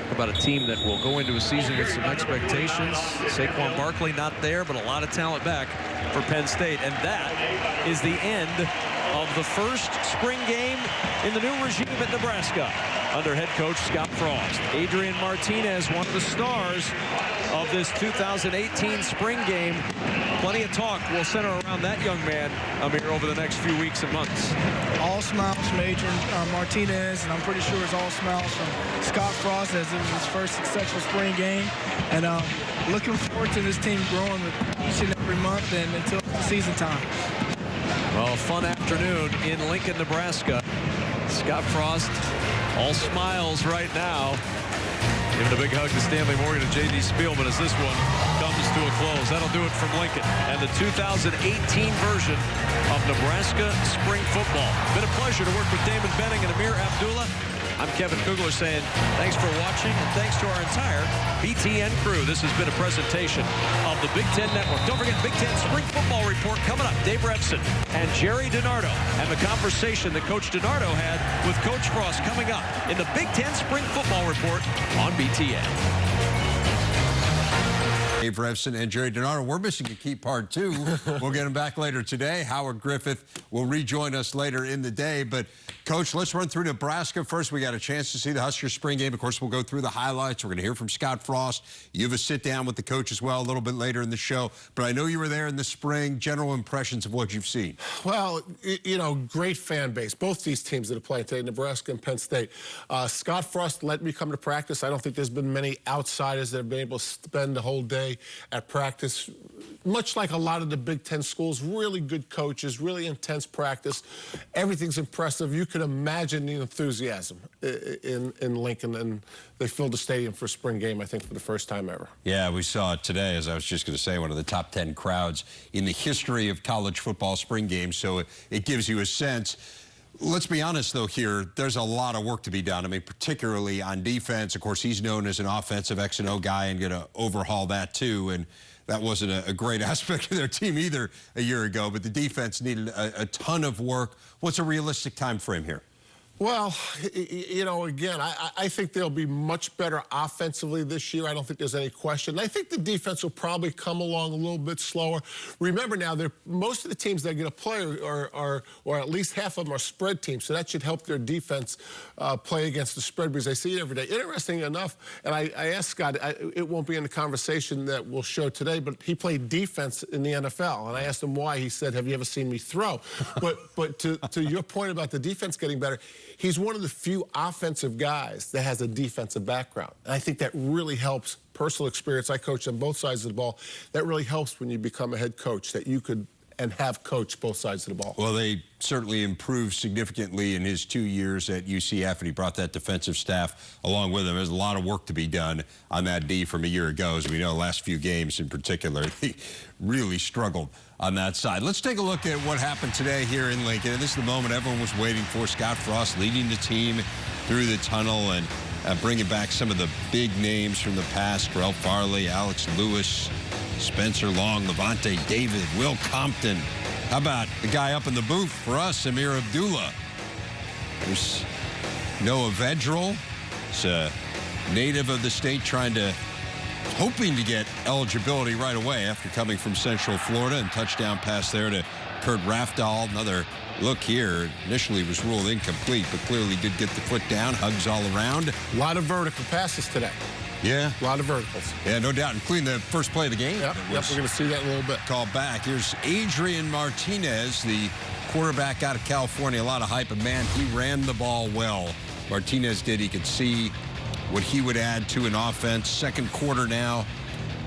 Talk about a team that will go into a season with some expectations. Saquon Barkley not there, but a lot of talent back for Penn State. And that is the end of the first spring game in the new regime at Nebraska under head coach Scott Frost. Adrian Martinez, one of the stars of this 2018 spring game. Plenty of talk will center around that young man, Amir, over the next few weeks and months. All smiles from Adrian Martinez, and I'm pretty sure it's all smiles from Scott Frost as it was his first successful spring game. And looking forward to this team growing with each and every month and until season time. Well, a fun afternoon in Lincoln, Nebraska. Scott Frost, all smiles right now. Giving a big hug to Stanley Morgan and J.D. Spielman as this one comes to a close. That'll do it from Lincoln and the 2018 version of Nebraska Spring Football. Been a pleasure to work with Damon Benning and Amir Abdullah. I'm Kevin Kugler saying thanks for watching and thanks to our entire BTN crew. This has been a presentation of the Big Ten Network. Don't forget Big Ten Spring Football Report coming up. Dave Revson and Jerry DiNardo and the conversation that Coach DiNardo had with Coach Frost coming up in the Big Ten Spring Football Report on BTN. Dave Revson and Jerry Donato. We're missing a key part, too. We'll get him back later today. Howard Griffith will rejoin us later in the day. But, Coach, let's run through Nebraska. First, we got a chance to see the Huskers spring game. Of course, we'll go through the highlights. We're going to hear from Scott Frost. You have a sit-down with the coach as well a little bit later in the show. But I know you were there in the spring. General impressions of what you've seen. Well, you know, great fan base. Both these teams that are playing today, Nebraska and Penn State. Scott Frost let me come to practice. I don't think there's been many outsiders that have been able to spend the whole day at practice. Much like a lot of the Big Ten schools, really good coaches, really intense practice. Everything's impressive. You can imagine the enthusiasm in Lincoln, and they filled the stadium for a spring game, I think, for the first time ever. Yeah, we saw it today, as I was just going to say, one of the top 10 crowds in the history of college football spring games, so it gives you a sense. Let's be honest, though, here, there's a lot of work to be done. I mean, particularly on defense. Of course, he's known as an offensive X&O guy and going to overhaul that, too. And that wasn't a great aspect of their team either a year ago. But the defense needed a ton of work. What's a realistic time frame here? Well, you know, again, I think they'll be much better offensively this year. I don't think there's any question. I think the defense will probably come along a little bit slower. Remember now, most of the teams that are going to play or at least half of them are spread teams, so that should help their defense play against the spread because they see it every day. Interesting enough, and I asked Scott, it won't be in the conversation that we'll show today, but he played defense in the NFL, and I asked him why. He said, "Have you ever seen me throw?" But to your point about the defense getting better, he's one of the few offensive guys that has a defensive background. And I think that really helps. Personal experience, I coached on both sides of the ball. That really helps when you become a head coach, that you could and have coached both sides of the ball. Well, they certainly improved significantly in his 2 years at UCF, and he brought that defensive staff along with him. There's a lot of work to be done on that D from a year ago. As we know, the last few games in particular, he really struggled on that side. Let's take a look at what happened today here in Lincoln. And this is the moment everyone was waiting for. Scott Frost leading the team through the tunnel and bringing back some of the big names from the past. Terrell Farley, Alex Lewis, Spencer Long, Levante David, Will Compton. How about the guy up in the booth for us, Amir Abdullah? There's Noah Vedral. He's a native of the state hoping to get eligibility right away after coming from Central Florida, and touchdown pass there to Kurt Rafdahl. Another look here. Initially was ruled incomplete, but clearly did get the foot down. Hugs all around. A lot of vertical passes today. Yeah. A lot of verticals. Yeah, no doubt, including the first play of the game. Yep, we're going to see that in a little bit. Called back. Here's Adrian Martinez, the quarterback out of California. A lot of hype, but man, he ran the ball well. Martinez did. He could see what he would add to an offense. Second quarter now.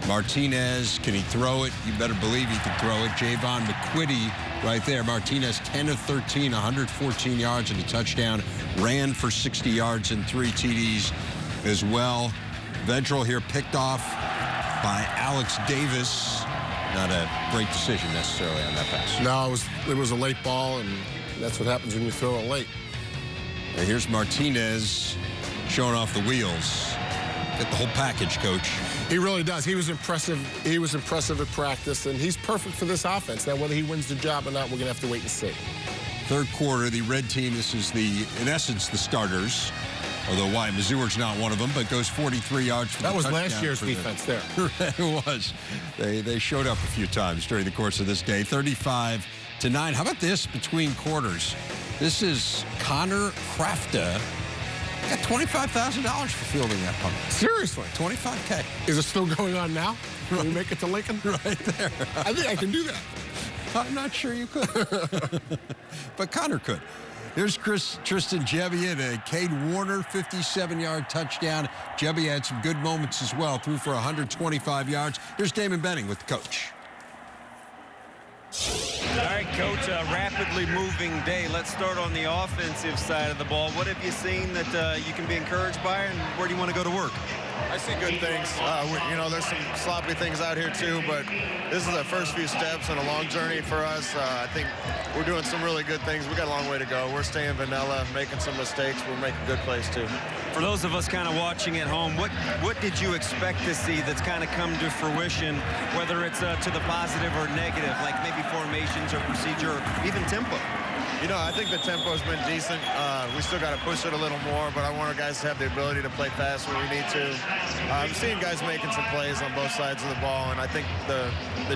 Martinez, can he throw it? You better believe he can throw it. Javon McQuitty right there. Martinez, 10 of 13, 114 yards and a touchdown. Ran for 60 yards and 3 TDs as well. Vedral here picked off by Alex Davis. Not a great decision necessarily on that pass. No, it was a late ball, and that's what happens when you throw it late. And here's Martinez showing off the wheels. Get the whole package, Coach. He really does. He was impressive. He was impressive at practice, and he's perfect for this offense. Now, whether he wins the job or not, we're going to have to wait and see. Third quarter, the red team, this is in essence, the starters. Although Wyatt Mazur's not one of them, but goes 43 yards for the touchdown. That was last year's defense there. It was. They showed up a few times during the course of this day. 35-9. How about this between quarters? This is Connor Krafta. Got $25,000 for fielding that punt. Seriously? $25K. Is it still going on now? Can we make it to Lincoln? Right there. I think I can do that. I'm not sure you could. But Connor could. There's Tristan Gebbia to Cade Warner, 57-yard touchdown. Gebbia had some good moments as well, threw for 125 yards. Here's Damon Benning with the coach. All right, Coach, a rapidly moving day. Let's start on the offensive side of the ball. What have you seen that you can be encouraged by, and where do you want to go to work? I see good things. There's some sloppy things out here too, but this is the first few steps in a long journey for us. I think we're doing some really good things. We got a long way to go. We're staying vanilla, making some mistakes. We're making good plays too. For those of us kind of watching at home, what did you expect to see that's kind of come to fruition, whether it's to the positive or negative, like maybe formations or procedure or even tempo? You know, I think the tempo's been decent. We still got to push it a little more, but I want our guys to have the ability to play fast when we need to. I'm seeing guys making some plays on both sides of the ball, and I think the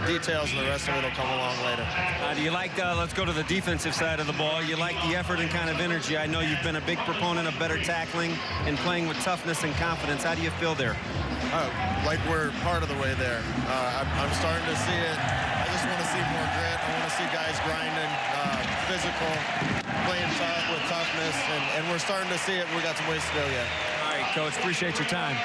details and the rest of it will come along later. Do you like let's go to the defensive side of the ball. You like the effort and kind of energy. I know you've been a big proponent of better tackling and playing with toughness and confidence. How do you feel there? Like we're part of the way there. I'm starting to see it. I just want to see more grit. I want to see guys grinding, physical, playing tough with toughness, and we're starting to see it. We got some ways to go yet. All right, Coach, appreciate your time.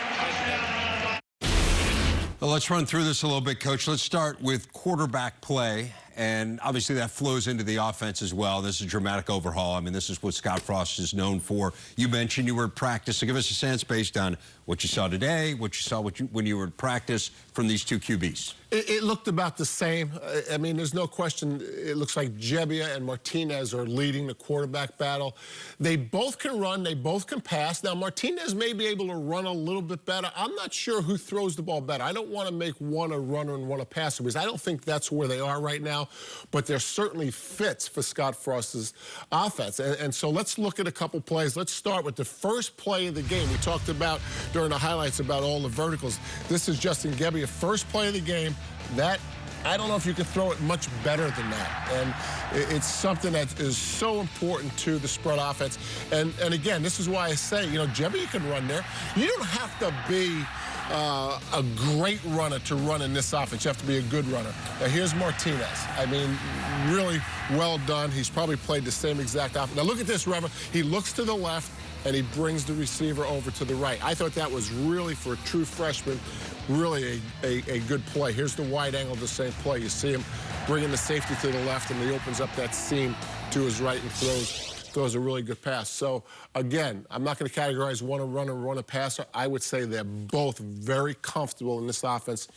Well, let's run through this a little bit, Coach. Let's start with quarterback play, and obviously that flows into the offense as well. This is a dramatic overhaul. I mean, this is what Scott Frost is known for. You mentioned you were at practice, so give us a sense based on what you saw today, what you saw when you were at practice from these two QBs. It looked about the same. I mean, there's no question. It looks like Gebbia and Martinez are leading the quarterback battle. They both can run. They both can pass. Now, Martinez may be able to run a little bit better. I'm not sure who throws the ball better. I don't want to make one a runner and one a passer because I don't think that's where they are right now. But they're certainly fits for Scott Frost's offense. And so let's look at a couple plays. Let's start with the first play of the game. We talked about during the highlights about all the verticals. This is Justin Gebbia, first play of the game. That, I don't know if you can throw it much better than that. And it's something that is so important to the spread offense. And again, this is why I say, you know, Gebbia can run there. You don't have to be a great runner to run in this offense. You have to be a good runner. Now, here's Martinez. I mean, really well done. He's probably played the same exact offense. Now, look at this, Rever. He looks to the left, and he brings the receiver over to the right. I thought that was really, for a true freshman, really a good play. Here's the wide angle of the same play. You see him bringing the safety to the left, and he opens up that seam to his right and throws a really good pass. So, again, I'm not going to categorize one a runner, one a passer. I would say they're both very comfortable in this offense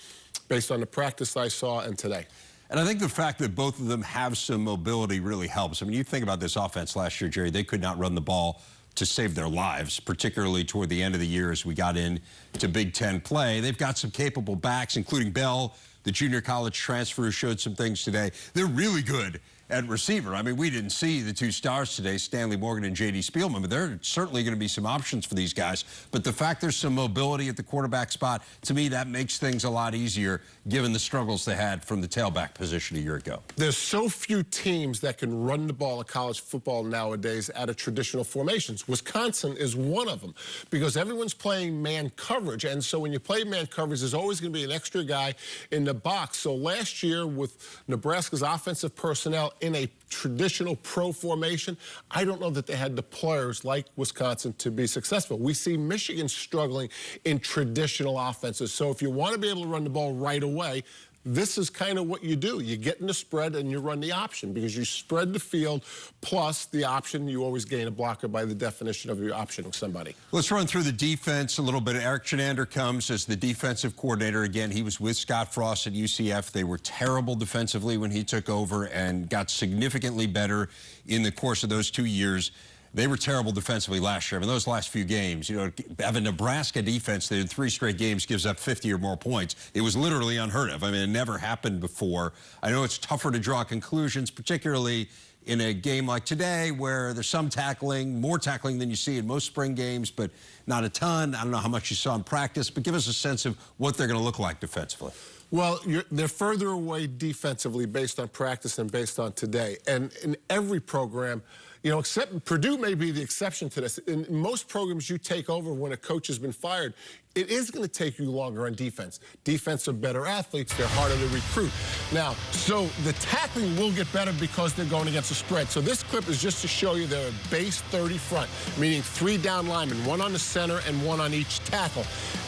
based on the practice I saw and today. And I think the fact that both of them have some mobility really helps. I mean, you think about this offense last year, Jerry, they could not run the ball to save their lives, particularly toward the end of the year as we got into Big Ten play. They've got some capable backs, including Bell, the junior college transfer who showed some things today. They're really good at receiver. I mean, we didn't see the two stars today, Stanley Morgan and J.D. Spielman, but there are certainly going to be some options for these guys. But the fact there's some mobility at the quarterback spot, to me, that makes things a lot easier given the struggles they had from the tailback position a year ago. There's so few teams that can run the ball in college football nowadays out of traditional formations. Wisconsin is one of them because everyone's playing man coverage. And so when you play man coverage, there's always going to be an extra guy in the box. So last year with Nebraska's offensive personnel in a traditional pro formation, I don't know that they had the players like Wisconsin to be successful. We see Michigan struggling in traditional offenses. So if you want to be able to run the ball right away, this is kind of what you do. You get in the spread and you run the option because you spread the field plus the option. You always gain a blocker by the definition of your optioning somebody. Let's run through the defense a little bit. Eric Chenander comes as the defensive coordinator. Again, he was with Scott Frost at UCF. They were terrible defensively when he took over and got significantly better in the course of those 2 years. They were terrible defensively last year. I mean, those last few games, you know, have a Nebraska defense that in 3 straight games gives up 50 or more points. It was literally unheard of. I mean, it never happened before. I know it's tougher to draw conclusions, particularly in a game like today where there's some tackling, more tackling than you see in most spring games, but not a ton. I don't know how much you saw in practice, but give us a sense of what they're going to look like defensively. Well, they're further away defensively based on practice and based on today. And in every program, you know, except Purdue may be the exception to this. In most programs you take over when a coach has been fired, it is going to take you longer on defense. Defense are better athletes. They're harder to recruit. Now, so the tackling will get better because they're going against the spread. So this clip is just to show you they're a base 30 front, meaning 3 down linemen, 1 on the center and 1 on each tackle.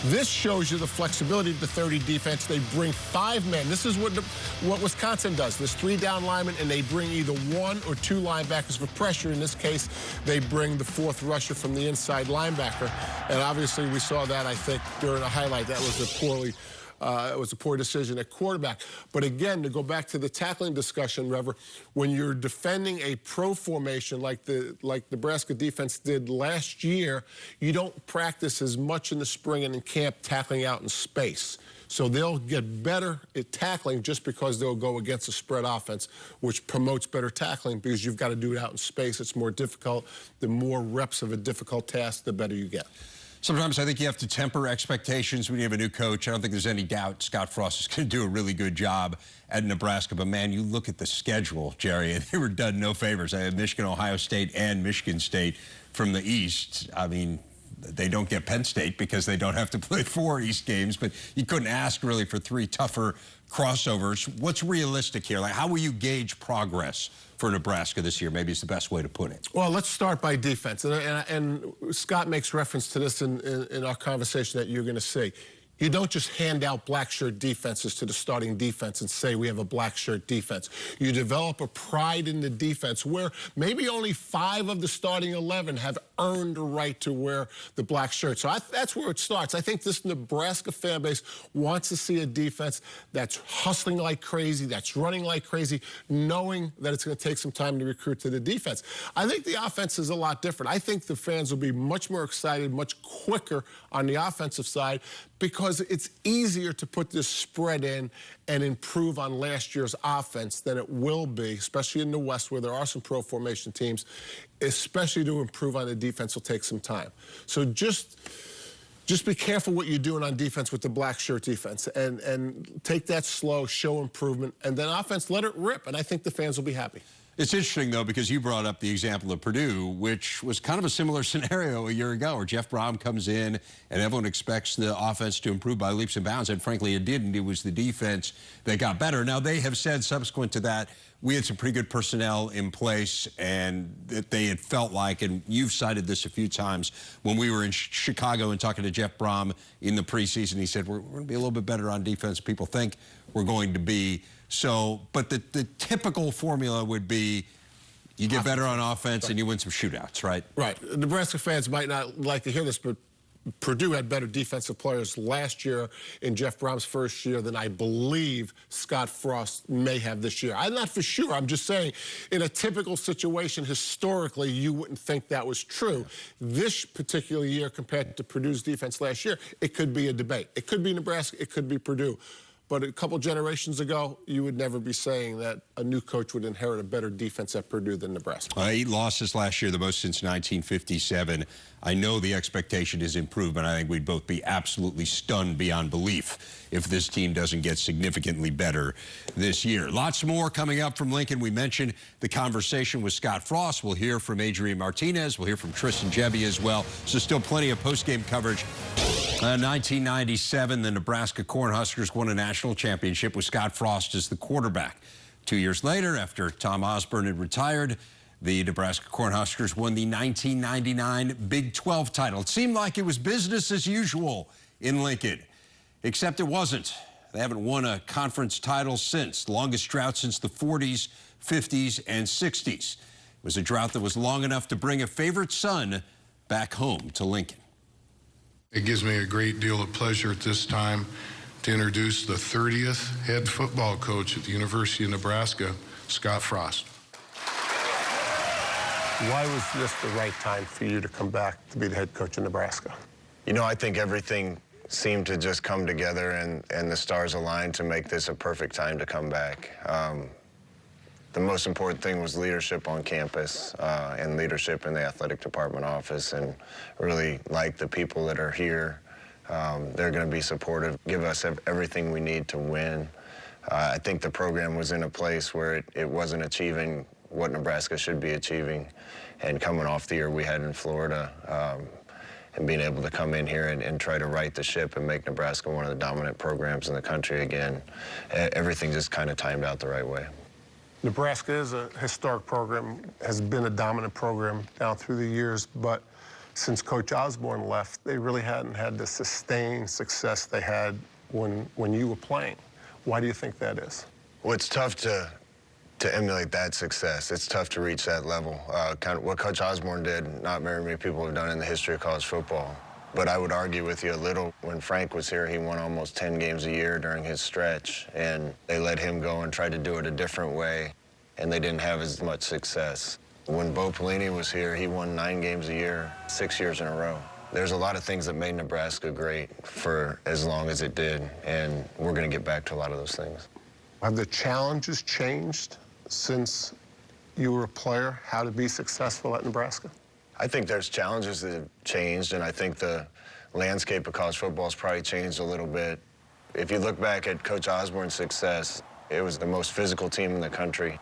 This shows you the flexibility of the 30 defense. They bring 5 men. This is what Wisconsin does. There's 3 down linemen, and they bring either 1 or 2 linebackers for pressure. In this case, they bring the 4th rusher from the inside linebacker. And obviously, we saw that, I think, during a highlight. That was a poor decision at quarterback. But again, to go back to the tackling discussion, Rever, when you're defending a pro formation like Nebraska defense did last year, you don't practice as much in the spring and in camp tackling out in space. So they'll get better at tackling just because they'll go against a spread offense, which promotes better tackling because you've got to do it out in space. It's more difficult. The more reps of a difficult task, the better you get. Sometimes I think you have to temper expectations when you have a new coach. I don't think there's any doubt Scott Frost is going to do a really good job at Nebraska. But, man, you look at the schedule, Jerry, and they were done no favors. I had Michigan, Ohio State, and Michigan State from the East. I mean, they don't get Penn State because they don't have to play 4 East games. But you couldn't ask, really, for 3 tougher crossovers. What's realistic here? Like, how will you gauge progress for Nebraska this year? Maybe it's the best way to put it. Well, let's start by defense. And Scott makes reference to this in our conversation that you're going to see. You don't just hand out black shirt defenses to the starting defense and say we have a black shirt defense. You develop a pride in the defense where maybe only 5 of the starting 11 have earned a right to wear the black shirt. So that's where it starts. I think this Nebraska fan base wants to see a defense that's hustling like crazy, that's running like crazy, knowing that it's going to take some time to recruit to the defense. I think the offense is a lot different. I think the fans will be much more excited, much quicker on the offensive side because it's easier to put this spread in and improve on last year's offense than it will be, especially in the West where there are some pro formation teams, especially to improve on the defense will take some time. So just be careful what you're doing on defense with the black shirt defense and take that slow, show improvement, and then offense, let it rip, and I think the fans will be happy. It's interesting, though, because you brought up the example of Purdue, which was kind of a similar scenario a year ago where Jeff Brom comes in and everyone expects the offense to improve by leaps and bounds, and frankly, it didn't. It was the defense that got better. Now, they have said subsequent to that, we had some pretty good personnel in place, and that they had felt like, and you've cited this a few times, when we were in Chicago and talking to Jeff Brom in the preseason, he said, we're going to be a little bit better on defense. People think we're going to be. So, but the typical formula would be you get better on offense and you win some shootouts, right? Right. Nebraska fans might not like to hear this, but Purdue had better defensive players last year in Jeff Brom's first year than I believe Scott Frost may have this year. I'm not for sure. I'm just saying in a typical situation, historically, you wouldn't think that was true. This particular year compared to Purdue's defense last year, it could be a debate. It could be Nebraska. It could be Purdue. But a couple generations ago, you would never be saying that a new coach would inherit a better defense at Purdue than Nebraska. 8 losses last year, the most since 1957. I know the expectation is improvement. I think we'd both be absolutely stunned beyond belief if this team doesn't get significantly better this year. Lots more coming up from Lincoln. We mentioned the conversation with Scott Frost. We'll hear from Adrian Martinez. We'll hear from Tristan Gebbia as well. So still plenty of post-game coverage. 1997, the Nebraska Cornhuskers won a national championship with Scott Frost as the quarterback. 2 years later, after Tom Osborne had retired, the Nebraska Cornhuskers won the 1999 Big 12 title. It seemed like it was business as usual in Lincoln, except it wasn't. They haven't won a conference title since. Longest drought since the 40s, 50s, and 60s. It was a drought that was long enough to bring a favorite son back home to Lincoln. It gives me a great deal of pleasure at this time to introduce the 30th head football coach at the University of Nebraska, Scott Frost. Why was this the right time for you to come back to be the head coach of Nebraska? You know, I think everything seemed to just come together and the stars aligned to make this a perfect time to come back. The most important thing was leadership on campus and leadership in the athletic department office, and really like the people that are here. They're going to be supportive, give us everything we need to win. I think the program was in a place where it wasn't achieving what Nebraska should be achieving, and coming off the year we had in Florida and being able to come in here and try to right the ship and make Nebraska one of the dominant programs in the country again, everything just kind of timed out the right way. Nebraska is a historic program, has been a dominant program down through the years, but since Coach Osborne left, they really hadn't had the sustained success they had when you were playing. Why do you think that is? Well, it's tough to emulate that success. It's tough to reach that level. Kind of what Coach Osborne did, not very many people have done in the history of college football. But I would argue with you a little. When Frank was here, he won almost 10 games a year during his stretch, and they let him go and try to do it a different way, and they didn't have as much success. When Bo Pelini was here, he won 9 games a year, 6 years in a row. There's a lot of things that made Nebraska great for as long as it did, and we're going to get back to a lot of those things. Have the challenges changed since you were a player, how to be successful at Nebraska? I think there's challenges that have changed, and I think the landscape of college football has probably changed a little bit. If you look back at Coach Osborne's success, it was the most physical team in the country.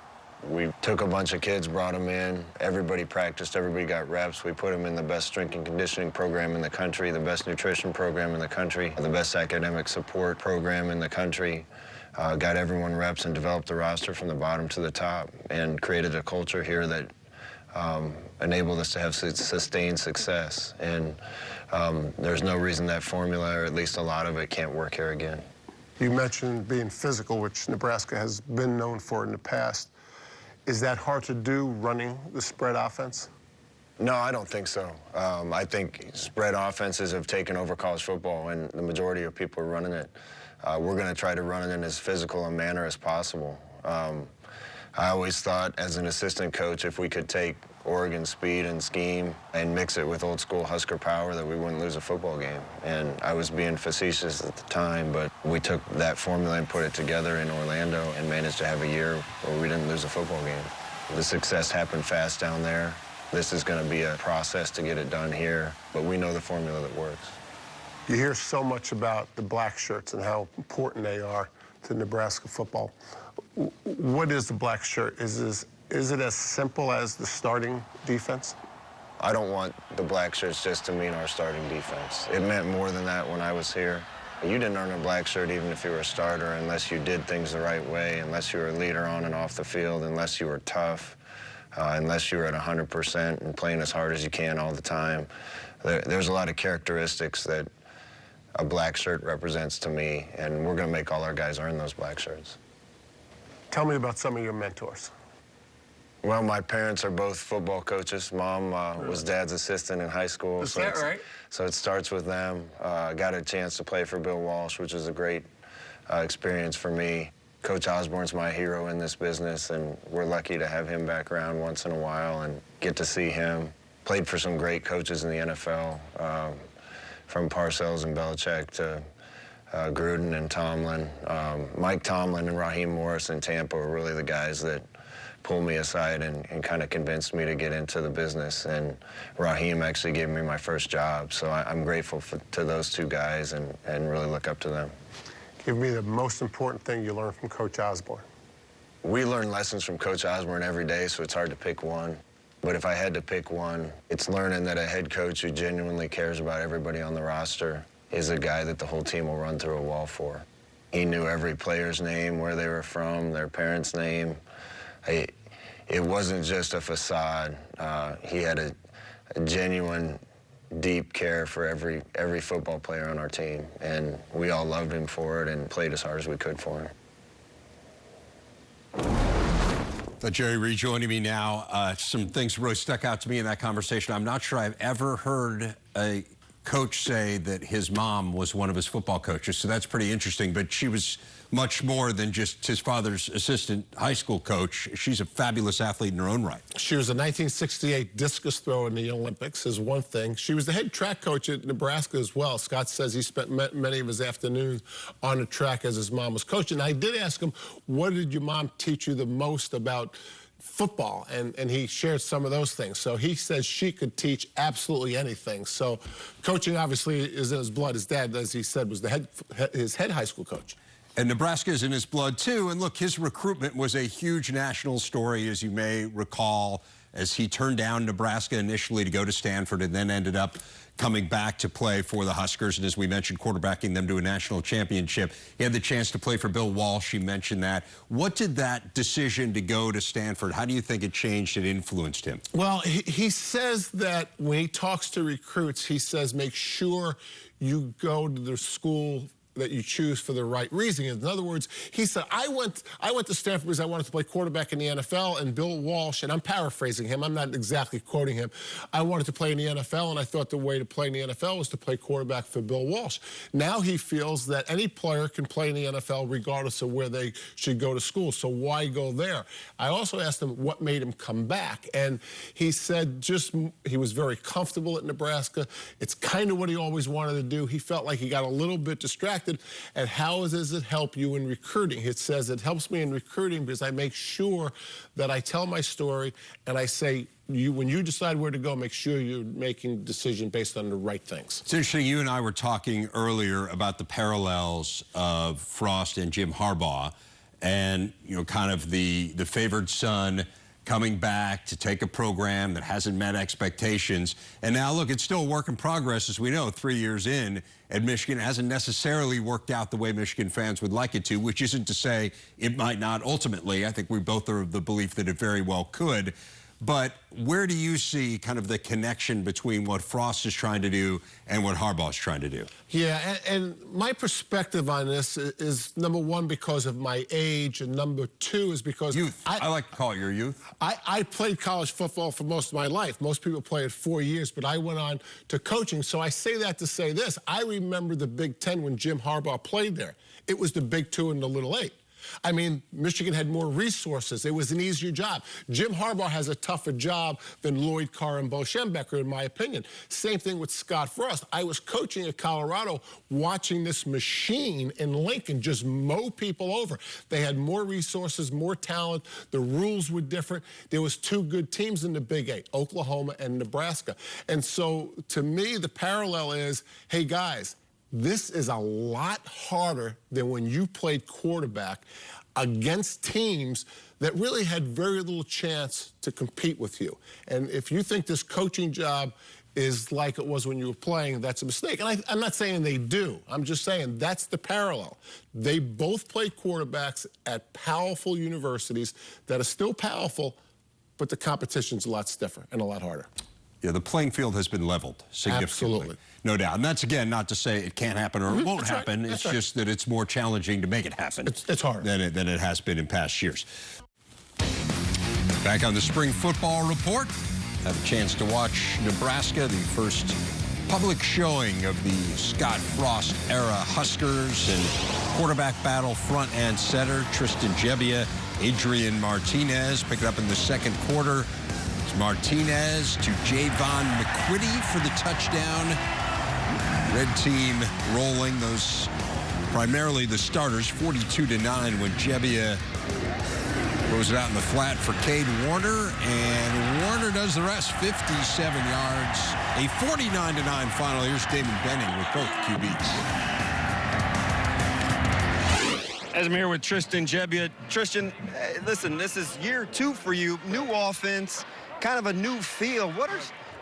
We took a bunch of kids, brought them in. Everybody practiced, everybody got reps. We put them in the best strength and conditioning program in the country, the best nutrition program in the country, the best academic support program in the country. Got everyone reps and developed the roster from the bottom to the top and created a culture here that enabled us to have sustained success. And there's no reason that formula, or at least a lot of it, can't work here again. You mentioned being physical, which Nebraska has been known for in the past. Is that hard to do, running the spread offense? No, I don't think so. I think spread offenses have taken over college football, and the majority of people are running it. We're going to try to run it in as physical a manner as possible. I always thought, as an assistant coach, if we could take Oregon's speed and scheme and mix it with old school Husker power, that we wouldn't lose a football game. And I was being facetious at the time, but we took that formula and put it together in Orlando and managed to have a year where we didn't lose a football game. The success happened fast down there. This is going to be a process to get it done here, but we know the formula that works. You hear so much about the black shirts and how important they are to Nebraska football. What is the black shirt? Is it as simple as the starting defense? I don't want the black shirts just to mean our starting defense. It meant more than that when I was here. You didn't earn a black shirt even if you were a starter unless you did things the right way, unless you were a leader on and off the field, unless you were tough, unless you were at 100% and playing as hard as you can all the time. There's a lot of characteristics that a black shirt represents to me, and we're going to make all our guys earn those black shirts. Tell me about some of your mentors. Well, my parents are both football coaches. Mom was Dad's assistant in high school. Is that right? So it starts with them. Got a chance to play for Bill Walsh, which was a great experience for me. Coach Osborne's my hero in this business, and we're lucky to have him back around once in a while and get to see him. Played for some great coaches in the NFL, from Parcells and Belichick to Gruden and Tomlin. Mike Tomlin and Raheem Morris in Tampa were really the guys that pulled me aside and kind of convinced me to get into the business. And Raheem actually gave me my first job. So I'm grateful to those two guys and really look up to them. Give me the most important thing you learned from Coach Osborne. We learn lessons from Coach Osborne every day, so it's hard to pick one. But if I had to pick one, it's learning that a head coach who genuinely cares about everybody on the roster is a guy that the whole team will run through a wall for. He knew every player's name, where they were from, their parents' name. It wasn't just a facade. He had a genuine, deep care for every football player on our team, and we all loved him for it and played as hard as we could for him. Jerry rejoining me now. Some things really stuck out to me in that conversation. I'm not sure I've ever heard a coach say that his mom was one of his football coaches, so that's pretty interesting. But she was much more than just his father's assistant high school coach. She's a fabulous athlete in her own right. She was a 1968 discus thrower in the Olympics, is one thing. She was the head track coach at Nebraska as well. Scott says he spent many of his afternoons on the track as his mom was coaching. I did ask him, what did your mom teach you the most about football? And he shared some of those things. So he says she could teach absolutely anything. So coaching obviously is in his blood. His dad, as he said, was his head high school coach. And Nebraska is in his blood, too. And look, his recruitment was a huge national story, as you may recall, as he turned down Nebraska initially to go to Stanford and then ended up coming back to play for the Huskers. And as we mentioned, quarterbacking them to a national championship. He had the chance to play for Bill Walsh. You mentioned that. What did that decision to go to Stanford, how do you think it changed and influenced him? Well, he says that when he talks to recruits, he says make sure you go to the school that you choose for the right reason. In other words, he said, I went to Stanford because I wanted to play quarterback in the NFL, and Bill Walsh, and I'm paraphrasing him, I'm not exactly quoting him, I wanted to play in the NFL, and I thought the way to play in the NFL was to play quarterback for Bill Walsh. Now he feels that any player can play in the NFL regardless of where they should go to school, so why go there? I also asked him what made him come back, and he said he was very comfortable at Nebraska. It's kind of what he always wanted to do. He felt like he got a little bit distracted. And how does it help you in recruiting? It says it helps me in recruiting because I make sure that I tell my story and I say, when you decide where to go, make sure you're making a decision based on the right things. It's interesting, you and I were talking earlier about the parallels of Frost and Jim Harbaugh and, you know, kind of the favored son coming back to take a program that hasn't met expectations. And now, look, it's still a work in progress, as we know, 3 years in at Michigan. It hasn't necessarily worked out the way Michigan fans would like it to, which isn't to say it might not ultimately. I think we both are of the belief that it very well could. But where do you see kind of the connection between what Frost is trying to do and what Harbaugh is trying to do? Yeah, and my perspective on this is, number one, because of my age, and number two is because... Youth. I like to call it your youth. I played college football for most of my life. Most people play it 4 years, but I went on to coaching. So I say that to say this. I remember the Big Ten when Jim Harbaugh played there. It was the Big Two and the Little Eight. I mean, Michigan had more resources. It was an easier job. Jim Harbaugh has a tougher job than Lloyd Carr and Bo Schembechler, in my opinion. Same thing with Scott Frost. I was coaching at Colorado, watching this machine in Lincoln just mow people over. They had more resources, more talent. The rules were different. There was two good teams in the Big Eight, Oklahoma and Nebraska. And so, to me, the parallel is, hey, guys, this is a lot harder than when you played quarterback against teams that really had very little chance to compete with you. And if you think this coaching job is like it was when you were playing, that's a mistake. And I'm not saying they do. I'm just saying that's the parallel. They both played quarterbacks at powerful universities that are still powerful, but the competition's a lot stiffer and a lot harder. Yeah, the playing field has been leveled significantly. Absolutely. No doubt. And that's, again, not to say it can't happen or it won't happen. Right. It's just that it's more challenging to make it happen. It's hard. Than it has been in past years. Back on the Spring Football Report. Have a chance to watch Nebraska, the first public showing of the Scott Frost era Huskers and quarterback battle front and center. Tristan Gebbia, Adrian Martinez pick it up in the second quarter. It's Martinez to Javon McQuitty for the touchdown. Red team rolling, those primarily the starters, 42-9 when Gebbia throws it out in the flat for Cade Warner, and Warner does the rest, 57 yards. A 49-9 final. Here's Damon Benning with both QBs. As I'm here with Tristan Gebbia. Tristan, listen, this is year 2 for you. New offense, kind of a new feel.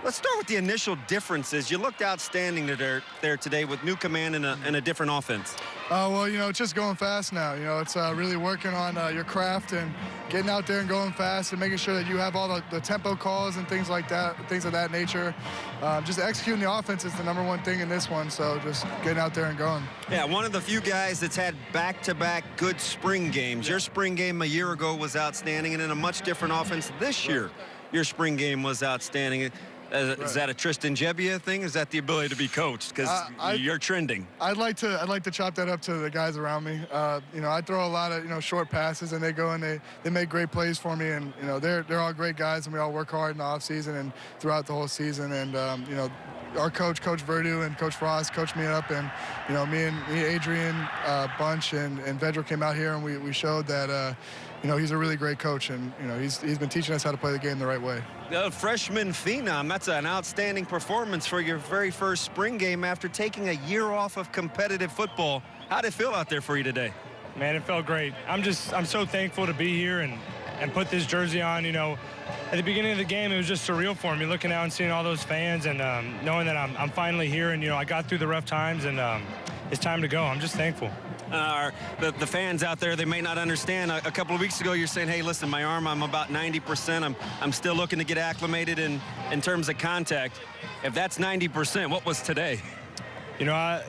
Let's start with the initial differences. You looked outstanding there today with new command and a different offense. Well, you know, it's just going fast now. You know, it's really working on your craft and getting out there and going fast and making sure that you have all the tempo calls and things like that, things of that nature. Just executing the offense is the #1 thing in this one, so just getting out there and going. Yeah, one of the few guys that's had back-to-back good spring games. Your spring game a year ago was outstanding, and in a much different offense this year, your spring game was outstanding. Is that a Tristan Gebbia thing? Is that the ability to be coached? Because you're trending. I'd like to chop that up to the guys around me. You know, I throw a lot of short passes, and they go and they make great plays for me. And you know, they're all great guys, and we all work hard in the off season and throughout the whole season. And you know, our coach, Coach Verdue and Coach Frost, coached me up, and you know, me, Adrian, Bunch, and Vedra came out here, and we showed that. You know, he's a really great coach, and you know, he's been teaching us how to play the game the right way. The freshman phenom, that's an outstanding performance for your very first spring game after taking a year off of competitive football. How did it feel out there for you today? Man, it felt great. I'm so thankful to be here and put this jersey on. You know, at the beginning of the game, it was just surreal for me, looking out and seeing all those fans and knowing that I'm finally here, and you know, I got through the rough times, and it's time to go. I'm just thankful. The fans out there, they may not understand. A couple of weeks ago, you're saying, hey, listen, my arm, I'm about 90%. I'm still looking to get acclimated in terms of contact. If that's 90%, what was today? You know,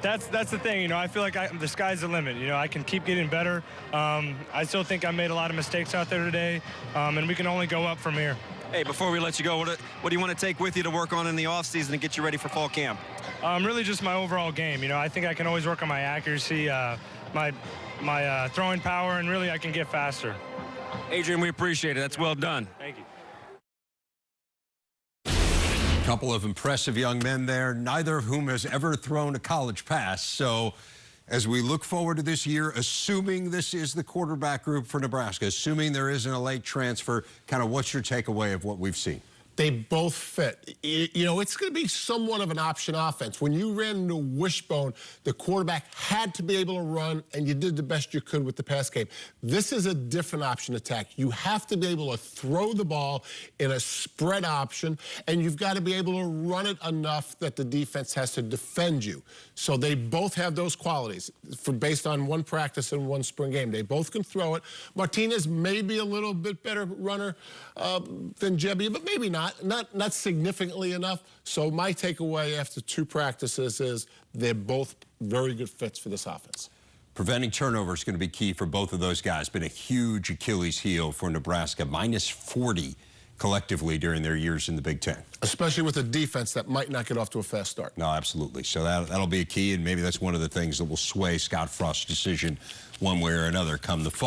That's the thing. You know, I feel like the sky's the limit. You know, I can keep getting better. I still think I made a lot of mistakes out there today, and we can only go up from here. Hey, before we let you go, what do you want to take with you to work on in the offseason and get you ready for fall camp? Really just my overall game. You know, I think I can always work on my accuracy, my throwing power, and really I can get faster. Adrian, we appreciate it. That's well done. Thank you. A couple of impressive young men there, neither of whom has ever thrown a college pass. So as we look forward to this year, assuming this is the quarterback group for Nebraska, assuming there isn't a late transfer, kind of what's your takeaway of what we've seen? They both fit. You know, it's going to be somewhat of an option offense. When you ran into Wishbone, the quarterback had to be able to run, and you did the best you could with the pass game. This is a different option attack. You have to be able to throw the ball in a spread option, and you've got to be able to run it enough that the defense has to defend you. So they both have those qualities based on one practice and one spring game. They both can throw it. Martinez may be a little bit better runner than Gebbia, but maybe not significantly enough. So my takeaway after 2 practices is they're both very good fits for this offense. Preventing turnover is going to be key for both of those guys. Been a huge Achilles heel for Nebraska, minus 40 collectively during their years in the Big Ten. Especially with a defense that might not get off to a fast start. No, absolutely. So that'll be a key, and maybe that's one of the things that will sway Scott Frost's decision one way or another come the fall.